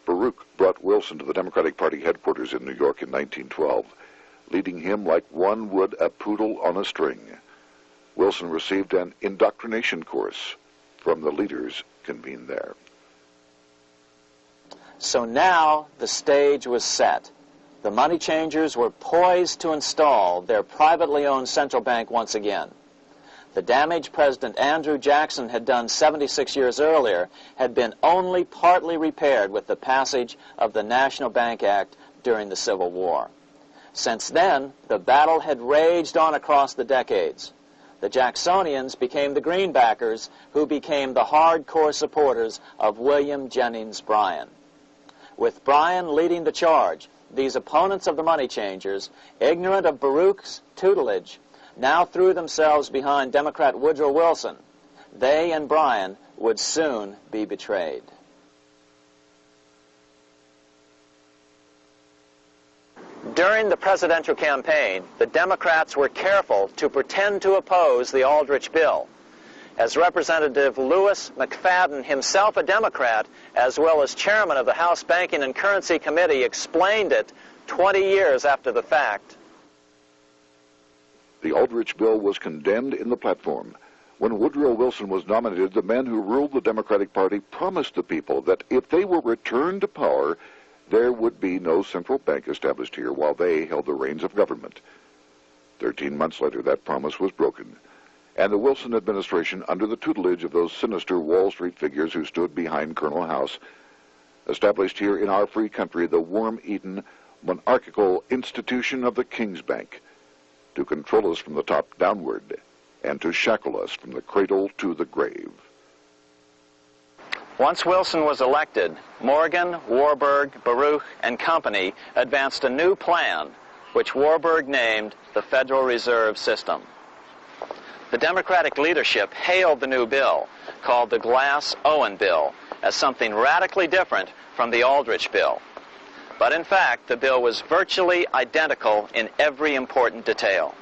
Speaker 1: Baruch brought Wilson to the Democratic Party headquarters in New York in 1912, leading him like one would a poodle on a string. Wilson received an indoctrination course from the leaders convened there.
Speaker 2: So now the stage was set. The money changers were poised to install their privately owned central bank once again. The damage President Andrew Jackson had done 76 years earlier had been only partly repaired with the passage of the National Bank Act during the Civil War. Since then, the battle had raged on across the decades. The Jacksonians became the greenbackers, who became the hardcore supporters of William Jennings Bryan. With Bryan leading the charge, these opponents of the money changers, ignorant of Baruch's tutelage, now threw themselves behind Democrat Woodrow Wilson. They and Bryan would soon be betrayed. During the presidential campaign, the Democrats were careful to pretend to oppose the Aldrich bill. As Representative Lewis McFadden, himself a Democrat, as well as chairman of the House Banking and Currency Committee, explained it 20 years after the fact.
Speaker 1: The Aldrich bill was condemned in the platform. When Woodrow Wilson was nominated, the men who ruled the Democratic Party promised the people that if they were returned to power, there would be no central bank established here while they held the reins of government. 13 months later, that promise was broken, and the Wilson administration, under the tutelage of those sinister Wall Street figures who stood behind Colonel House, established here in our free country the worm-eaten, monarchical institution of the King's Bank, to control us from the top downward and to shackle us from the cradle to the grave.
Speaker 2: Once Wilson was elected, Morgan, Warburg, Baruch, and company advanced a new plan, which Warburg named the Federal Reserve System. The Democratic leadership hailed the new bill, called the Glass-Owen Bill, as something radically different from the Aldrich Bill. But in fact, the bill was virtually identical in every important detail.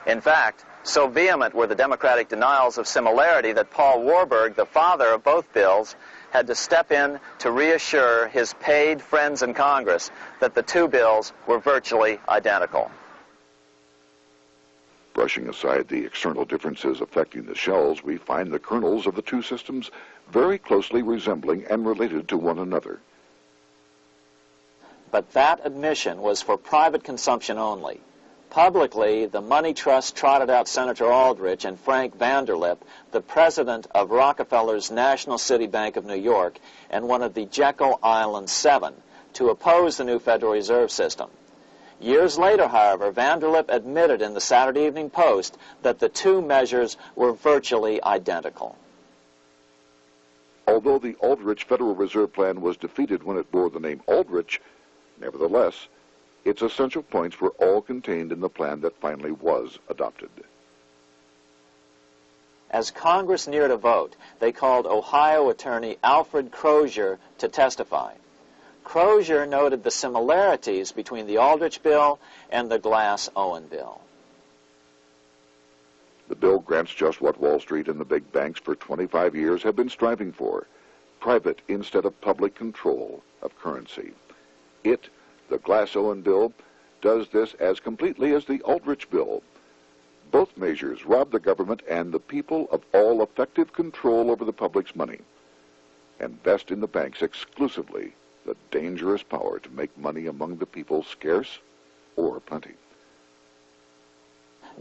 Speaker 2: In fact, so vehement were the Democratic denials of similarity that Paul Warburg, the father of both bills, had to step in to reassure his paid friends in Congress that the two bills were virtually identical.
Speaker 1: Brushing aside the external differences affecting the shells, we find the kernels of the two systems very closely resembling and related to one another.
Speaker 2: But that admission was for private consumption only. Publicly, the money trust trotted out Senator Aldrich and Frank Vanderlip, the president of Rockefeller's National City Bank of New York and one of the Jekyll Island 7, to oppose the new Federal Reserve System. Years later, however, Vanderlip admitted in the Saturday Evening Post that the two measures were virtually identical.
Speaker 1: Although the Aldrich Federal Reserve Plan was defeated when it bore the name Aldrich, nevertheless, its essential points were all contained in the plan that finally was adopted.
Speaker 2: As Congress neared a vote, they called Ohio attorney Alfred Crozier to testify. Crozier noted the similarities between the Aldrich bill and the Glass-Owen bill.
Speaker 1: The bill grants just what Wall Street and the big banks for 25 years have been striving for: private instead of public control of currency. It, the Glass-Owen bill, does this as completely as the Aldrich bill. Both measures rob the government and the people of all effective control over the public's money and vest in the banks exclusively the dangerous power to make money among the people scarce or plenty.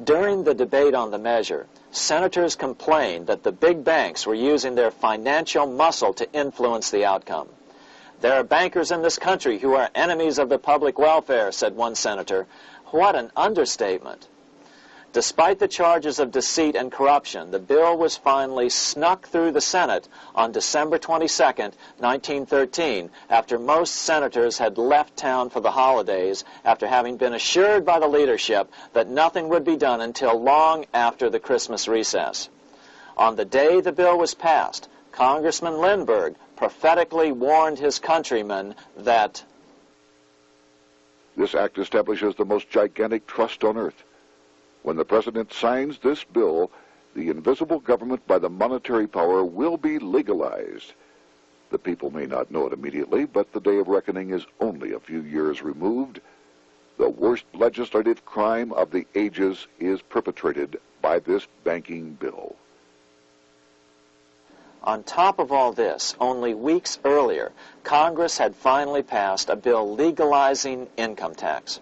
Speaker 2: During the debate on the measure, senators complained that the big banks were using their financial muscle to influence the outcome. "There are bankers in this country who are enemies of the public welfare," said one senator. What an understatement. Despite the charges of deceit and corruption, the bill was finally snuck through the Senate on December 22, 1913, after most senators had left town for the holidays, after having been assured by the leadership that nothing would be done until long after the Christmas recess. On the day the bill was passed, Congressman Lindbergh prophetically warned his countrymen that
Speaker 1: this act establishes the most gigantic trust on earth. When the President signs this bill, the invisible government by the monetary power will be legalized. The people may not know it immediately, but the day of reckoning is only a few years removed. The worst legislative crime of the ages is perpetrated by this banking bill.
Speaker 2: On top of all this, only weeks earlier, Congress had finally passed a bill legalizing income tax.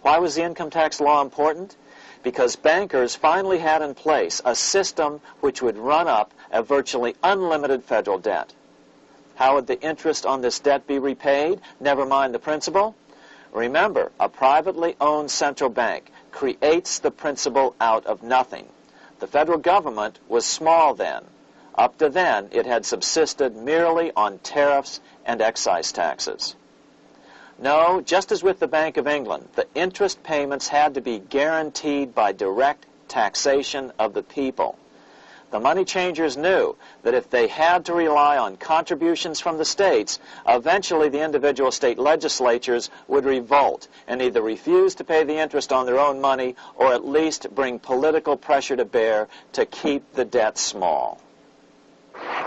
Speaker 2: Why was the income tax law important? Because bankers finally had in place a system which would run up a virtually unlimited federal debt. How would the interest on this debt be repaid? Never mind the principal. Remember, a privately owned central bank creates the principal out of nothing. The federal government was small then. Up to then, it had subsisted merely on tariffs and excise taxes. No, just as with the Bank of England, the interest payments had to be guaranteed by direct taxation of the people. The money changers knew that if they had to rely on contributions from the states, eventually the individual state legislatures would revolt and either refuse to pay the interest on their own money or at least bring political pressure to bear to keep the debt small.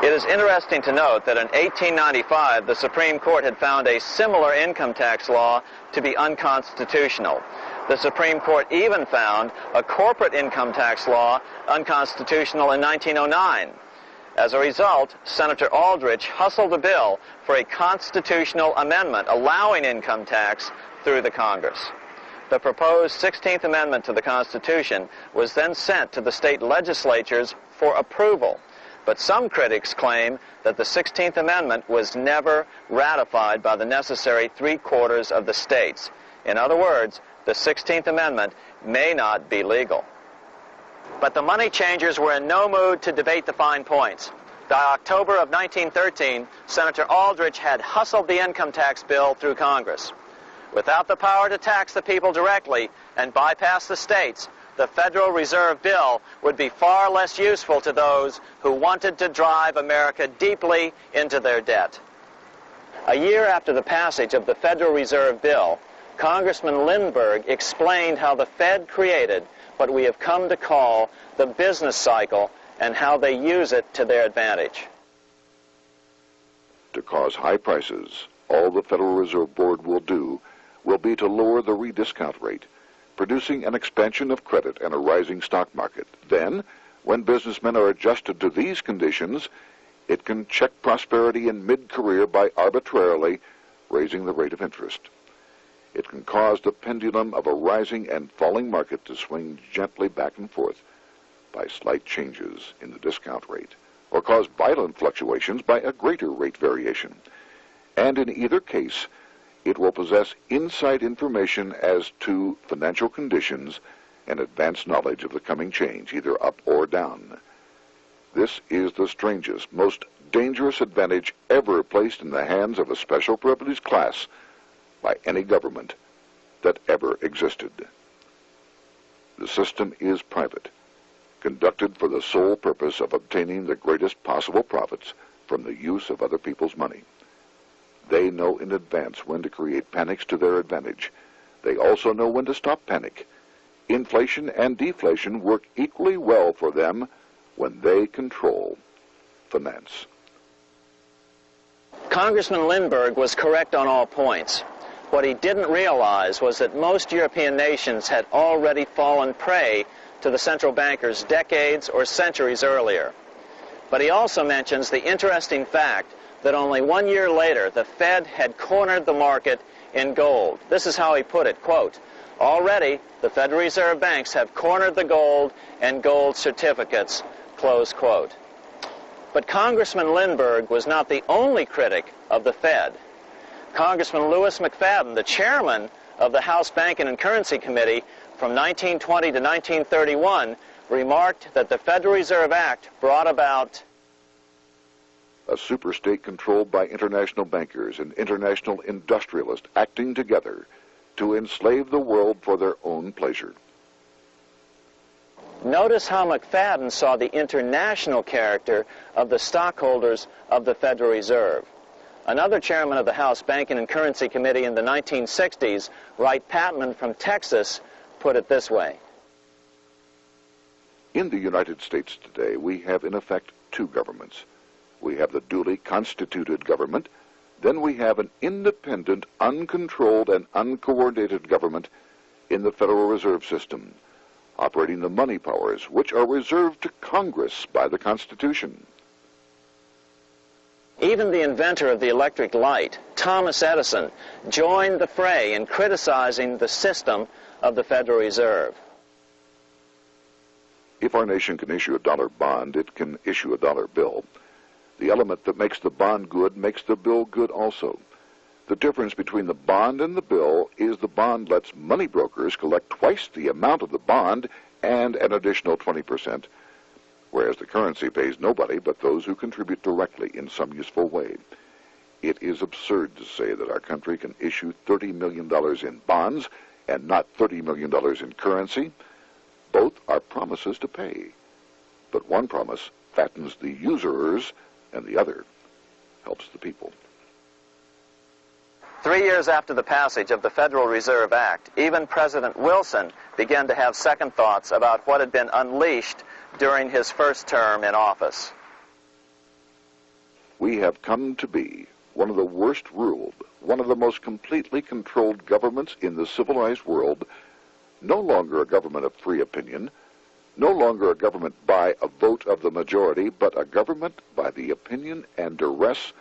Speaker 2: It is interesting to note that in 1895, the Supreme Court had found a similar income tax law to be unconstitutional. The Supreme Court even found a corporate income tax law unconstitutional in 1909. As a result, Senator Aldrich hustled a bill for a constitutional amendment allowing income tax through the Congress. The proposed 16th Amendment to the Constitution was then sent to the state legislatures for approval. But some critics claim that the 16th Amendment was never ratified by the necessary 3/4 of the states. In other words, the 16th Amendment may not be legal. But the money changers were in no mood to debate the fine points. By October of 1913, Senator Aldrich had hustled the income tax bill through Congress. Without the power to tax the people directly and bypass the states, the Federal Reserve Bill would be far less useful to those who wanted to drive America deeply into their debt. A year after the passage of the Federal Reserve Bill, Congressman Lindbergh explained how the Fed created what we have come to call the business cycle and how they use it to their advantage.
Speaker 1: To cause high prices, all the Federal Reserve Board will do will be to lower the rediscount rate, producing an expansion of credit and a rising stock market. Then, when businessmen are adjusted to these conditions, it can check prosperity in mid-career by arbitrarily raising the rate of interest. It can cause the pendulum of a rising and falling market to swing gently back and forth by slight changes in the discount rate, or cause violent fluctuations by a greater rate variation. And in either case, It will possess inside information as to financial conditions and advanced knowledge of the coming change, either up or down. This is the strangest, most dangerous advantage ever placed in the hands of a special privileged class by any government that ever existed. The system is private, conducted for the sole purpose of obtaining the greatest possible profits from the use of other people's money. They know in advance when to create panics to their advantage. They also know when to stop panic. Inflation and deflation work equally well for them when they control finance.
Speaker 2: Congressman Lindbergh was correct on all points. What he didn't realize was that most European nations had already fallen prey to the central bankers decades or centuries earlier. But he also mentions the interesting fact that only 1 year later the Fed had cornered the market in gold. This is how he put it, quote, "Already the Federal Reserve banks have cornered the gold and gold certificates," close quote. But Congressman Lindbergh was not the only critic of the Fed. Congressman Lewis McFadden, the chairman of the House Banking and Currency Committee from 1920 to 1931, remarked that the Federal Reserve Act brought about
Speaker 1: a superstate controlled by international bankers and international industrialists acting together to enslave the world for their own pleasure.
Speaker 2: Notice how McFadden saw the international character of the stockholders of the Federal Reserve. Another chairman of the House Banking and Currency Committee in the 1960s, Wright Patman from Texas, put it this way.
Speaker 1: In the United States today, we have in effect two governments. We have the duly constituted government, then we have an independent, uncontrolled, and uncoordinated government in the Federal Reserve System, operating the money powers which are reserved to Congress by the Constitution.
Speaker 2: Even the inventor of the electric light, Thomas Edison, joined the fray in criticizing the system of the Federal Reserve.
Speaker 1: If our nation can issue a dollar bond, it can issue a dollar bill. The element that makes the bond good makes the bill good also. The difference between the bond and the bill is the bond lets money brokers collect twice the amount of the bond and an additional 20%, whereas the currency pays nobody but those who contribute directly in some useful way. It is absurd to say that our country can issue $30 million in bonds and not $30 million in currency. Both are promises to pay, but one promise fattens the usurers and the other helps the people.
Speaker 2: 3 years after the passage of the Federal Reserve Act, even President Wilson began to have second thoughts about what had been unleashed during his first term in office.
Speaker 1: We have come to be one of the worst ruled, one of the most completely controlled governments in the civilized world, no longer a government of free opinion, no longer a government by a vote of the majority, but a government by the opinion and duress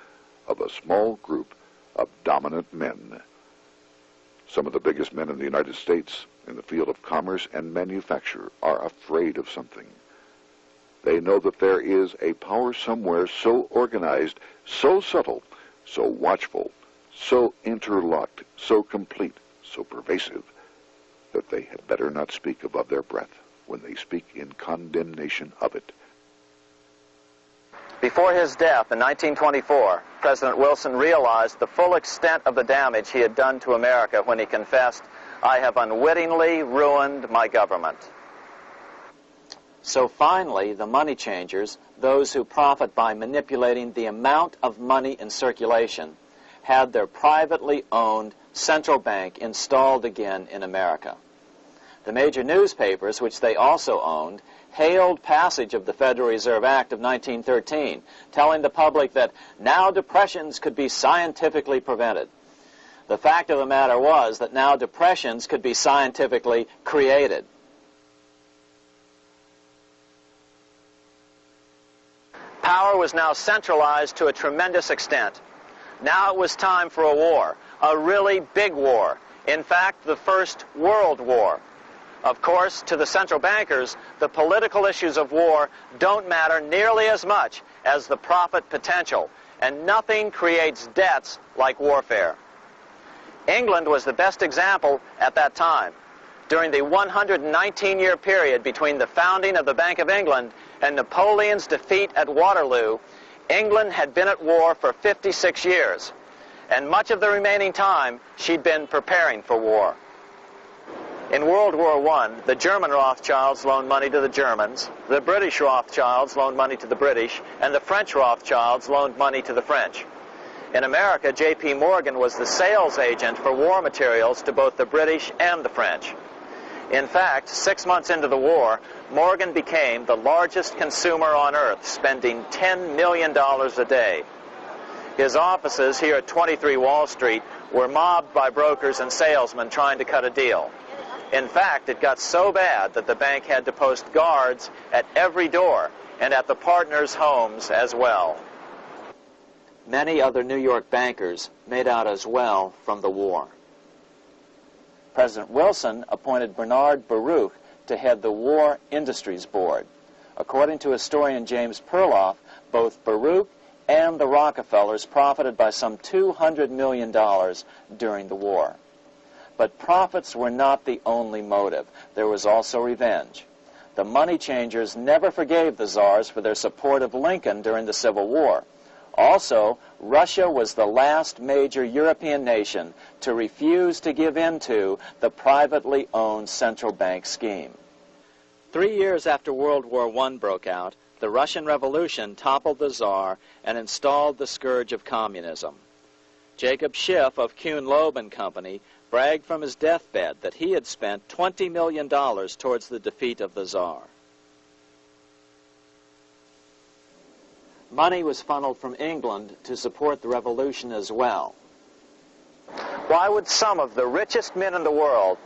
Speaker 1: of a small group of dominant men. Some of the biggest men in the United States in the field of commerce and manufacture are afraid of something. They know that there is a power somewhere so organized, so subtle, so watchful, so interlocked, so complete, so pervasive, that they had better not speak above their breath when they speak in condemnation of it.
Speaker 2: Before his death in 1924, President Wilson realized the full extent of the damage he had done to America when he confessed, "I have unwittingly ruined my government." So finally, the money changers, those who profit by manipulating the amount of money in circulation, had their privately owned central bank installed again in America. The major newspapers, which they also owned, hailed passage of the Federal Reserve Act of 1913, telling the public that now depressions could be scientifically prevented. The fact of the matter was that now depressions could be scientifically created. Power was now centralized to a tremendous extent. Now it was time for a war, a really big war. In fact, the First World War. Of course, to the central bankers, the political issues of war don't matter nearly as much as the profit potential, and nothing creates debts like warfare. England was the best example at that time. During the 119-year period between the founding of the Bank of England and Napoleon's defeat at Waterloo, England had been at war for 56 years, and much of the remaining time she'd been preparing for war. In World War I, the German Rothschilds loaned money to the Germans, the British Rothschilds loaned money to the British, and the French Rothschilds loaned money to the French. In America, J.P. Morgan was the sales agent for war materials to both the British and the French. In fact, 6 months into the war, Morgan became the largest consumer on earth, spending $10 million a day. His offices here at 23 Wall Street were mobbed by brokers and salesmen trying to cut a deal. In fact, it got so bad that the bank had to post guards at every door and at the partners' homes as well. Many other New York bankers made out as well from the war. President Wilson appointed Bernard Baruch to head the War Industries Board. According to historian James Perloff, both Baruch and the Rockefellers profited by some $200 million during the war. But profits were not the only motive. There was also revenge. The money changers never forgave the czars for their support of Lincoln during the Civil War. Also, Russia was the last major European nation to refuse to give in to the privately owned central bank scheme. 3 years after World War I broke out, the Russian Revolution toppled the Tsar and installed the scourge of communism. Jacob Schiff of Kuhn Loeb and Company bragged from his deathbed that he had spent $20 million towards the defeat of the Tsar. Money was funneled from England to support the revolution as well. Why would some of the richest men in the world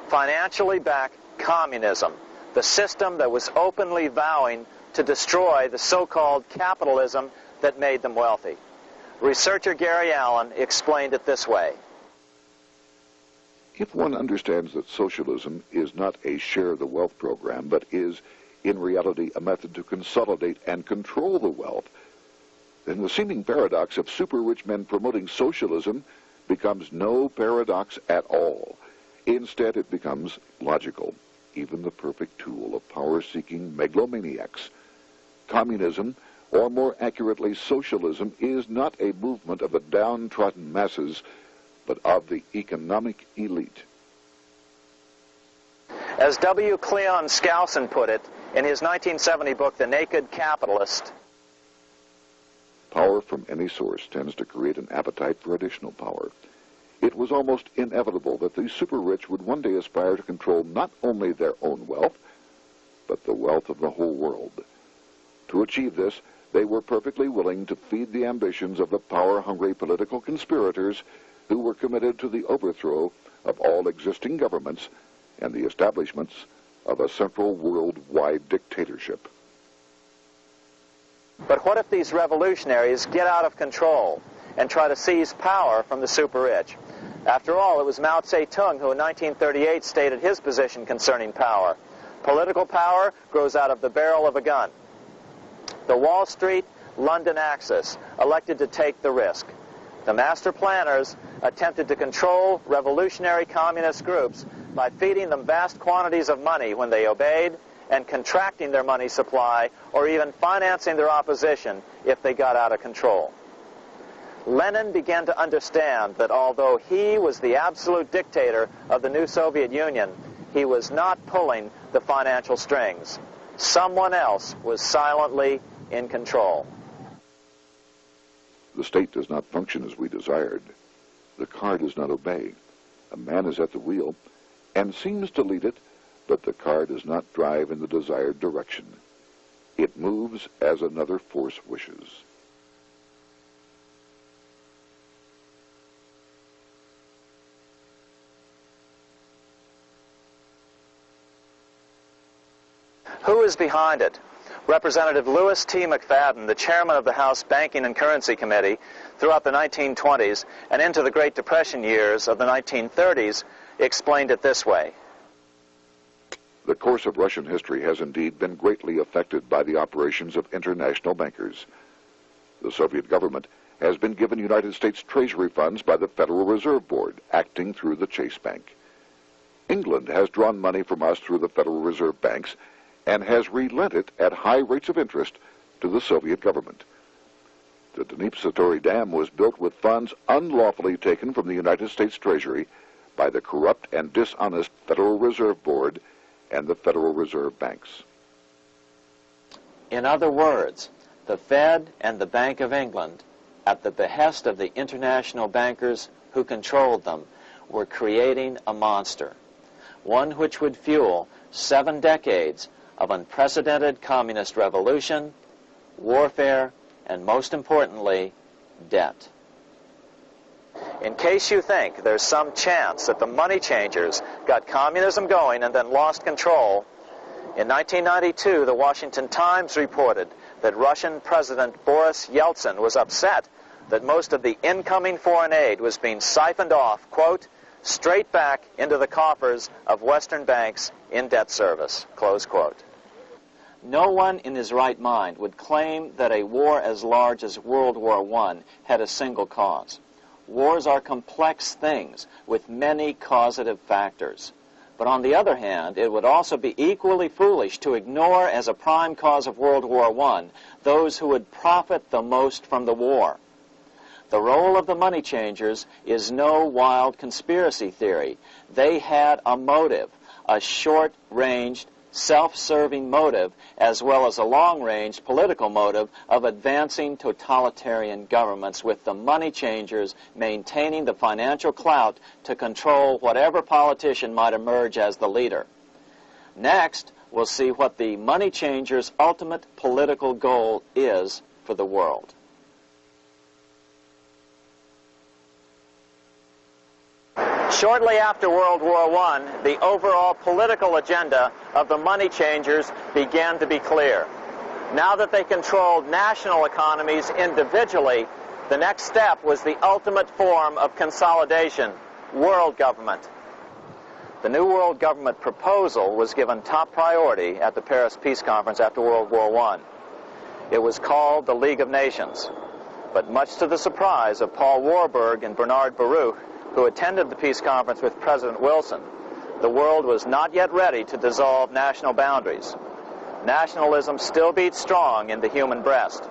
Speaker 2: financially back communism, the system that was openly vowing to destroy the so-called capitalism that made them wealthy? Researcher Gary Allen explained it this way.
Speaker 1: If one understands that socialism is not a share the wealth program, but is in reality a method to consolidate and control the wealth, then the seeming paradox of super-rich men promoting socialism becomes no paradox at all. Instead, it becomes logical, even the perfect tool of power-seeking megalomaniacs. Communism, or more accurately socialism, is not a movement of the downtrodden masses, but of the economic elite.
Speaker 2: As W. Cleon Skousen put it in his 1970 book, The Naked Capitalist,
Speaker 1: power from any source tends to create an appetite for additional power. It was almost inevitable that the super-rich would one day aspire to control not only their own wealth, but the wealth of the whole world. To achieve this, they were perfectly willing to feed the ambitions of the power-hungry political conspirators who were committed to the overthrow of all existing governments and the establishments of a central worldwide dictatorship.
Speaker 2: but what if these revolutionaries get out of control and try to seize power from the super-rich? After all, it was Mao Zedong who in 1938 stated his position concerning power. Political power grows out of the barrel of a gun. The Wall Street, London axis elected to take the risk. The master planners attempted to control revolutionary communist groups by feeding them vast quantities of money when they obeyed and contracting their money supply or even financing their opposition if they got out of control. Lenin began to understand that although he was the absolute dictator of the new Soviet Union, he was not pulling the financial strings. Someone else was silently in control.
Speaker 1: The state does not function as we desired. The car does not obey. A man is at the wheel and seems to lead it, but the car does not drive in the desired direction. It moves as another force wishes.
Speaker 2: Who is behind it? Representative Louis T. McFadden, the chairman of the House Banking and Currency Committee throughout the 1920s and into the Great Depression years of the 1930s, explained it this way.
Speaker 1: The course of Russian history has indeed been greatly affected by the operations of international bankers. The Soviet government has been given United States Treasury funds by the Federal Reserve Board, acting through the Chase Bank. England has drawn money from us through the Federal Reserve banks and has relent it at high rates of interest to the Soviet government. The Dnipro Dam was built with funds unlawfully taken from the United States Treasury by the corrupt and dishonest Federal Reserve Board and the Federal Reserve banks.
Speaker 2: In other words, the Fed and the Bank of England, at the behest of the international bankers who controlled them, were creating a monster, one which would fuel 7 decades of unprecedented communist revolution, warfare, and most importantly, debt. In case you think there's some chance that the money changers got communism going and then lost control, in 1992, the Washington Times reported that Russian President Boris Yeltsin was upset that most of the incoming foreign aid was being siphoned off, quote, straight back into the coffers of Western banks in debt service, close quote. No one in his right mind would claim that a war as large as World War I had a single cause. Wars are complex things with many causative factors. But on the other hand, it would also be equally foolish to ignore as a prime cause of World War I those who would profit the most from the war. The role of the money changers is no wild conspiracy theory. They had a motive, a short-ranged, self-serving motive, as well as a long-range political motive of advancing totalitarian governments, with the money changers maintaining the financial clout to control whatever politician might emerge as the leader. Next, we'll see what the money changers' ultimate political goal is for the world. Shortly after World War I, the overall political agenda of the money changers began to be clear. Now that they controlled national economies individually, the next step was the ultimate form of consolidation, world government. The new world government proposal was given top priority at the Paris Peace Conference after World War I. It was called the League of Nations. But much to the surprise of Paul Warburg and Bernard Baruch, who attended the peace conference with President Wilson, the world was not yet ready to dissolve national boundaries. Nationalism still beats strong in the human breast.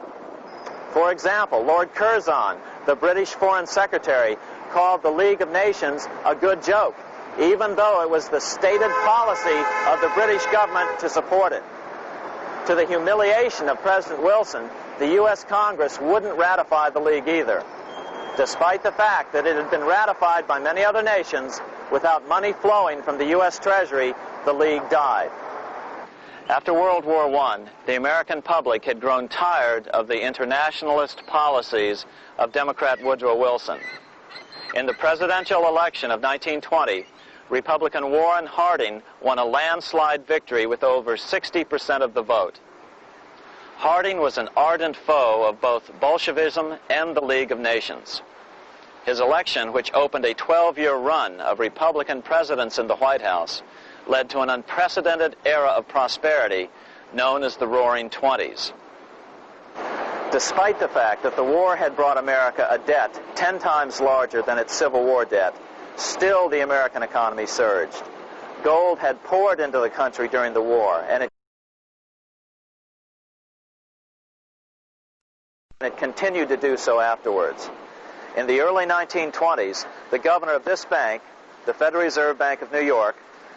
Speaker 2: For example, Lord Curzon, the British Foreign Secretary, called the League of Nations a good joke, even though it was the stated policy of the British government to support it. To the humiliation of President Wilson, the U.S. Congress wouldn't ratify the League either. Despite the fact that it had been ratified by many other nations, without money flowing from the U.S. Treasury, the League died. After World War I, the American public had grown tired of the internationalist policies of Democrat Woodrow Wilson. In the presidential election of 1920, Republican Warren Harding won a landslide victory with over 60% of the vote. Harding was an ardent foe of both Bolshevism and the League of Nations. His election, which opened a 12-year run of Republican presidents in the White House, led to an unprecedented era of prosperity known as the Roaring Twenties. Despite the fact that the war had brought America a debt 10 times larger than its Civil War debt, still the American economy surged. Gold had poured into the country during the war, and it continued to do so afterwards. In the early 1920s, the governor of this bank, the Federal Reserve Bank of New York,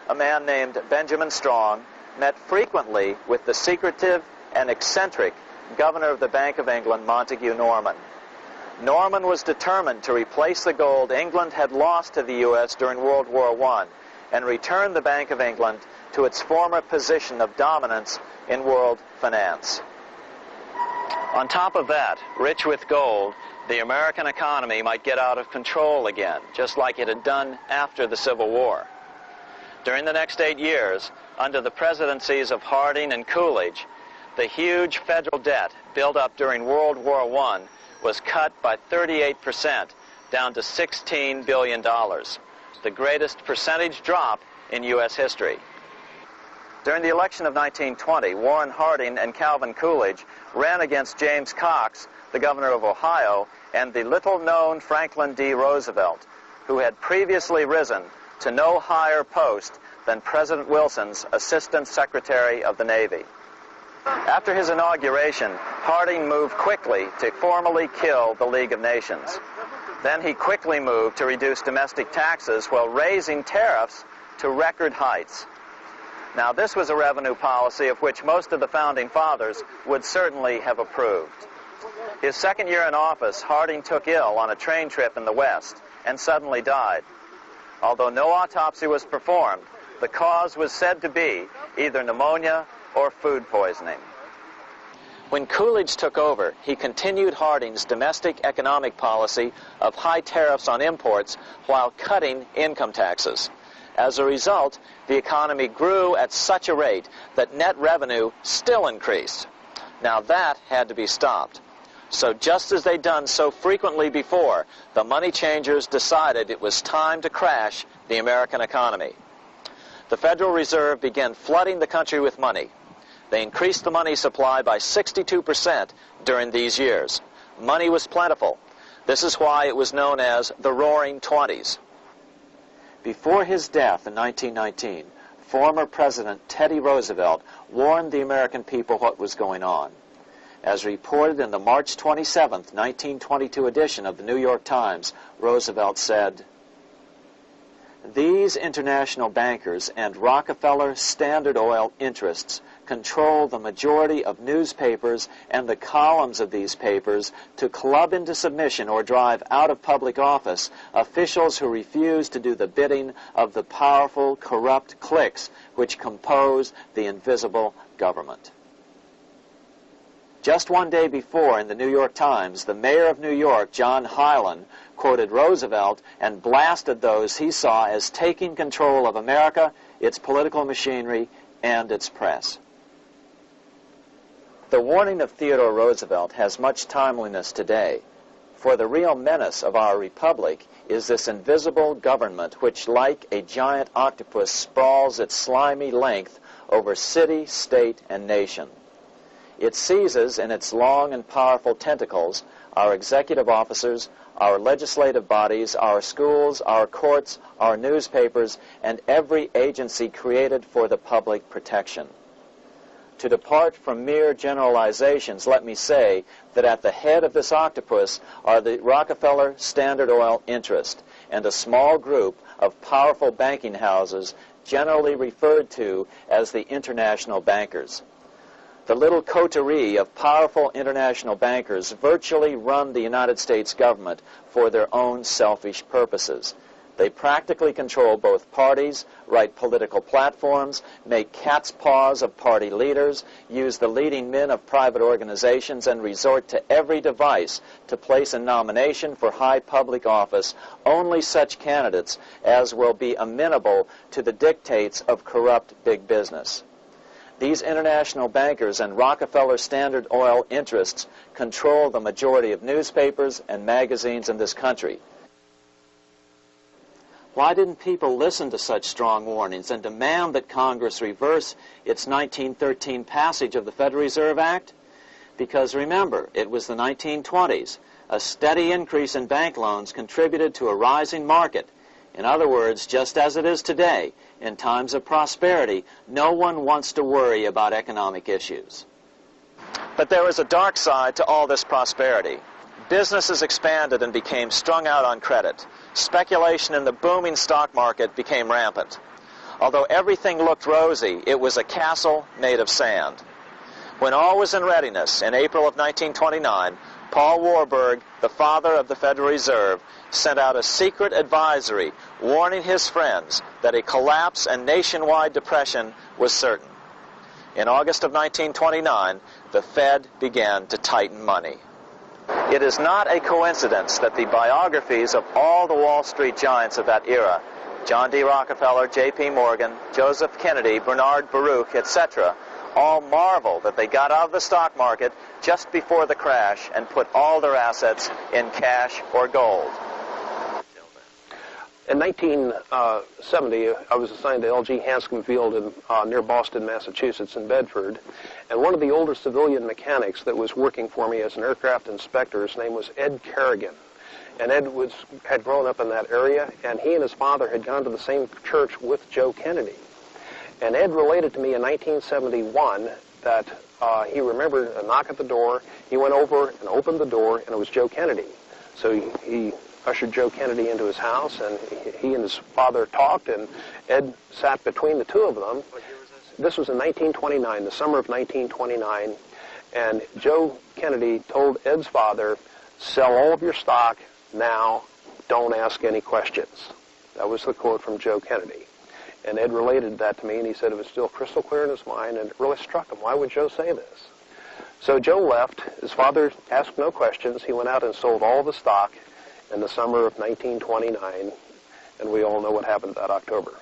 Speaker 2: a man named Benjamin Strong, met frequently with the secretive and eccentric governor of the Bank of England, Montague Norman. Norman was determined to replace the gold England had lost to the U.S. during World War I and return the Bank of England to its former position of dominance in world finance. On top of that, rich with gold, the American economy might get out of control again, just like it had done after the Civil War. During the next 8 years, under the presidencies of Harding and Coolidge, the huge federal debt built up during World War I was cut by 38%, down to $16 billion, the greatest percentage drop in U.S. history. During the election of 1920, Warren Harding and Calvin Coolidge ran against James Cox, the governor of Ohio, and the little-known Franklin D. Roosevelt, who had previously risen to no higher post than President Wilson's Assistant Secretary of the Navy. After his inauguration, Harding moved quickly to formally kill the League of Nations. Then he quickly moved to reduce domestic taxes while raising tariffs to record heights. Now, this was a revenue policy of which most of the Founding Fathers would certainly have approved. His second year in office, Harding took ill on a train trip in the West and suddenly died. Although no autopsy was performed, the cause was said to be either pneumonia or food poisoning. When Coolidge took over, he continued Harding's domestic economic policy of high tariffs on imports while cutting income taxes. As a result, the economy grew at such a rate that net revenue still increased. Now that had to be stopped. So just as they'd done so frequently before, the money changers decided it was time to crash the American economy. The Federal Reserve began flooding the country with money. They increased the money supply by 62% during these years. Money was plentiful. This is why it was known as the Roaring Twenties. Before his death in 1919, former President Teddy Roosevelt warned the American people what was going on. As reported in the March 27, 1922 edition of the New York Times, Roosevelt said, "These international bankers and Rockefeller Standard Oil interests control the majority of newspapers and the columns of these papers to club into submission or drive out of public office officials who refuse to do the bidding of the powerful, corrupt cliques which compose the invisible government." Just one day before, in the New York Times, the mayor of New York, John Hylan, quoted Roosevelt and blasted those he saw as taking control of America, its political machinery, and its press. The warning of Theodore Roosevelt has much timeliness today, for the real menace of our republic is this invisible government which, like a giant octopus, sprawls its slimy length over city, state, and nation. It seizes in its long and powerful tentacles our executive officers, our legislative bodies, our schools, our courts, our newspapers, and every agency created for the public protection. To depart from mere generalizations, let me say that at the head of this octopus are the Rockefeller Standard Oil interest and a small group of powerful banking houses generally referred to as the international bankers. The little coterie of powerful international bankers virtually run the United States government for their own selfish purposes. They practically control both parties, write political platforms, make cat's paws of party leaders, use the leading men of private organizations, and resort to every device to place in nomination for high public office only such candidates as will be amenable to the dictates of corrupt big business. These international bankers and Rockefeller Standard Oil interests control the majority of newspapers and magazines in this country. Why didn't people listen to such strong warnings and demand that Congress reverse its 1913 passage of the Federal Reserve Act? Because remember, it was the 1920s. A steady increase in bank loans contributed to a rising market. In other words, just as it is today, in times of prosperity, no one wants to worry about economic issues. But there was a dark side to all this prosperity. Businesses expanded and became strung out on credit. Speculation in the booming stock market became rampant. Although everything looked rosy, it was a castle made of sand. When all was in readiness, in April of 1929, Paul Warburg, the father of the Federal Reserve, sent out a secret advisory warning his friends that a collapse and nationwide depression was certain. In August of 1929, the Fed began to tighten money. It is not a coincidence that the biographies of all the Wall Street giants of that era, John D. Rockefeller, J.P. Morgan, Joseph Kennedy, Bernard Baruch, etc., all marvel that they got out of the stock market just before the crash and put all their assets in cash or gold.
Speaker 6: In 1970, I was assigned to LG Hanscom Field near Boston, Massachusetts, in Bedford, and one of the older civilian mechanics that was working for me as an aircraft inspector, his name was Ed Kerrigan. And Ed had grown up in that area, and he and his father had gone to the same church with Joe Kennedy. And Ed related to me in 1971 that he remembered a knock at the door. He went over and opened the door, and it was Joe Kennedy. So he ushered Joe Kennedy into his house, and he and his father talked, and Ed sat between the two of them. This was in 1929, the summer of 1929, and Joe Kennedy told Ed's father, "Sell all of your stock now, don't ask any questions." That was the quote from Joe Kennedy. And Ed related that to me, and he said it was still crystal clear in his mind, and it really struck him. Why would Joe say this? So Joe left. His father asked no questions. He went out and sold all the stock in the summer of 1929, and we all know what happened that October.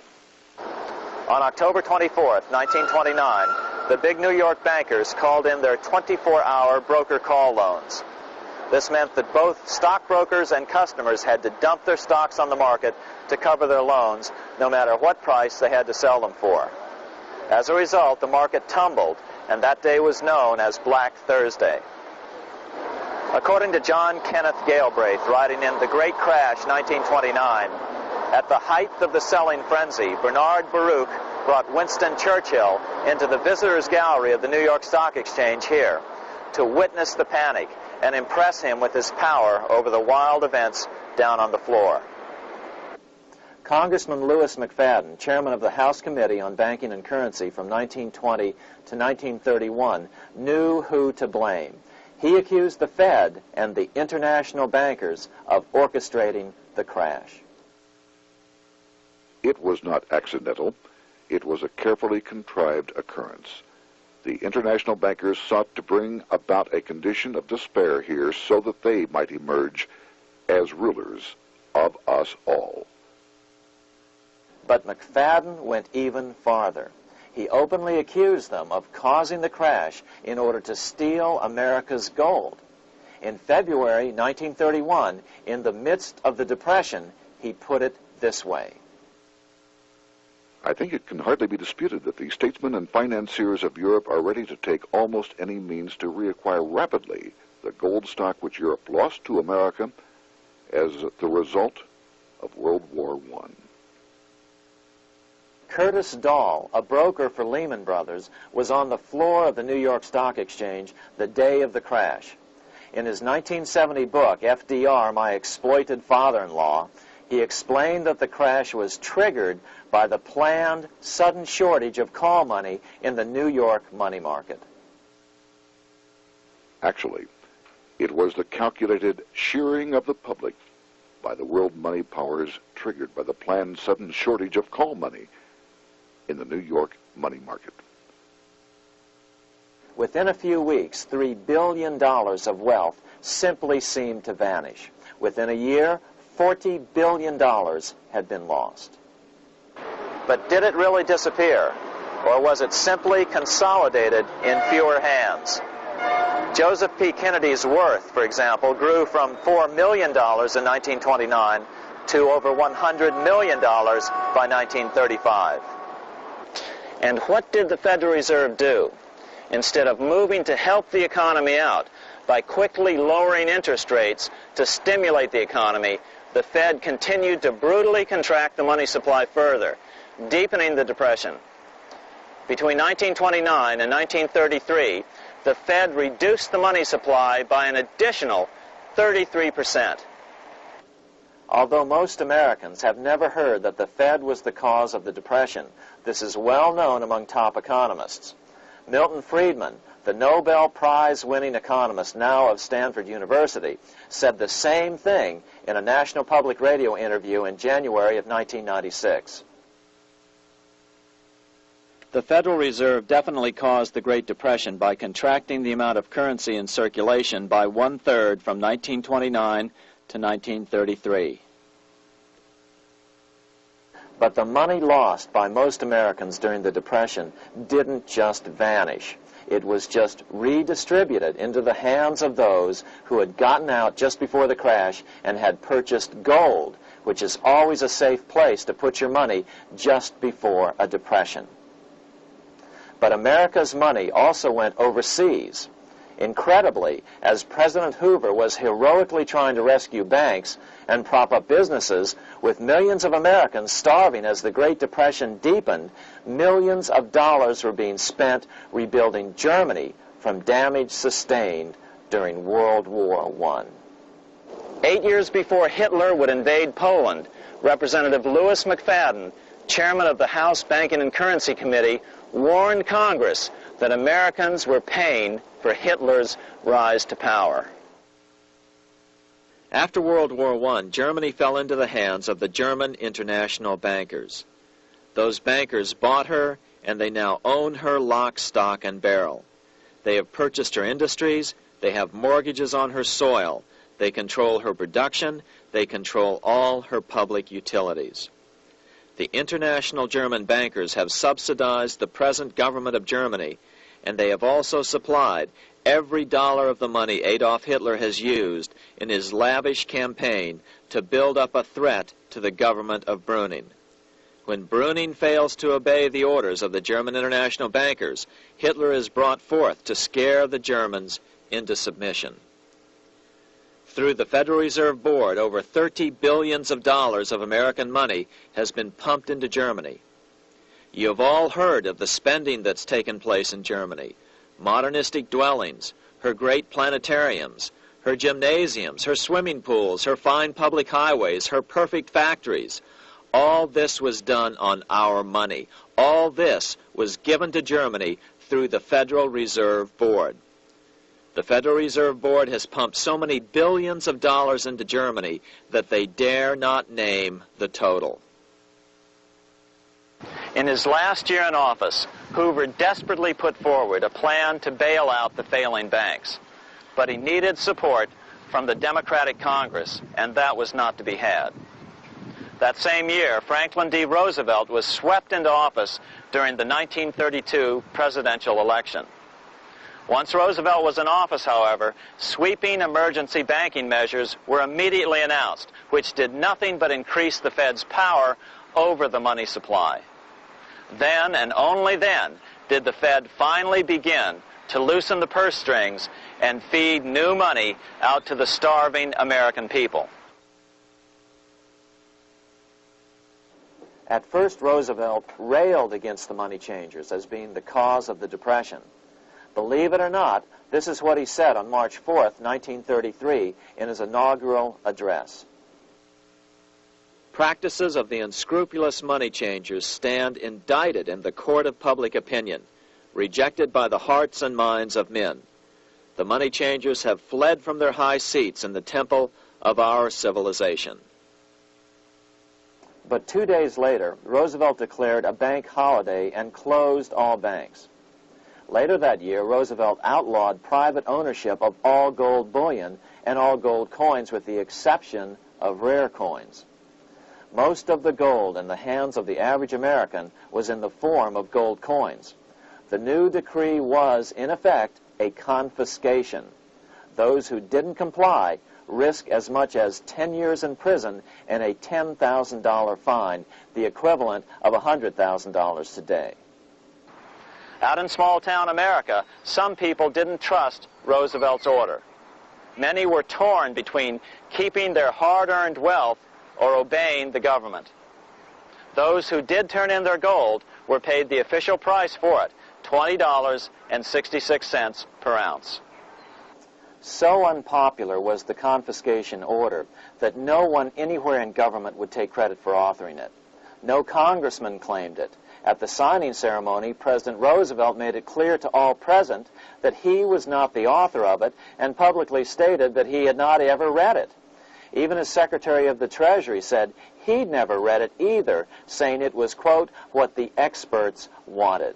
Speaker 2: On October 24th, 1929, the big New York bankers called in their 24-hour broker call loans. This meant that both stockbrokers and customers had to dump their stocks on the market to cover their loans, no matter what price they had to sell them for. As a result, the market tumbled, and that day was known as Black Thursday. According to John Kenneth Galbraith, writing in The Great Crash, 1929, at the height of the selling frenzy, Bernard Baruch brought Winston Churchill into the visitors' gallery of the New York Stock Exchange here to witness the panic and impress him with his power over the wild events down on the floor. Congressman Louis McFadden, chairman of the House Committee on Banking and Currency from 1920 to 1931, knew who to blame. He accused the Fed and the international bankers of orchestrating the crash.
Speaker 1: It was not accidental. It was a carefully contrived occurrence. The international bankers sought to bring about a condition of despair here so that they might emerge as rulers of us all.
Speaker 2: But McFadden went even farther. He openly accused them of causing the crash in order to steal America's gold. In February 1931, in the midst of the Depression, he put it this way.
Speaker 1: I think it can hardly be disputed that the statesmen and financiers of Europe are ready to take almost any means to reacquire rapidly the gold stock which Europe lost to America as the result of World War I.
Speaker 2: Curtis Dahl, a broker for Lehman Brothers, was on the floor of the New York Stock Exchange the day of the crash. In his 1970 book, FDR, My Exploited Father-in-Law, he explained that the crash was triggered by the planned sudden shortage of call money in the New York money market.
Speaker 1: Actually, it was the calculated shearing of the public by the world money powers triggered by the planned sudden shortage of call money in the New York money market.
Speaker 2: Within a few weeks, $3 billion of wealth simply seemed to vanish. Within a year, $40 billion had been lost. But did it really disappear? Or was it simply consolidated in fewer hands? Joseph P. Kennedy's worth, for example, grew from $4 million in 1929 to over $100 million by 1935. And what did the Federal Reserve do? Instead of moving to help the economy out by quickly lowering interest rates to stimulate the economy, the Fed continued to brutally contract the money supply further, deepening the Depression. Between 1929 and 1933, the Fed reduced the money supply by an additional 33%. Although most Americans have never heard that the Fed was the cause of the Depression, this is well known among top economists. Milton Friedman, the Nobel Prize-winning economist now of Stanford University, said the same thing in a National Public Radio interview in January of 1996.
Speaker 3: The Federal Reserve definitely caused the Great Depression by contracting the amount of currency in circulation by 1/3 from 1929 to 1933.
Speaker 2: But the money lost by most Americans during the Depression didn't just vanish. It was just redistributed into the hands of those who had gotten out just before the crash and had purchased gold, which is always a safe place to put your money just before a depression. But America's money also went overseas. Incredibly, as President Hoover was heroically trying to rescue banks and prop up businesses, with millions of Americans starving as the Great Depression deepened, millions of dollars were being spent rebuilding Germany from damage sustained during World War I. 8 years before Hitler would invade Poland, Representative Louis McFadden, chairman of the House Banking and Currency Committee, warned Congress that Americans were paying for Hitler's rise to power.
Speaker 3: After World War I, Germany fell into the hands of the German international bankers. Those bankers bought her, and they now own her lock, stock, and barrel. They have purchased her industries, they have mortgages on her soil, they control her production, they control all her public utilities. The international German bankers have subsidized the present government of Germany, and they have also supplied every dollar of the money Adolf Hitler has used in his lavish campaign to build up a threat to the government of Brüning. When Brüning fails to obey the orders of the German international bankers, Hitler is brought forth to scare the Germans into submission. Through the Federal Reserve Board, over $30 billion of American money has been pumped into Germany. You have all heard of the spending that's taken place in Germany. Modernistic dwellings, her great planetariums, her gymnasiums, her swimming pools, her fine public highways, her perfect factories. All this was done on our money. All this was given to Germany through the Federal Reserve Board. The Federal Reserve Board has pumped so many billions of dollars into Germany that they dare not name the total.
Speaker 2: In his last year in office, Hoover desperately put forward a plan to bail out the failing banks. But he needed support from the Democratic Congress, and that was not to be had. That same year, Franklin D. Roosevelt was swept into office during the 1932 presidential election. Once Roosevelt was in office, however, sweeping emergency banking measures were immediately announced, which did nothing but increase the Fed's power over the money supply. Then, and only then, did the Fed finally begin to loosen the purse strings and feed new money out to the starving American people. At first, Roosevelt railed against the money changers as being the cause of the Depression. Believe it or not, this is what he said on March 4th, 1933, in his inaugural address.
Speaker 3: Practices of the unscrupulous money changers stand indicted in the court of public opinion, rejected by the hearts and minds of men. The money changers have fled from their high seats in the temple of our civilization.
Speaker 2: But 2 days later, Roosevelt declared a bank holiday and closed all banks. Later that year, Roosevelt outlawed private ownership of all gold bullion and all gold coins with the exception of rare coins. Most of the gold in the hands of the average American was in the form of gold coins. The new decree was, in effect, a confiscation. Those who didn't comply risk as much as 10 years in prison and a $10,000 fine, the equivalent of $100,000 today. Out in small-town America, some people didn't trust Roosevelt's order. Many were torn between keeping their hard-earned wealth or obeying the government. Those who did turn in their gold were paid the official price for it, $20.66 per ounce. So unpopular was the confiscation order that no one anywhere in government would take credit for authoring it. No congressman claimed it. At the signing ceremony, President Roosevelt made it clear to all present that he was not the author of it and publicly stated that he had not ever read it. Even his Secretary of the Treasury said he'd never read it either, saying it was, quote, what the experts wanted.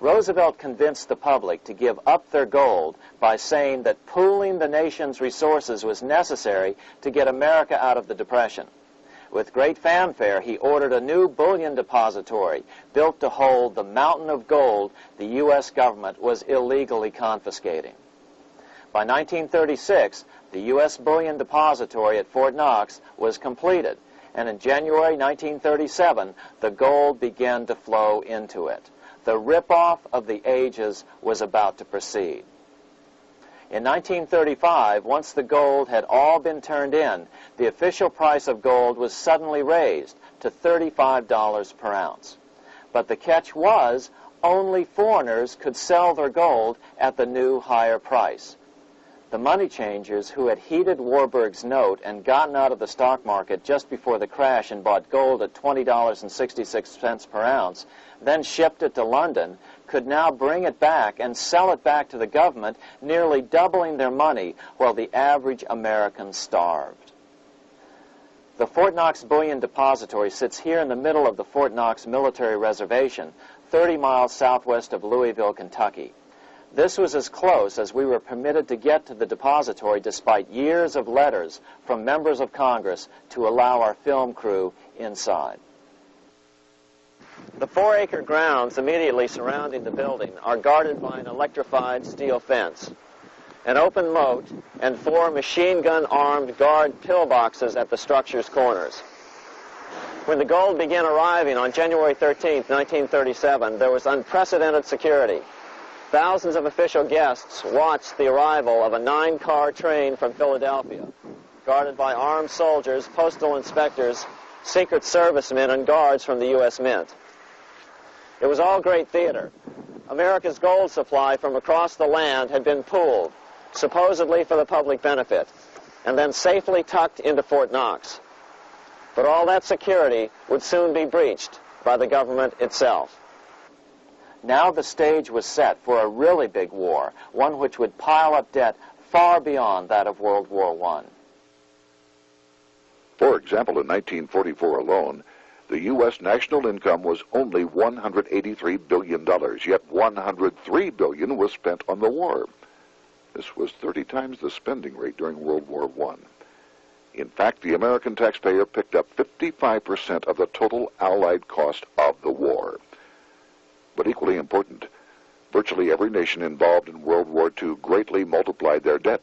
Speaker 2: Roosevelt convinced the public to give up their gold by saying that pooling the nation's resources was necessary to get America out of the Depression. With great fanfare, he ordered a new bullion depository built to hold the mountain of gold the U.S. government was illegally confiscating. By 1936, the U.S. Bullion Depository at Fort Knox was completed, and in January 1937, the gold began to flow into it. The rip-off of the ages was about to proceed. In 1935, once the gold had all been turned in, the official price of gold was suddenly raised to $35 per ounce. But the catch was, only foreigners could sell their gold at the new higher price. The money changers who had heeded Warburg's note and gotten out of the stock market just before the crash and bought gold at $20.66 per ounce, then shipped it to London, could now bring it back and sell it back to the government, nearly doubling their money while the average American starved. The Fort Knox Bullion Depository sits here in the middle of the Fort Knox Military Reservation, 30 miles southwest of Louisville, Kentucky. This was as close as we were permitted to get to the depository despite years of letters from members of Congress to allow our film crew inside. The 4-acre grounds immediately surrounding the building are guarded by an electrified steel fence, an open moat, and 4 machine-gun-armed guard pillboxes at the structure's corners. When the gold began arriving on January 13, 1937, there was unprecedented security. Thousands of official guests watched the arrival of a 9-car train from Philadelphia, guarded by armed soldiers, postal inspectors, Secret Servicemen, and guards from the U.S. Mint. It was all great theater. America's gold supply from across the land had been pooled, supposedly for the public benefit, and then safely tucked into Fort Knox. But all that security would soon be breached by the government itself. Now the stage was set for a really big war, one which would pile up debt far beyond that of World War I.
Speaker 1: For example, in 1944 alone, the U.S. national income was only $183 billion, yet $103 billion was spent on the war. This was 30 times the spending rate during World War I. In fact, the American taxpayer picked up 55% of the total Allied cost of the war. But equally important, virtually every nation involved in World War II greatly multiplied their debt.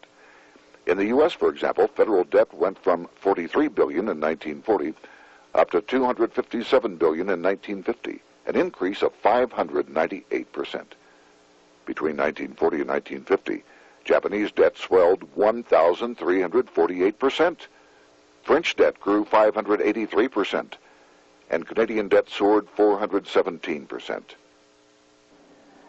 Speaker 1: In the U.S., for example, federal debt went from $43 billion in 1940 up to $257 billion in 1950, an increase of 598%. Between 1940 and 1950, Japanese debt swelled 1,348%. French debt grew 583%, and Canadian debt soared 417%.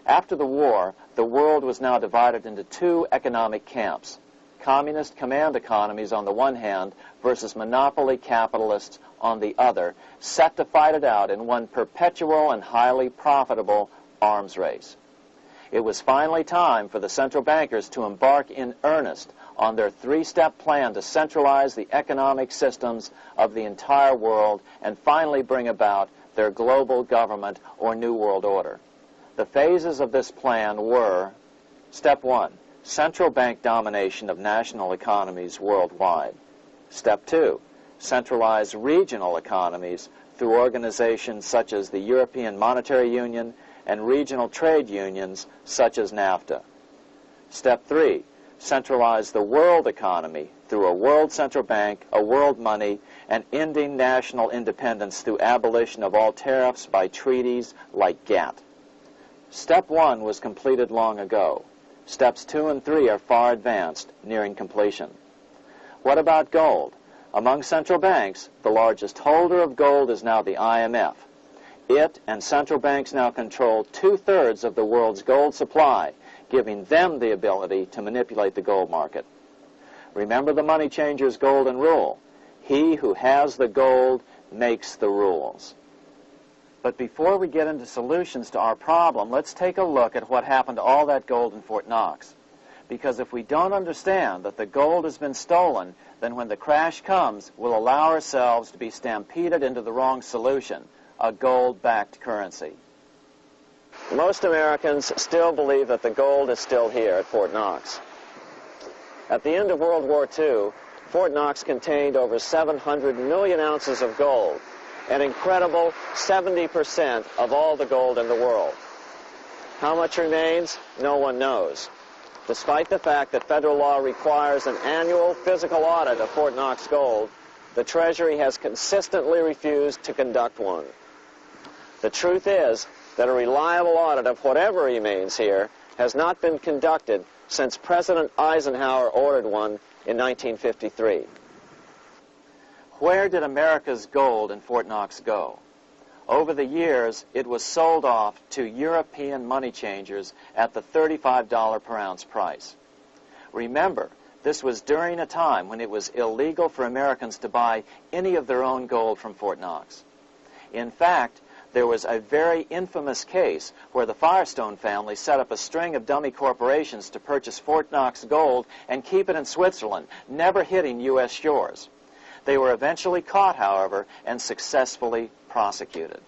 Speaker 2: After the war, the world was now divided into 2 economic camps: communist command economies on the one hand versus monopoly capitalists on the other, set to fight it out in one perpetual and highly profitable arms race. It was finally time for the central bankers to embark in earnest on their 3-step plan to centralize the economic systems of the entire world and finally bring about their global government or New World Order. The phases of this plan were: Step 1, central bank domination of national economies worldwide. Step 2, centralize regional economies through organizations such as the European Monetary Union and regional trade unions such as NAFTA. Step 3, centralize the world economy through a world central bank, a world money, and ending national independence through abolition of all tariffs by treaties like GATT. Step 1 was completed long ago. Steps 2 and 3 are far advanced, nearing completion. What about gold? Among central banks, the largest holder of gold is now the IMF. It and central banks now control 2/3 of the world's gold supply, giving them the ability to manipulate the gold market. Remember the money changer's golden rule: he who has the gold makes the rules. But before we get into solutions to our problem, let's take a look at what happened to all that gold in Fort Knox. Because if we don't understand that the gold has been stolen, then when the crash comes, we'll allow ourselves to be stampeded into the wrong solution: a gold-backed currency. Most Americans still believe that the gold is still here at Fort Knox. At the end of World War II, Fort Knox contained over 700 million ounces of gold, an incredible 70% of all the gold in the world. How much remains? No one knows. Despite the fact that federal law requires an annual physical audit of Fort Knox gold, the Treasury has consistently refused to conduct one. The truth is that a reliable audit of whatever remains here has not been conducted since President Eisenhower ordered one in 1953. Where did America's gold in Fort Knox go? Over the years, it was sold off to European money changers at the $35 per ounce price. Remember, this was during a time when it was illegal for Americans to buy any of their own gold from Fort Knox. In fact, there was a very infamous case where the Firestone family set up a string of dummy corporations to purchase Fort Knox gold and keep it in Switzerland, never hitting U.S. shores. They were eventually caught, however, and successfully prosecuted.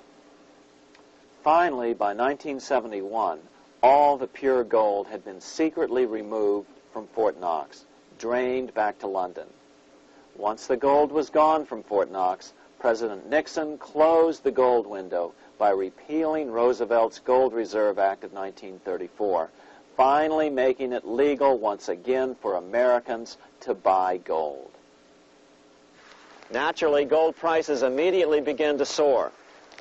Speaker 2: Finally, by 1971, all the pure gold had been secretly removed from Fort Knox, drained back to London. Once the gold was gone from Fort Knox, President Nixon closed the gold window by repealing Roosevelt's Gold Reserve Act of 1934, finally making it legal once again for Americans to buy gold. Naturally, gold prices immediately began to soar.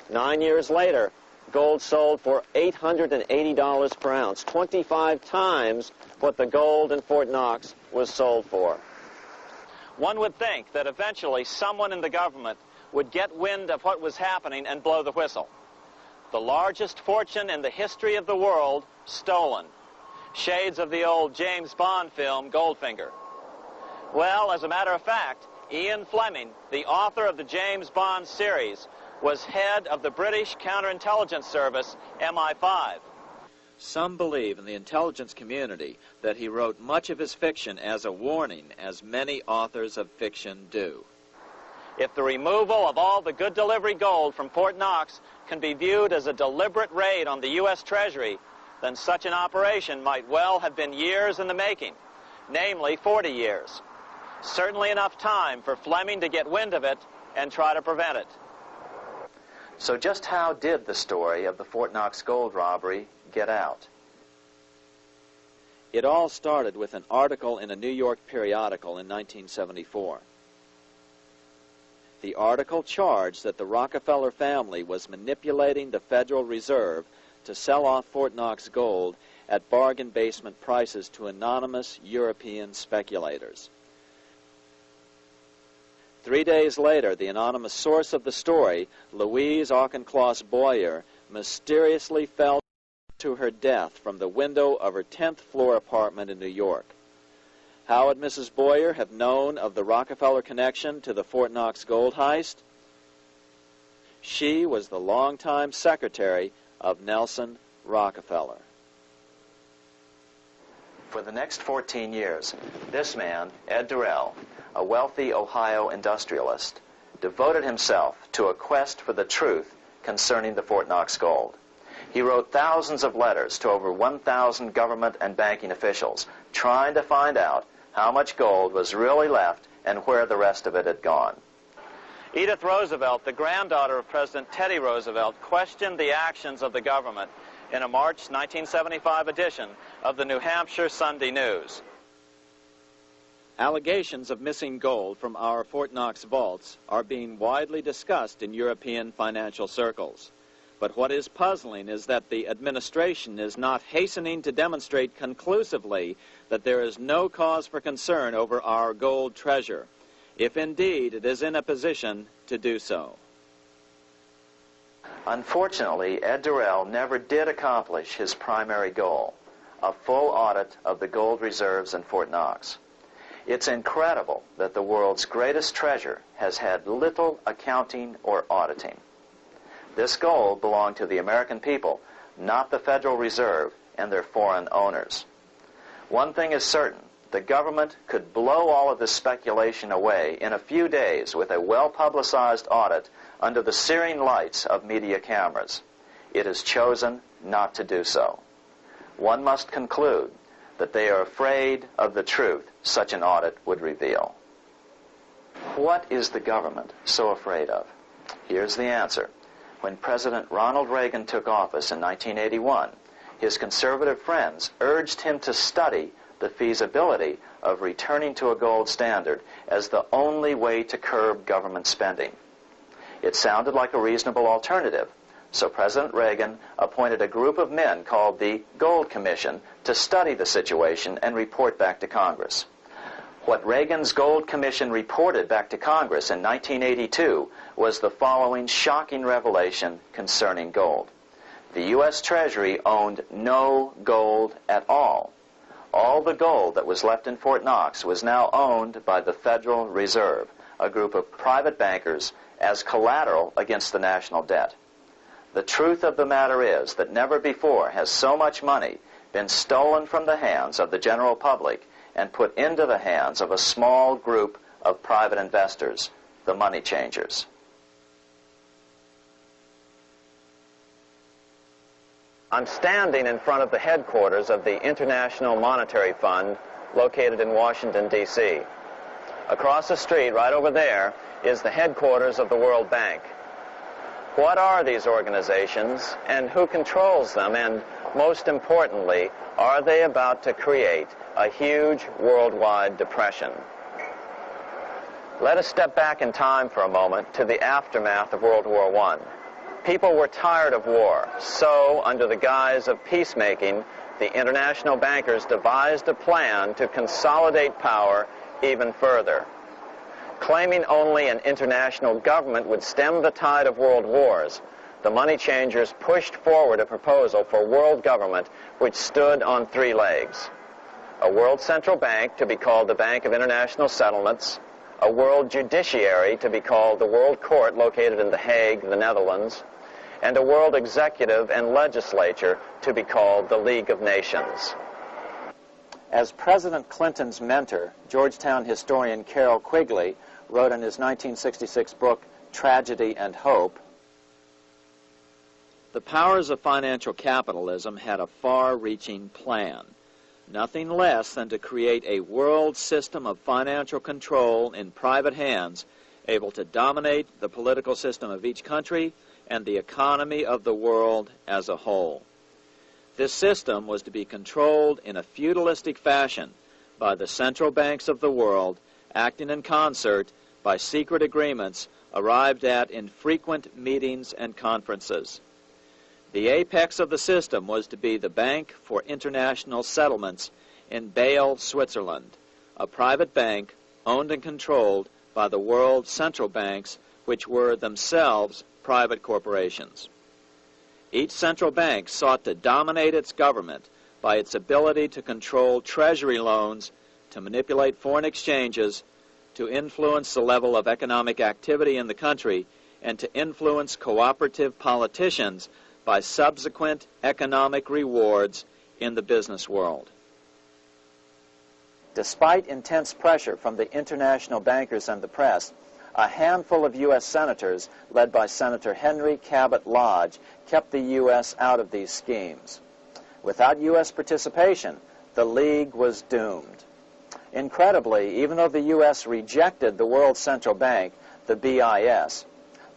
Speaker 2: 9 years later, gold sold for $880 per ounce, 25 times what the gold in Fort Knox was sold for. One would think that eventually someone in the government would get wind of what was happening and blow the whistle. The largest fortune in the history of the world stolen. Shades of the old James Bond film, Goldfinger. Well, as a matter of fact, Ian Fleming, the author of the James Bond series, was head of the British counterintelligence service, MI5. Some believe in the intelligence community that he wrote much of his fiction as a warning, as many authors of fiction do. If the removal of all the good delivery gold from Fort Knox can be viewed as a deliberate raid on the U.S. Treasury, then such an operation might well have been years in the making, namely 40 years. Certainly enough time for Fleming to get wind of it and try to prevent it. So just how did the story of the Fort Knox gold robbery get out? It all started with an article in a New York periodical in 1974. The article charged that the Rockefeller family was manipulating the Federal Reserve to sell off Fort Knox gold at bargain basement prices to anonymous European speculators. 3 days later, the anonymous source of the story, Louise Auchincloss Boyer, mysteriously fell to her death from the window of her 10th floor apartment in New York. How would Mrs. Boyer have known of the Rockefeller connection to the Fort Knox gold heist? She was the longtime secretary of Nelson Rockefeller. For the next 14 years, this man, Ed Durrell, a wealthy Ohio industrialist, devoted himself to a quest for the truth concerning the Fort Knox gold. He wrote thousands of letters to over 1,000 government and banking officials, trying to find out how much gold was really left and where the rest of it had gone. Edith Roosevelt, the granddaughter of President Teddy Roosevelt, questioned the actions of the government in a March 1975 edition of the New Hampshire Sunday News. Allegations of missing gold from our Fort Knox vaults are being widely discussed in European financial circles. But what is puzzling is that the administration is not hastening to demonstrate conclusively that there is no cause for concern over our gold treasure, if indeed it is in a position to do so. Unfortunately, Ed Durrell never did accomplish his primary goal, a full audit of the gold reserves in Fort Knox. It's incredible that the world's greatest treasure has had little accounting or auditing. This gold belonged to the American people, not the Federal Reserve and their foreign owners. One thing is certain, the government could blow all of this speculation away in a few days with a well-publicized audit under the searing lights of media cameras. It has chosen not to do so. One must conclude that they are afraid of the truth such an audit would reveal. What is the government so afraid of? Here's the answer. When President Ronald Reagan took office in 1981, his conservative friends urged him to study the feasibility of returning to a gold standard as the only way to curb government spending. It sounded like a reasonable alternative, so President Reagan appointed a group of men called the Gold Commission to study the situation and report back to Congress. What Reagan's Gold Commission reported back to Congress in 1982 was the following shocking revelation concerning gold. The U.S. Treasury owned no gold at all. All the gold that was left in Fort Knox was now owned by the Federal Reserve, a group of private bankers, as collateral against the national debt. The truth of the matter is that never before has so much money been stolen from the hands of the general public and put into the hands of a small group of private investors, the money changers. I'm standing in front of the headquarters of the International Monetary Fund located in Washington, D.C. Across the street, right over there, is the headquarters of the World Bank. What are these organizations, and who controls them, and most importantly, are they about to create a huge worldwide depression? Let us step back in time for a moment to the aftermath of World War I. People were tired of war, so under the guise of peacemaking, the international bankers devised a plan to consolidate power even further. Claiming only an international government would stem the tide of world wars, the money changers pushed forward a proposal for world government which stood on three legs. A world central bank to be called the Bank of International Settlements, a world judiciary to be called the World Court located in The Hague, the Netherlands, and a world executive and legislature to be called the League of Nations. As President Clinton's mentor, Georgetown historian Carroll Quigley wrote in his 1966 book, Tragedy and Hope,
Speaker 3: the powers of financial capitalism had a far-reaching plan, nothing less than to create a world system of financial control in private hands, able to dominate the political system of each country and the economy of the world as a whole. This system was to be controlled in a feudalistic fashion by the central banks of the world, acting in concert by secret agreements arrived at in frequent meetings and conferences. The apex of the system was to be the Bank for International Settlements in Bâle, Switzerland, a private bank owned and controlled by the world central banks, which were themselves private corporations. Each central bank sought to dominate its government by its ability to control treasury loans, to manipulate foreign exchanges, to influence the level of economic activity in the country, and to influence cooperative politicians by subsequent economic rewards in the business world.
Speaker 2: Despite intense pressure from the international bankers and the press, a handful of U.S. senators, led by Senator Henry Cabot Lodge, kept the U.S. out of these schemes. Without U.S. participation, the League was doomed. Incredibly, even though the U.S. rejected the World Central Bank, the BIS,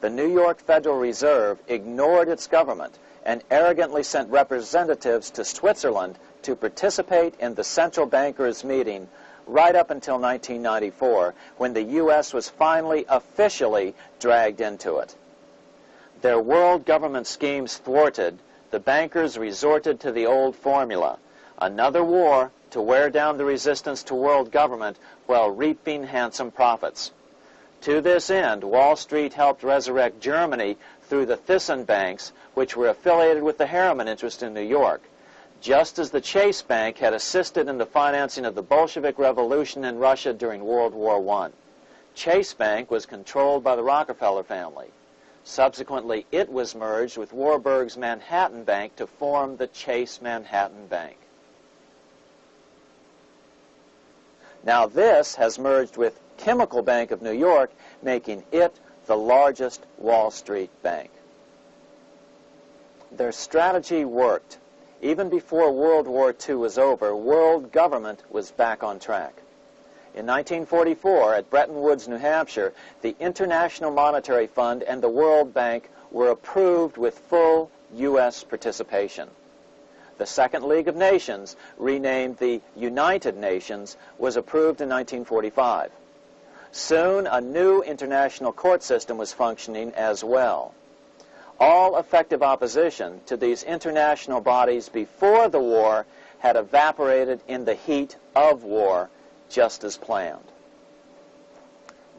Speaker 2: the New York Federal Reserve ignored its government and arrogantly sent representatives to Switzerland to participate in the central bankers' meeting right up until 1994, when the U.S. was finally officially dragged into it. Their world government schemes thwarted, the bankers resorted to the old formula: another war to wear down the resistance to world government while reaping handsome profits. To this end, Wall Street helped resurrect Germany through the Thyssen banks, which were affiliated with the Harriman interest in New York, just as the Chase Bank had assisted in the financing of the Bolshevik Revolution in Russia during World War I. Chase Bank was controlled by the Rockefeller family. Subsequently, it was merged with Warburg's Manhattan Bank to form the Chase Manhattan Bank. Now this has merged with Chemical Bank of New York, making it the largest Wall Street bank. Their strategy worked. Even before World War II was over, world government was back on track. In 1944, at Bretton Woods, New Hampshire, the International Monetary Fund and the World Bank were approved with full U.S. participation. The Second League of Nations, renamed the United Nations, was approved in 1945. Soon, a new international court system was functioning as well. All effective opposition to these international bodies before the war had evaporated in the heat of war, just as planned.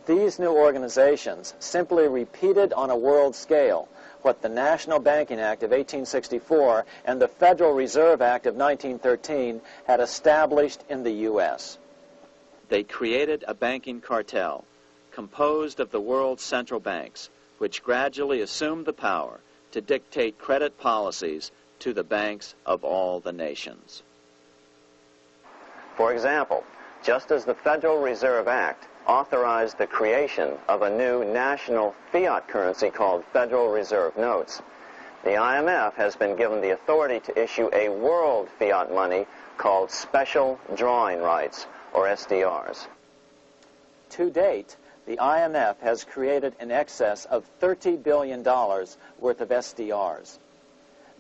Speaker 2: These new organizations simply repeated on a world scale what the National Banking Act of 1864 and the Federal Reserve Act of 1913 had established in the U.S.
Speaker 3: They created a banking cartel composed of the world's central banks, which gradually assumed the power to dictate credit policies to the banks of all the nations.
Speaker 2: For example, just as the Federal Reserve Act authorized the creation of a new national fiat currency called Federal Reserve Notes, the IMF has been given the authority to issue a world fiat money called Special Drawing Rights, or SDRs. To date, the IMF has created in excess of $30 billion worth of SDRs.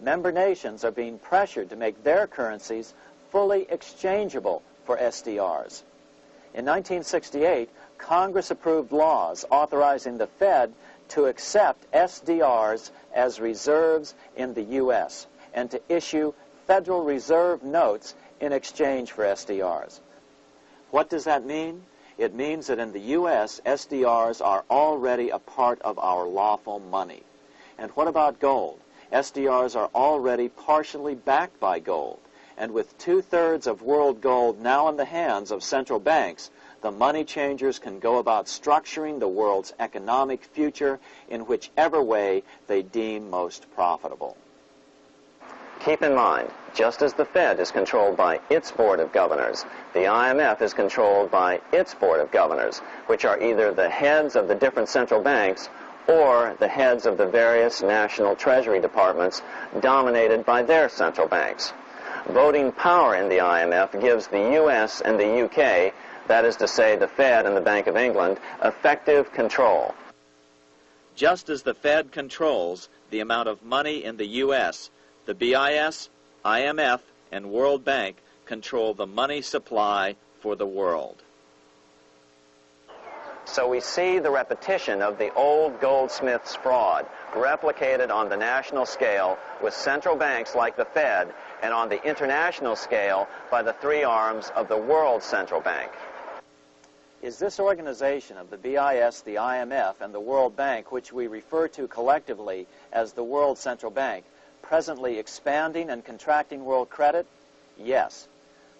Speaker 2: Member nations are being pressured to make their currencies fully exchangeable for SDRs. In 1968, Congress approved laws authorizing the Fed to accept SDRs as reserves in the U.S. and to issue Federal Reserve notes in exchange for SDRs. What does that mean? It means that in the U.S., SDRs are already a part of our lawful money. And what about gold? SDRs are already partially backed by gold. And with 2/3 of world gold now in the hands of central banks, the money changers can go about structuring the world's economic future in whichever way they deem most profitable. Keep in mind, just as the Fed is controlled by its Board of Governors, the IMF is controlled by its Board of Governors, which are either the heads of the different central banks or the heads of the various national treasury departments dominated by their central banks. Voting power in the IMF gives the U.S. and the U.K., that is to say the Fed and the Bank of England, effective control.
Speaker 3: Just as the Fed controls the amount of money in the U.S., the BIS, IMF, and World Bank control the money supply for the world.
Speaker 2: So we see the repetition of the old goldsmith's fraud replicated on the national scale with central banks like the Fed and on the international scale by the three arms of the world central bank. Is this organization of the BIS, the IMF, and the World Bank, which we refer to collectively as the World Central Bank, presently expanding and contracting world credit? Yes.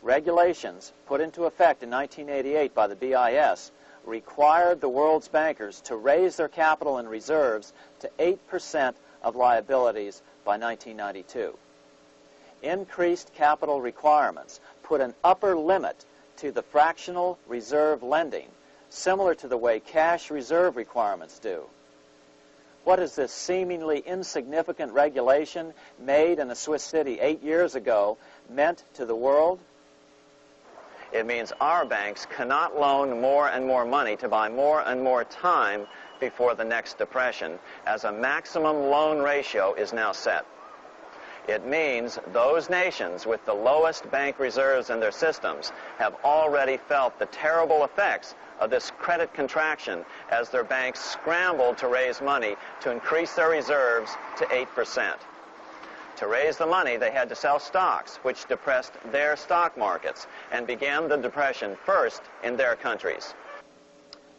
Speaker 2: Regulations put into effect in 1988 by the BIS required the world's bankers to raise their capital and reserves to 8% of liabilities by 1992. Increased capital requirements put an upper limit to the fractional reserve lending, similar to the way cash reserve requirements do. What has this seemingly insignificant regulation made in a Swiss city 8 years ago meant to the world? It means our banks cannot loan more and more money to buy more and more time before the next depression, as a maximum loan ratio is now set. It means those nations with the lowest bank reserves in their systems have already felt the terrible effects of this credit contraction as their banks scrambled to raise money to increase their reserves to 8%. To raise the money, they had to sell stocks, which depressed their stock markets and began the depression first in their countries.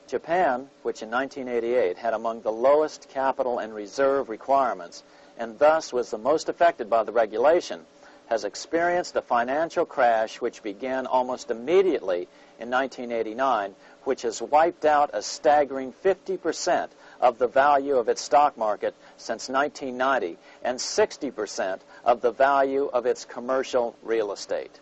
Speaker 2: Japan, which in 1988 had among the lowest capital and reserve requirements and thus was the most affected by the regulation, has experienced a financial crash which began almost immediately in 1989, which has wiped out a staggering 50% of the value of its stock market since 1990 and 60% of the value of its commercial real estate.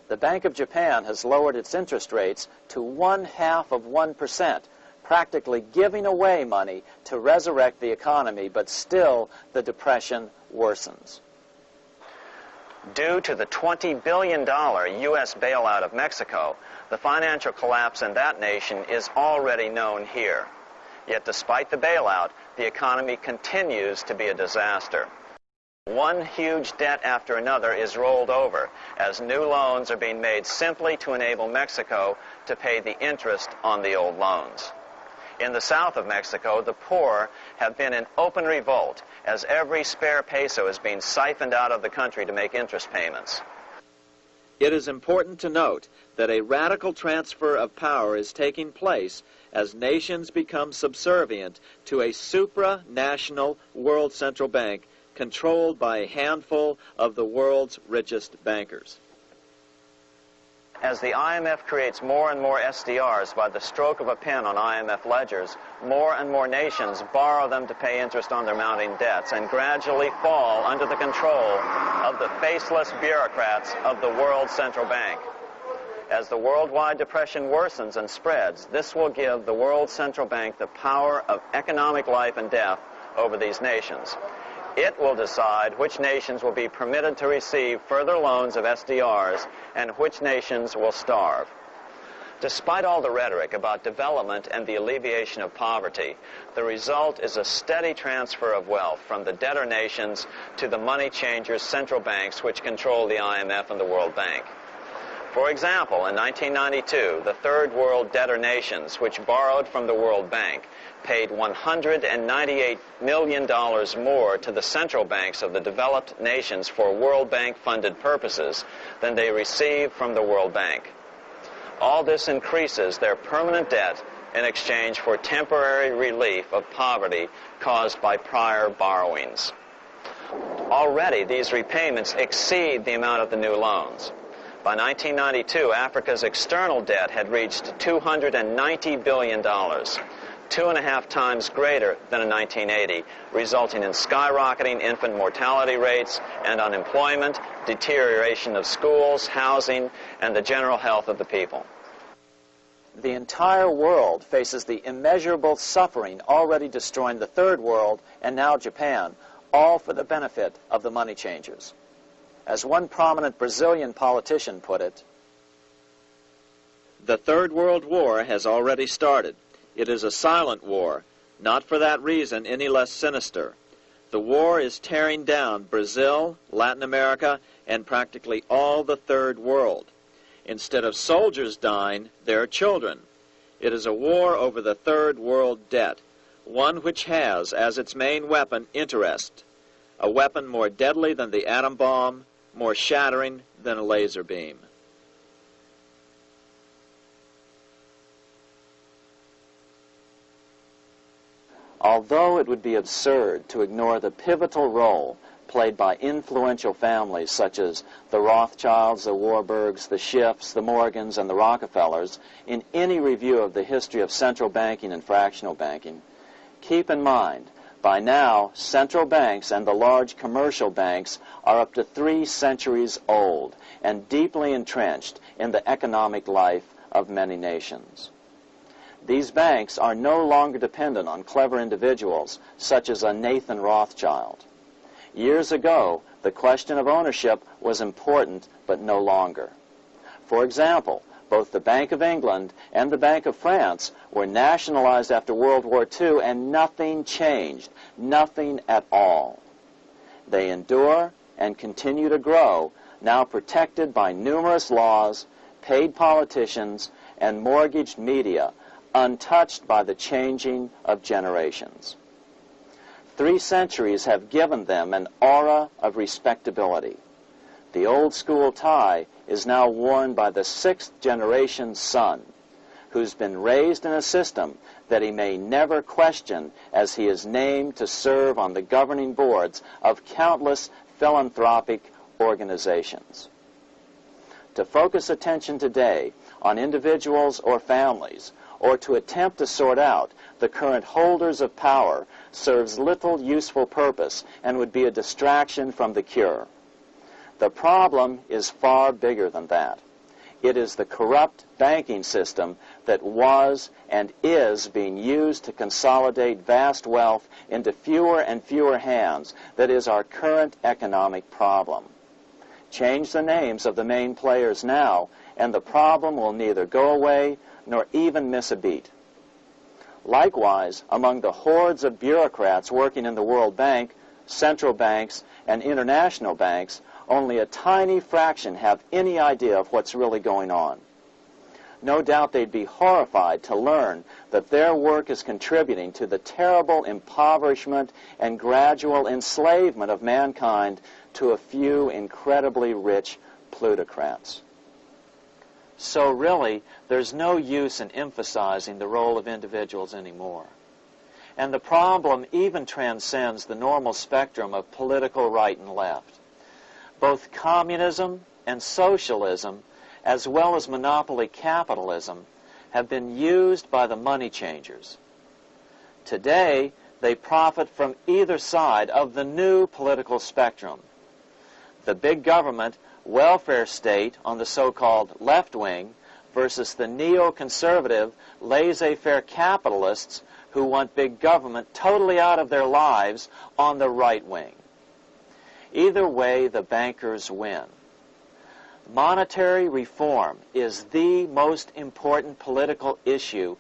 Speaker 2: The Bank of Japan has lowered its interest rates to 0.5%, practically giving away money to resurrect the economy, but still the depression worsens. Due to the $20 billion U.S. bailout of Mexico, the financial collapse in that nation is already known here. Yet despite the bailout, the economy continues to be a disaster. One huge debt after another is rolled over as new loans are being made simply to enable Mexico to pay the interest on the old loans. In the south of Mexico, the poor have been in open revolt as every spare peso is being siphoned out of the country to make interest payments.
Speaker 3: It is important to note that a radical transfer of power is taking place as nations become subservient to a supranational world central bank controlled by a handful of the world's richest bankers.
Speaker 2: As the IMF creates more and more SDRs by the stroke of a pen on IMF ledgers, more and more nations borrow them to pay interest on their mounting debts and gradually fall under the control of the faceless bureaucrats of the World Central Bank. As the worldwide depression worsens and spreads, this will give the World Central Bank the power of economic life and death over these nations. It will decide which nations will be permitted to receive further loans of SDRs and which nations will starve. Despite all the rhetoric about development and the alleviation of poverty, the result is a steady transfer of wealth from the debtor nations to the money changers' central banks which control the IMF and the World Bank. For example, in 1992, the Third World debtor nations, which borrowed from the World Bank, paid $198 million more to the central banks of the developed nations for World Bank-funded purposes than they received from the World Bank. All this increases their permanent debt in exchange for temporary relief of poverty caused by prior borrowings. Already, these repayments exceed the amount of the new loans. By 1992, Africa's external debt had reached $290 billion, 2.5 times greater than in 1980, resulting in skyrocketing infant mortality rates and unemployment, deterioration of schools, housing, and the general health of the people.
Speaker 3: The entire world faces the immeasurable suffering already destroying the Third World and now Japan, all for the benefit of the money changers. As one prominent Brazilian politician put it, "The Third World War has already started. It is a silent war, not for that reason any less sinister. The war is tearing down Brazil, Latin America, and practically all the Third World. Instead of soldiers dying, there are children. It is a war over the Third World debt, one which has as its main weapon interest, a weapon more deadly than the atom bomb, more shattering than a laser beam." Although it would be absurd to ignore the pivotal role played by influential families such as the Rothschilds, the Warburgs, the Schiffs, the Morgans, and the Rockefellers in any review of the history of central banking and fractional banking, keep in mind, by now, central banks and the large commercial banks are up to 3 centuries old and deeply entrenched in the economic life of many nations. These banks are no longer dependent on clever individuals such as a Nathan Rothschild. Years ago, the question of ownership was important, but no longer. For example, both the Bank of England and the Bank of France were nationalized after World War II, and nothing changed, nothing at all. They endure and continue to grow, now protected by numerous laws, paid politicians, and mortgaged media, untouched by the changing of generations. 3 centuries have given them an aura of respectability. The old school tie is now worn by the 6th generation son, who's been raised in a system that he may never question as he is named to serve on the governing boards of countless philanthropic organizations. To focus attention today on individuals or families, or to attempt to sort out the current holders of power, serves little useful purpose and would be a distraction from the cure. The problem is far bigger than that. It is the corrupt banking system that was and is being used to consolidate vast wealth into fewer and fewer hands that is our current economic problem. Change the names of the main players now, and the problem will neither go away nor even miss a beat. Likewise, among the hordes of bureaucrats working in the World Bank,
Speaker 2: central banks, and international banks, only a tiny fraction have any idea of what's really going on. No doubt they'd be horrified to learn that their work is contributing to the terrible impoverishment and gradual enslavement of mankind to a few incredibly rich plutocrats. So really, there's no use in emphasizing the role of individuals anymore. And the problem even transcends the normal spectrum of political right and left. Both communism and socialism, as well as monopoly capitalism, have been used by the money changers. Today, they profit from either side of the new political spectrum. The big government welfare state on the so-called left wing versus the neoconservative laissez-faire capitalists who want big government totally out of their lives on the right wing. Either way, the bankers win. Monetary reform is the most important political issue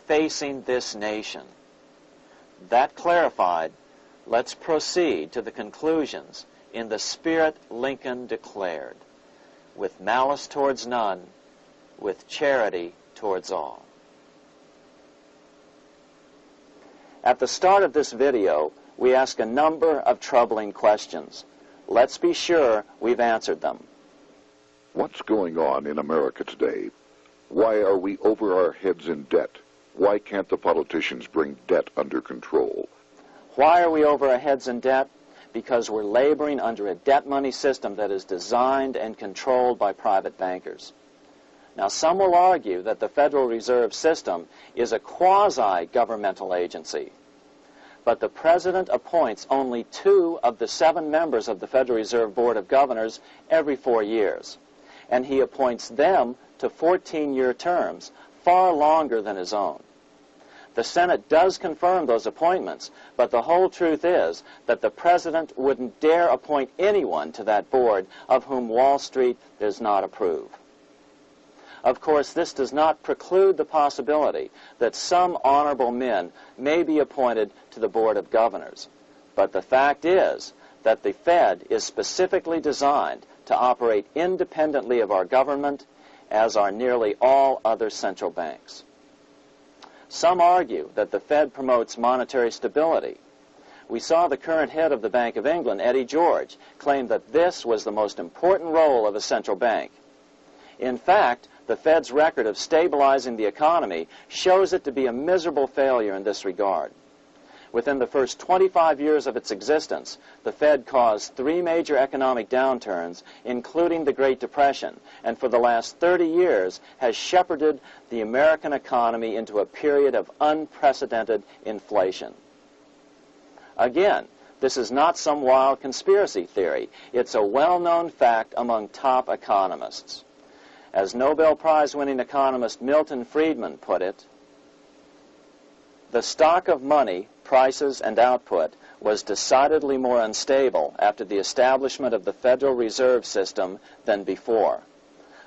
Speaker 2: facing this nation. That clarified, let's proceed to the conclusions in the spirit Lincoln declared, with malice towards none, with charity towards all. At the start of this video, we ask a number of troubling questions. Let's be sure we've answered them.
Speaker 1: What's going on in America today? Why are we over our heads in debt? Why can't the politicians bring debt under control?
Speaker 2: Why are we over our heads in debt? Because we're laboring under a debt money system that is designed and controlled by private bankers. Now, some will argue that the Federal Reserve System is a quasi-governmental agency. But the President appoints only 2 of the 7 members of the Federal Reserve Board of Governors every 4 years. And he appoints them to 14-year terms, far longer than his own. The Senate does confirm those appointments, but the whole truth is that the President wouldn't dare appoint anyone to that board of whom Wall Street does not approve. Of course, this does not preclude the possibility that some honorable men may be appointed to the Board of Governors. But the fact is that the Fed is specifically designed to operate independently of our government, as are nearly all other central banks. Some argue that the Fed promotes monetary stability. We saw the current head of the Bank of England, Eddie George, claim that this was the most important role of a central bank. In fact, the Fed's record of stabilizing the economy shows it to be a miserable failure in this regard. Within the first 25 years of its existence, the Fed caused 3 major economic downturns, including the Great Depression, and for the last 30 years has shepherded the American economy into a period of unprecedented inflation. Again, this is not some wild conspiracy theory. It's a well-known fact among top economists. As Nobel Prize-winning economist Milton Friedman put it, the stock of money, prices, and output was decidedly more unstable after the establishment of the Federal Reserve System than before.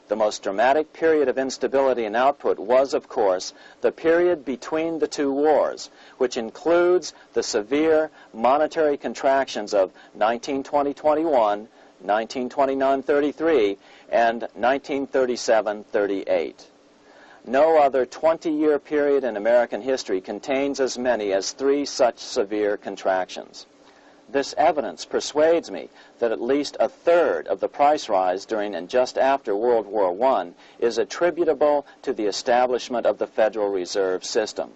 Speaker 2: The most dramatic period of instability in output was, of course, the period between the 2 wars, which includes the severe monetary contractions of 1920-21, 1929-33, and 1937-38. No other 20-year period in American history contains as many as 3 such severe contractions. This evidence persuades me that at least a third of the price rise during and just after World War I is attributable to the establishment of the Federal Reserve System,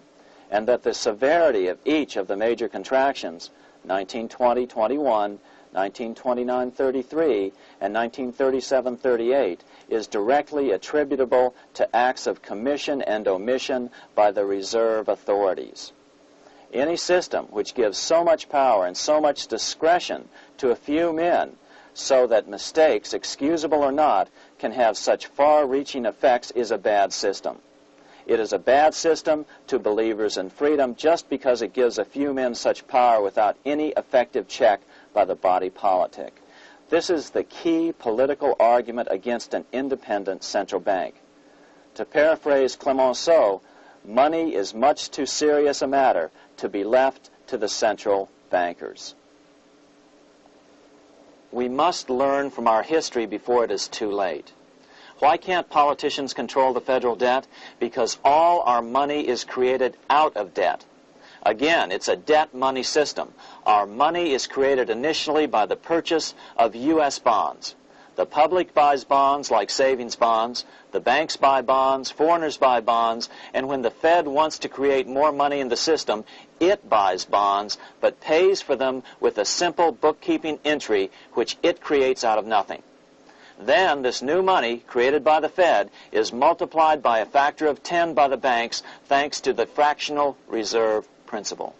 Speaker 2: and that the severity of each of the major contractions, 1920-21, 1929-33, and 1937-38, is directly attributable to acts of commission and omission by the reserve authorities. Any system which gives so much power and so much discretion to a few men so that mistakes, excusable or not, can have such far-reaching effects is a bad system. It is a bad system to believers in freedom just because it gives a few men such power without any effective check by the body politic. This is the key political argument against an independent central bank. To paraphrase Clemenceau, money is much too serious a matter to be left to the central bankers. We must learn from our history before it is too late. Why can't politicians control the federal debt? Because all our money is created out of debt. Again, it's a debt money system. Our money is created initially by the purchase of U.S. bonds. The public buys bonds like savings bonds, the banks buy bonds, foreigners buy bonds, and when the Fed wants to create more money in the system, it buys bonds, but pays for them with a simple bookkeeping entry which it creates out of nothing. Then this new money created by the Fed is multiplied by a factor of 10 by the banks thanks to the fractional reserve principle.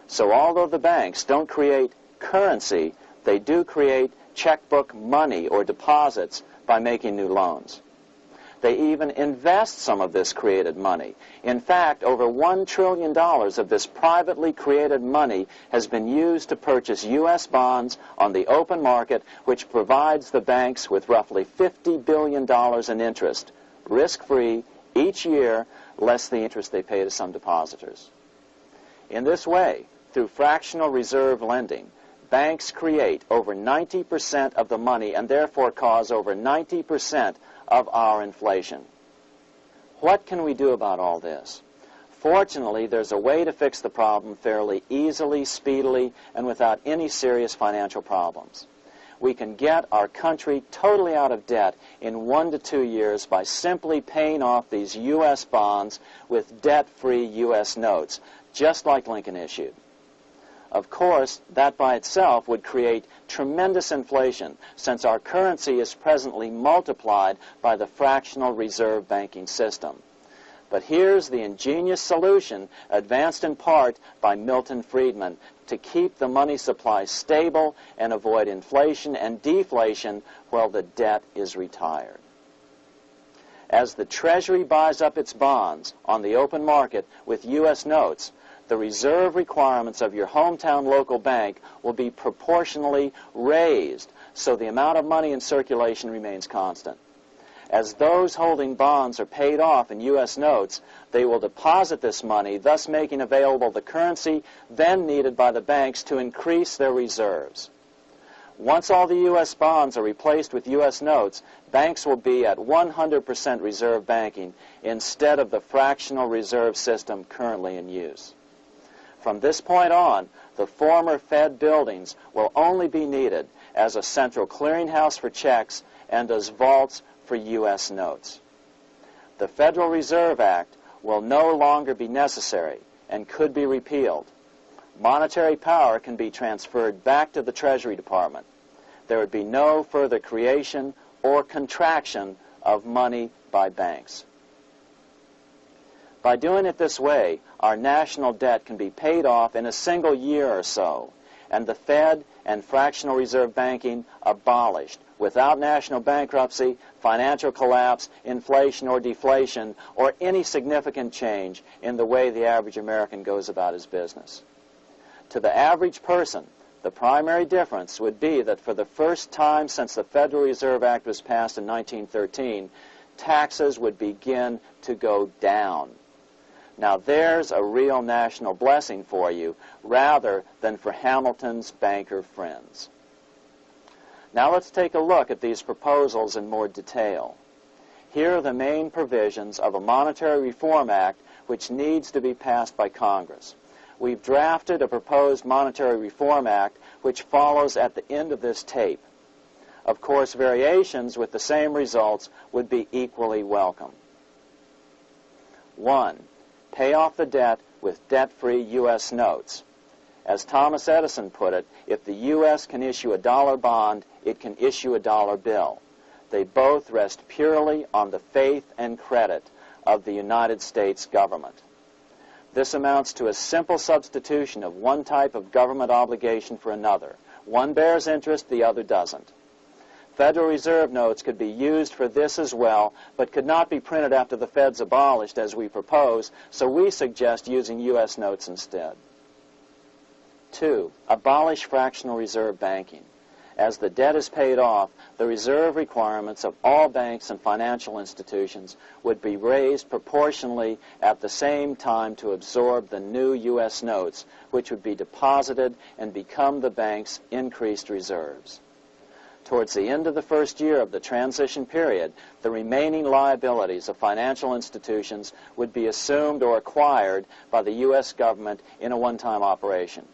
Speaker 2: So although the banks don't create currency, they do create checkbook money or deposits by making new loans. They even invest some of this created money. In fact, over $1 trillion of this privately created money has been used to purchase U.S. bonds on the open market, which provides the banks with roughly $50 billion in interest, risk-free, each year, less the interest they pay to some depositors. In this way, through fractional reserve lending, banks create over 90% of the money and therefore cause over 90% of our inflation. What can we do about all this? Fortunately, there's a way to fix the problem fairly easily, speedily, and without any serious financial problems. We can get our country totally out of debt in 1 to 2 years by simply paying off these U.S. bonds with debt-free U.S. notes, just like Lincoln issued. Of course, that by itself would create tremendous inflation, since our currency is presently multiplied by the fractional reserve banking system. But here's the ingenious solution, advanced in part by Milton Friedman, to keep the money supply stable and avoid inflation and deflation while the debt is retired. As the Treasury buys up its bonds on the open market with U.S. notes, the reserve requirements of your hometown local bank will be proportionally raised, so the amount of money in circulation remains constant. As those holding bonds are paid off in U.S. notes, they will deposit this money, thus making available the currency then needed by the banks to increase their reserves. Once all the U.S. bonds are replaced with U.S. notes, banks will be at 100% reserve banking instead of the fractional reserve system currently in use. From this point on, the former Fed buildings will only be needed as a central clearinghouse for checks and as vaults for U.S. notes. The Federal Reserve Act will no longer be necessary and could be repealed. Monetary power can be transferred back to the Treasury Department. There would be no further creation or contraction of money by banks. By doing it this way, our national debt can be paid off in a single year or so, and the Fed and fractional reserve banking abolished, without national bankruptcy, financial collapse, inflation or deflation, or any significant change in the way the average American goes about his business. To the average person, the primary difference would be that for the first time since the Federal Reserve Act was passed in 1913, taxes would begin to go down. Now there's a real national blessing for you, rather than for Hamilton's banker friends. Now let's take a look at these proposals in more detail. Here are the main provisions of a Monetary Reform Act which needs to be passed by Congress. We've drafted a proposed Monetary Reform Act which follows at the end of this tape. Of course, variations with the same results would be equally welcome. 1. Pay off the debt with debt-free U.S. notes. As Thomas Edison put it, if the U.S. can issue a dollar bond, it can issue a dollar bill. They both rest purely on the faith and credit of the United States government. This amounts to a simple substitution of one type of government obligation for another. One bears interest, the other doesn't. Federal Reserve notes could be used for this as well, but could not be printed after the Fed's abolished as we propose, so we suggest using U.S. notes instead. 2. Abolish fractional reserve banking. As the debt is paid off, the reserve requirements of all banks and financial institutions would be raised proportionally at the same time to absorb the new U.S. notes, which would be deposited and become the bank's increased reserves. Towards the end of the first year of the transition period, the remaining liabilities of financial institutions would be assumed or acquired by the U.S. government in a one-time operation.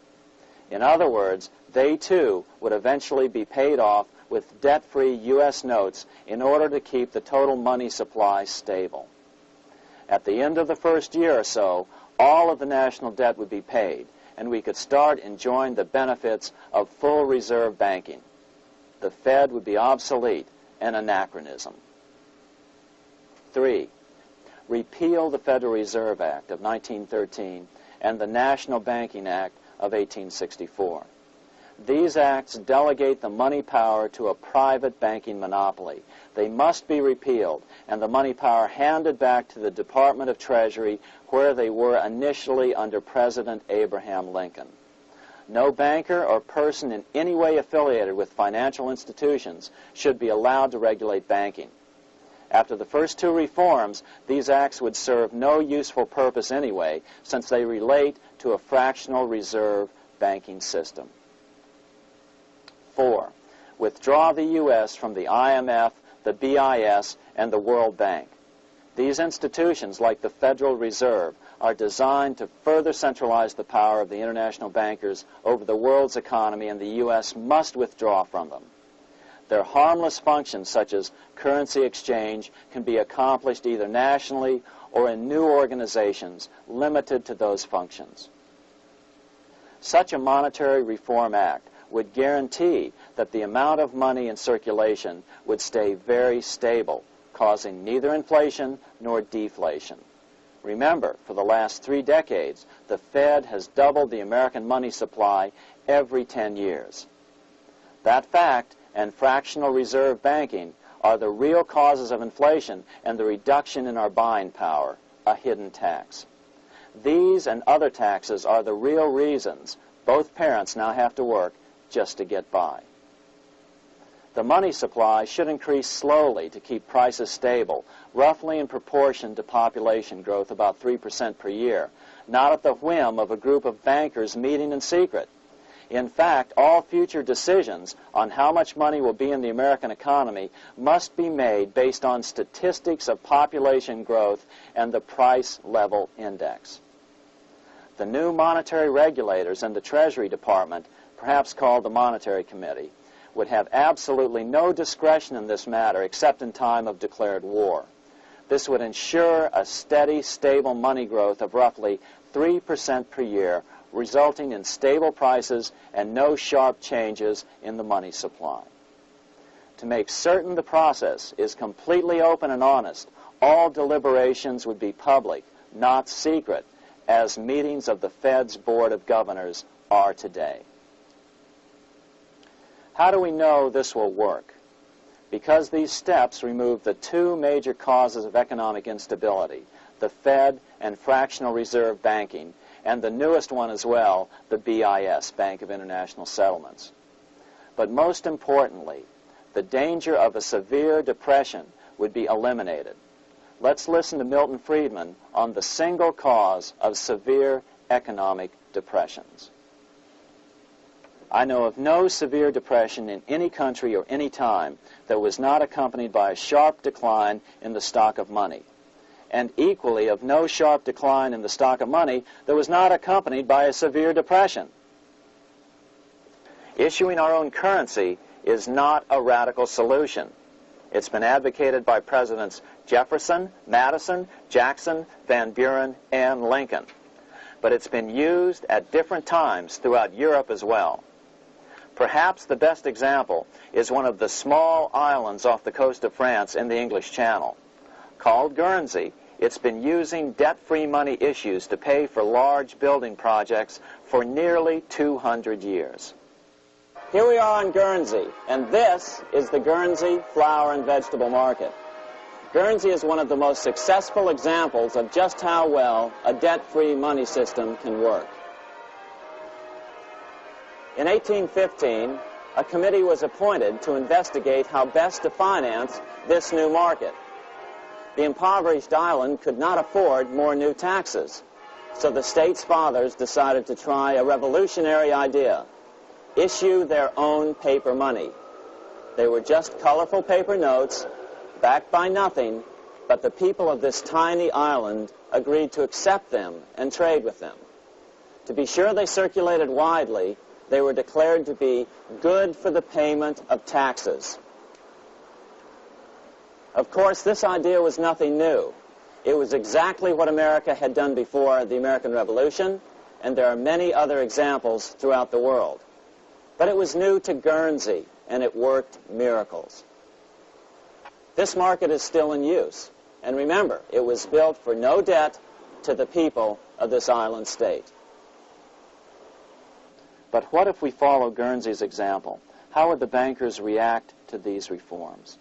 Speaker 2: In other words, they too would eventually be paid off with debt-free U.S. notes in order to keep the total money supply stable. At the end of the first year or so, all of the national debt would be paid, and we could start enjoying the benefits of full reserve banking. The Fed would be obsolete, an anachronism. 3. Repeal the Federal Reserve Act of 1913 and the National Banking Act of 1864. These acts delegate the money power to a private banking monopoly. They must be repealed, and the money power handed back to the Department of Treasury, where they were initially under President Abraham Lincoln. No banker or person in any way affiliated with financial institutions should be allowed to regulate banking. After the first two reforms, these acts would serve no useful purpose anyway, since they relate to a fractional reserve banking system. 4. Withdraw the U.S. from the IMF, the BIS, and the World Bank. These institutions, like the Federal Reserve, are designed to further centralize the power of the international bankers over the world's economy, and the U.S. must withdraw from them. Their harmless functions, such as currency exchange, can be accomplished either nationally or in new organizations limited to those functions. Such a monetary reform act would guarantee that the amount of money in circulation would stay very stable, causing neither inflation nor deflation. Remember, for the last 3 decades, the Fed has doubled the American money supply every 10 years. That fact and fractional reserve banking are the real causes of inflation and the reduction in our buying power, a hidden tax. These and other taxes are the real reasons both parents now have to work just to get by. The money supply should increase slowly to keep prices stable, roughly in proportion to population growth, about 3% per year, not at the whim of a group of bankers meeting in secret. In fact, all future decisions on how much money will be in the American economy must be made based on statistics of population growth and the price level index. The new monetary regulators and the Treasury Department, perhaps called the Monetary Committee, would have absolutely no discretion in this matter except in time of declared war. This would ensure a steady, stable money growth of roughly 3% per year, resulting in stable prices and no sharp changes in the money supply. To make certain the process is completely open and honest, all deliberations would be public, not secret, as meetings of the Fed's Board of Governors are today. How do we know this will work? Because these steps remove the 2 major causes of economic instability, the Fed and fractional reserve banking, and the newest one as well, the BIS, Bank of International Settlements. But most importantly, the danger of a severe depression would be eliminated. Let's listen to Milton Friedman on the single cause of severe economic depressions. I know of no severe depression in any country or any time that was not accompanied by a sharp decline in the stock of money, and equally of no sharp decline in the stock of money that was not accompanied by a severe depression. Issuing our own currency is not a radical solution. It's been advocated by Presidents Jefferson, Madison, Jackson, Van Buren, and Lincoln. But it's been used at different times throughout Europe as well. Perhaps the best example is one of the small islands off the coast of France in the English Channel. Called Guernsey, it's been using debt-free money issues to pay for large building projects for nearly 200 years. Here we are on Guernsey, and this is the Guernsey flower and vegetable market. Guernsey is one of the most successful examples of just how well a debt-free money system can work. In 1815, a committee was appointed to investigate how best to finance this new market. The impoverished island could not afford more new taxes, so the state's fathers decided to try a revolutionary idea: issue their own paper money. They were just colorful paper notes, backed by nothing, but the people of this tiny island agreed to accept them and trade with them. To be sure they circulated widely, they were declared to be good for the payment of taxes. Of course, this idea was nothing new. It was exactly what America had done before the American Revolution, and there are many other examples throughout the world. But it was new to Guernsey, and it worked miracles. This market is still in use, and remember, it was built for no debt to the people of this island state.
Speaker 3: But what if we follow Guernsey's example? How would the bankers react to these reforms?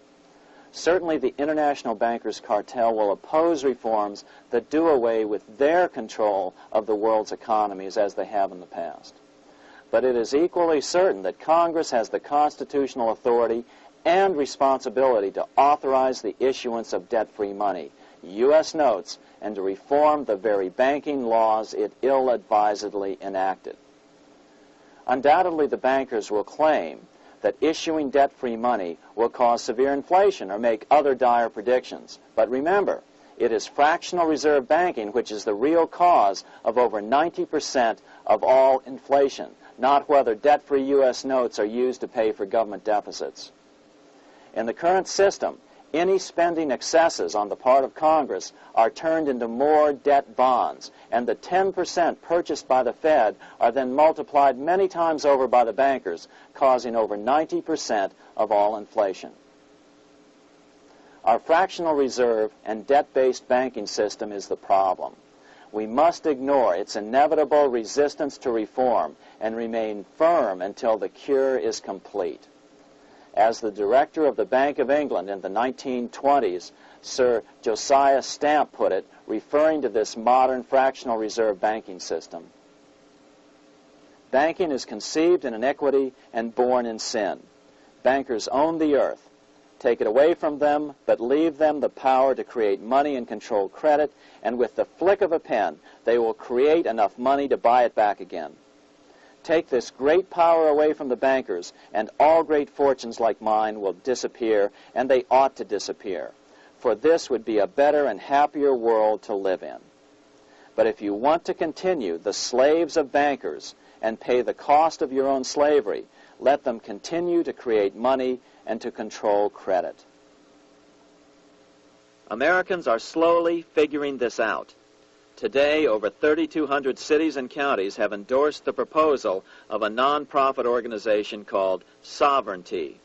Speaker 3: Certainly the international bankers' cartel will oppose reforms that do away with their control of the world's economies as they have in the past. But it is equally certain that Congress has the constitutional authority and responsibility to authorize the issuance of debt-free money, U.S. notes, and to reform the very banking laws it ill-advisedly enacted. Undoubtedly, the bankers will claim that issuing debt-free money will cause severe inflation or make other dire predictions. But remember, it is fractional reserve banking which is the real cause of over 90% of all inflation, not whether debt-free U.S. notes are used to pay for government deficits. In the current system, any spending excesses on the part of Congress are turned into more debt bonds, and the 10% purchased by the Fed are then multiplied many times over by the bankers, causing over 90% of all inflation. Our fractional reserve and debt-based banking system is the problem. We must ignore its inevitable resistance to reform and remain firm until the cure is complete. As the director of the Bank of England in the 1920s, Sir Josiah Stamp put it, referring to this modern fractional reserve banking system, banking is conceived in iniquity and born in sin. Bankers own the earth. Take it away from them, but leave them the power to create money and control credit, and with the flick of a pen, they will create enough money to buy it back again. Take this great power away from the bankers, and all great fortunes like mine will disappear, and they ought to disappear, for this would be a better and happier world to live in. But if you want to continue the slaves of bankers and pay the cost of your own slavery, let them continue to create money and to control credit. Americans are slowly figuring this out. Today, over 3,200 cities and counties have endorsed the proposal of a nonprofit organization called Sovereignty.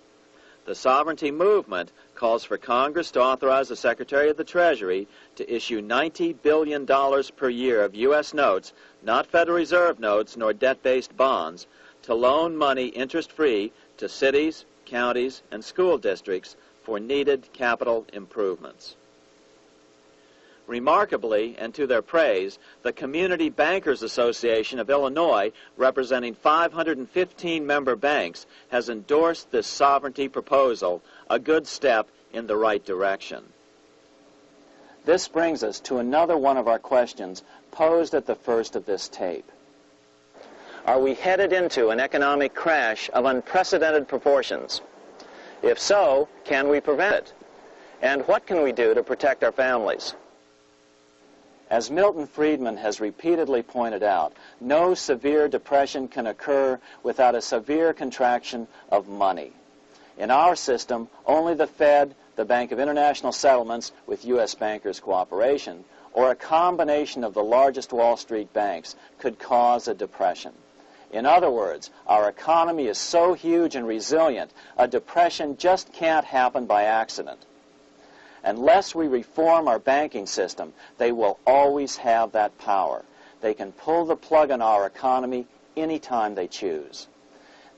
Speaker 3: The Sovereignty movement calls for Congress to authorize the Secretary of the Treasury to issue $90 billion per year of U.S. notes, not Federal Reserve notes nor debt-based bonds, to loan money interest-free to cities, counties, and school districts for needed capital improvements. Remarkably, and to their praise, the Community Bankers Association of Illinois, representing 515 member banks, has endorsed this sovereignty proposal, a good step in the right direction. This brings us to another one of our questions posed at the first of this tape. Are we headed into an economic crash of unprecedented proportions? If so, can we prevent it? And what can we do to protect our families? As Milton Friedman has repeatedly pointed out, no severe depression can occur without a severe contraction of money. In our system, only the Fed, the Bank of International Settlements with U.S. bankers' cooperation, or a combination of the largest Wall Street banks could cause a depression. In other words, our economy is so huge and resilient, a depression just can't happen by accident. Unless we reform our banking system, they will always have that power. They can pull the plug on our economy anytime they choose.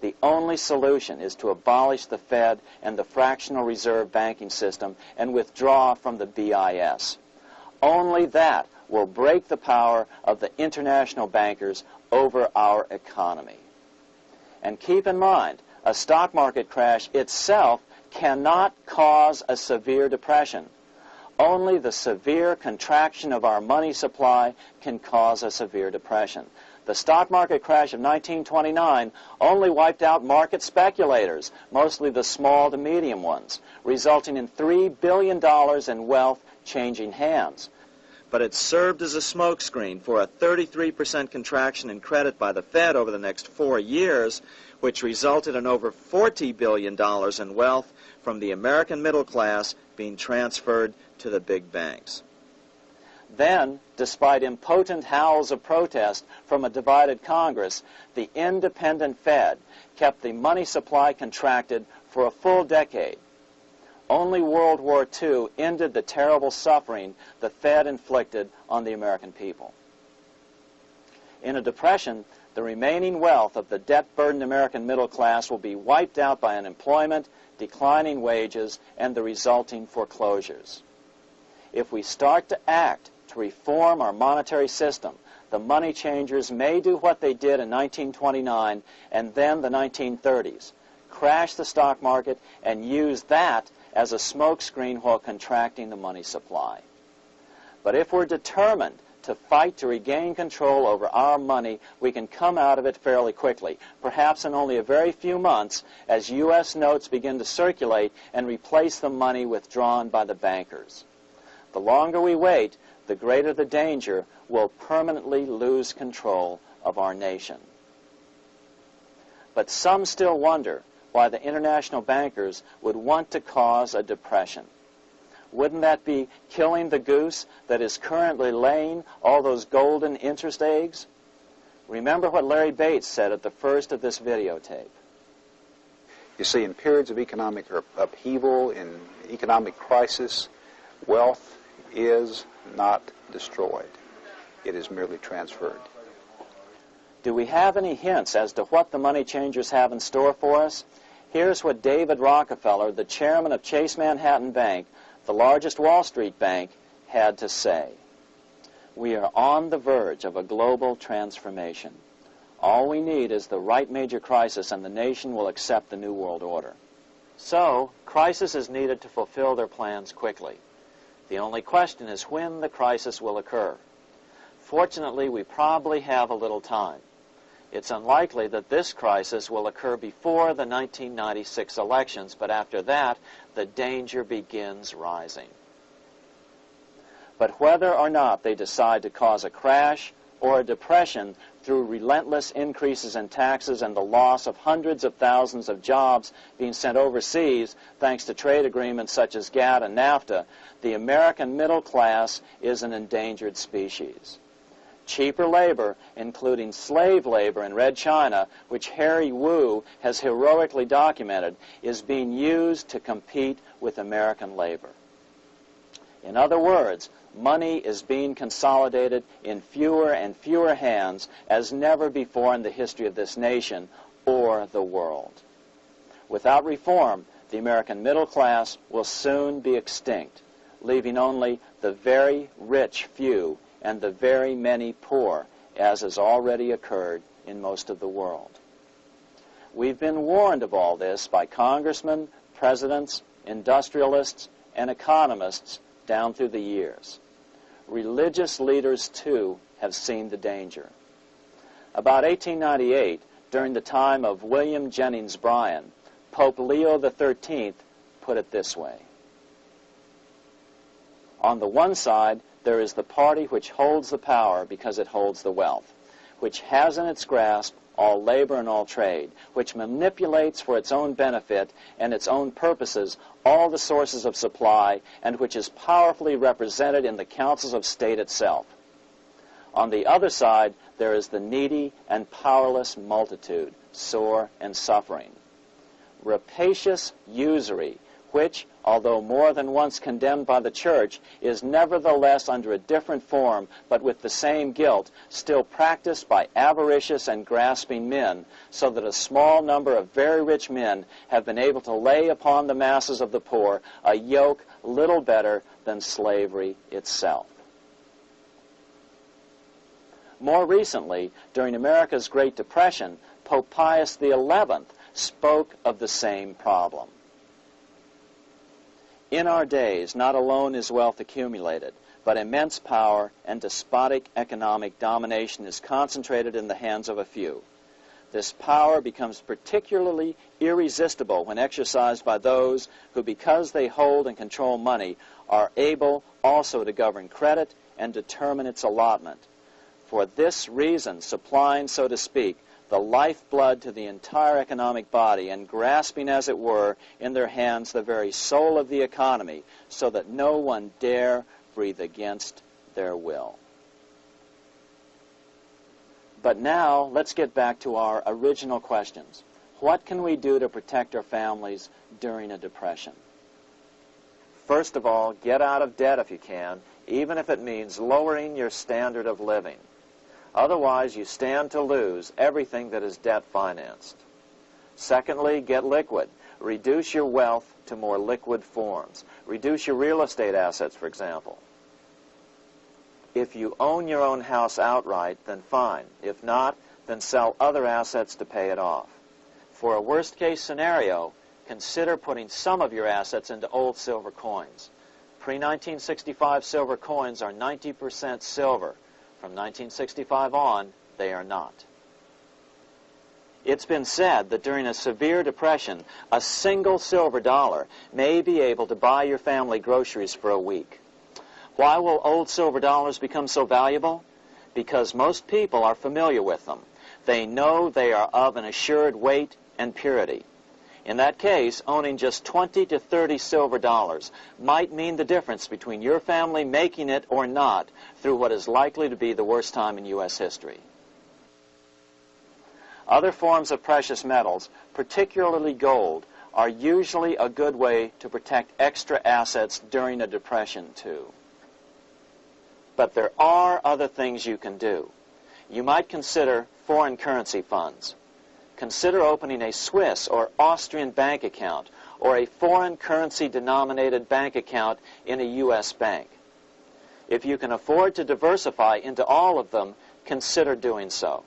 Speaker 3: The only solution is to abolish the Fed and the fractional reserve banking system and withdraw from the BIS. Only that will break the power of the international bankers over our economy. And keep in mind,
Speaker 2: A stock market crash itself cannot cause a severe depression. Only the severe contraction of our money supply can cause a severe depression. The stock market crash of 1929 only wiped out market speculators, mostly the small to medium ones, resulting in $3 billion in wealth changing hands. But it served as a smokescreen for a 33% contraction in credit by the Fed over the next 4 years, which resulted in over $40 billion in wealth from the American middle class being transferred to the big banks. Then, despite impotent howls of protest from a divided Congress, the independent Fed kept the money supply contracted for a full decade. Only World War II ended the terrible suffering the Fed inflicted on the American people. In a depression, the remaining wealth of the debt-burdened American middle class will be wiped out by unemployment, declining wages, and the resulting foreclosures. If we start to act to reform our monetary system, the money changers may do what they did in 1929 and then the 1930s, crash the stock market and use that as a smokescreen while contracting the money supply. But if we're determined to fight to regain control over our money, we can come out of it fairly quickly, perhaps in only a very few months, as U.S. notes begin to circulate and replace the money withdrawn by the bankers. The longer we wait, the greater the danger we'll permanently lose control of our nation. But some still wonder why the international bankers would want to cause a depression. Wouldn't that be killing the goose that is currently laying all those golden interest eggs? Remember what Larry Bates said at the first of this videotape.
Speaker 4: You see, in periods of economic upheaval, in economic crisis, wealth is not destroyed. It is merely transferred.
Speaker 2: Do we have any hints as to what the money changers have in store for us? Here's what David Rockefeller, the chairman of Chase Manhattan Bank, the largest Wall Street bank, had to say. We are on the verge of a global transformation. All we need is the right major crisis and the nation will accept the New World Order. So, crisis is needed to fulfill their plans quickly. The only question is when the crisis will occur. Fortunately, we probably have a little time. It's unlikely that this crisis will occur before the 1996 elections, but after that, the danger begins rising. But whether or not they decide to cause a crash or a depression through relentless increases in taxes and the loss of hundreds of thousands of jobs being sent overseas thanks to trade agreements such as GATT and NAFTA, the American middle class is an endangered species. Cheaper labor, including slave labor in Red China, which Harry Wu has heroically documented, is being used to compete with American labor. In other words, money is being consolidated in fewer and fewer hands as never before in the history of this nation or the world. Without reform, the American middle class will soon be extinct, leaving only the very rich few and the very many poor, as has already occurred in most of the world. We've been warned of all this by congressmen, presidents, industrialists, and economists down through the years. Religious leaders, too, have seen the danger. About 1898, during the time of William Jennings Bryan, Pope Leo XIII put it this way. On the one side, there is the party which holds the power because it holds the wealth, which has in its grasp all labor and all trade, which manipulates for its own benefit and its own purposes all the sources of supply, and which is powerfully represented in the councils of state itself. On the other side, there is the needy and powerless multitude, sore and suffering. Rapacious usury, which, although more than once condemned by the Church, is nevertheless under a different form, but with the same guilt, still practiced by avaricious and grasping men, so that a small number of very rich men have been able to lay upon the masses of the poor a yoke little better than slavery itself. More recently, during America's Great Depression, Pope Pius XI
Speaker 3: spoke of the same problem. In our days, not alone is wealth accumulated, but immense power and despotic economic domination is concentrated in the hands of a few. This power becomes particularly irresistible when exercised by those who, because they hold and control money, are able also to govern credit and determine its allotment. For this reason, supplying, so to speak, the lifeblood to the entire economic body and grasping, as it were, in their hands the very soul of the economy, so that no one dare breathe against their will. But now, let's get back to our original questions. What can we do to protect our families during a depression? First of all, get out of debt if you can, even if it means lowering your standard of living. Otherwise, you stand to lose everything that is debt-financed. Secondly, get liquid. Reduce your wealth to more liquid forms. Reduce your real estate assets, for example. If you own your own house outright, then fine. If not, then sell other assets to pay it off. For a worst-case scenario, consider putting some of your assets into old silver coins. Pre-1965 silver coins are 90% silver. From 1965 on, they are not. It's been said that during a severe depression, a single silver dollar may be able to buy your family groceries for a week. Why will old silver dollars become so valuable? Because most people are familiar with them. They know they are of an assured weight and purity. In that case, owning just 20 to 30 silver dollars might mean the difference between your family making it or not through what is likely to be the worst time in U.S. history. Other forms of precious metals, particularly gold, are usually a good way to protect extra assets during a depression, too. But there are other things you can do. You might consider foreign currency funds. Consider opening a Swiss or Austrian bank account or a foreign currency denominated bank account in a U.S. bank. If you can afford to diversify into all of them, consider doing so.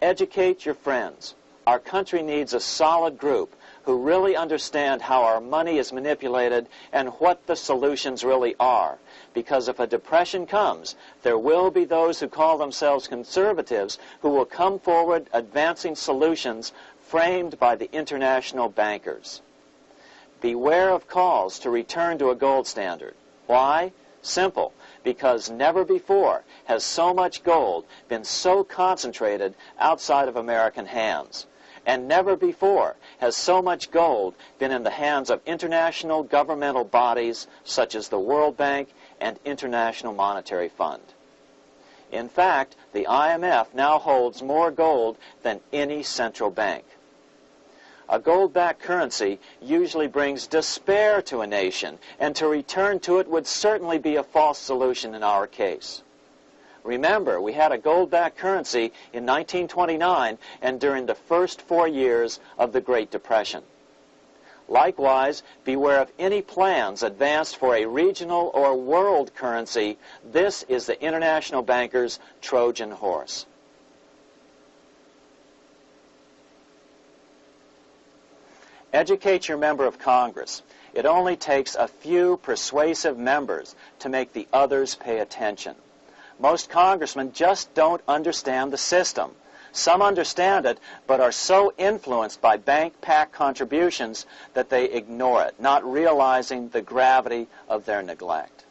Speaker 3: Educate your friends. Our country needs a solid group who really understand how our money is manipulated and what the solutions really are. Because if a depression comes, there will be those who call themselves conservatives who will come forward advancing solutions framed by the international bankers. Beware of calls to return to a gold standard. Why? Simple. Because never before has so much gold been so concentrated outside of American hands. And never before has so much gold been in the hands of international governmental bodies such as the World Bank and International Monetary Fund. In fact, the IMF now holds more gold than any central bank. A gold-backed currency usually brings despair to a nation, and to return to it would certainly be a false solution in our case. Remember, we had a gold-backed currency in 1929 and during the first 4 years of the Great Depression. Likewise, beware of any plans advanced for a regional or world currency. This is the international bankers' Trojan horse. Educate your member of Congress. It only takes a few persuasive members to make the others pay attention. Most congressmen just don't understand the system. Some understand it, but are so influenced by bank PAC contributions that they ignore it, not realizing the gravity of their neglect.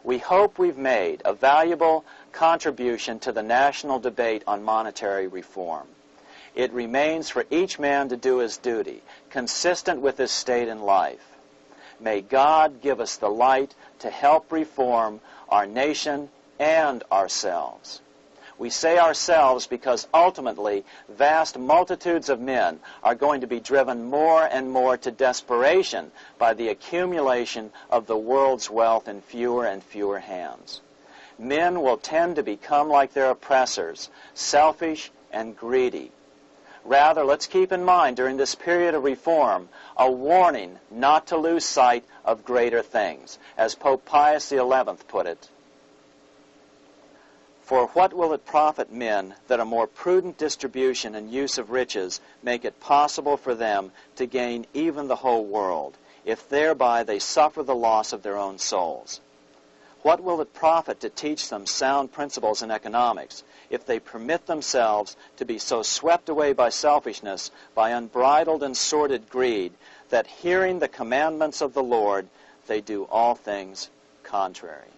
Speaker 3: We hope we've made a valuable contribution to the national debate on monetary reform. It remains for each man to do his duty, consistent with his state in life. May God give us the light to help reform our nation and ourselves. We say ourselves because ultimately vast multitudes of men are going to be driven more and more to desperation by the accumulation of the world's wealth in fewer and fewer hands. Men will tend to become like their oppressors, selfish and greedy. Rather, let's keep in mind during this period of reform a warning not to lose sight of greater things, as Pope Pius XI put it.
Speaker 2: For what will it profit men that a more prudent distribution and use of riches make it possible for them to gain even the whole world, if thereby they suffer the loss of their own souls? What will it profit to teach them sound principles in economics if they permit themselves to be so swept away by selfishness, by unbridled and sordid greed, that hearing the commandments of the Lord, they do all things contrary?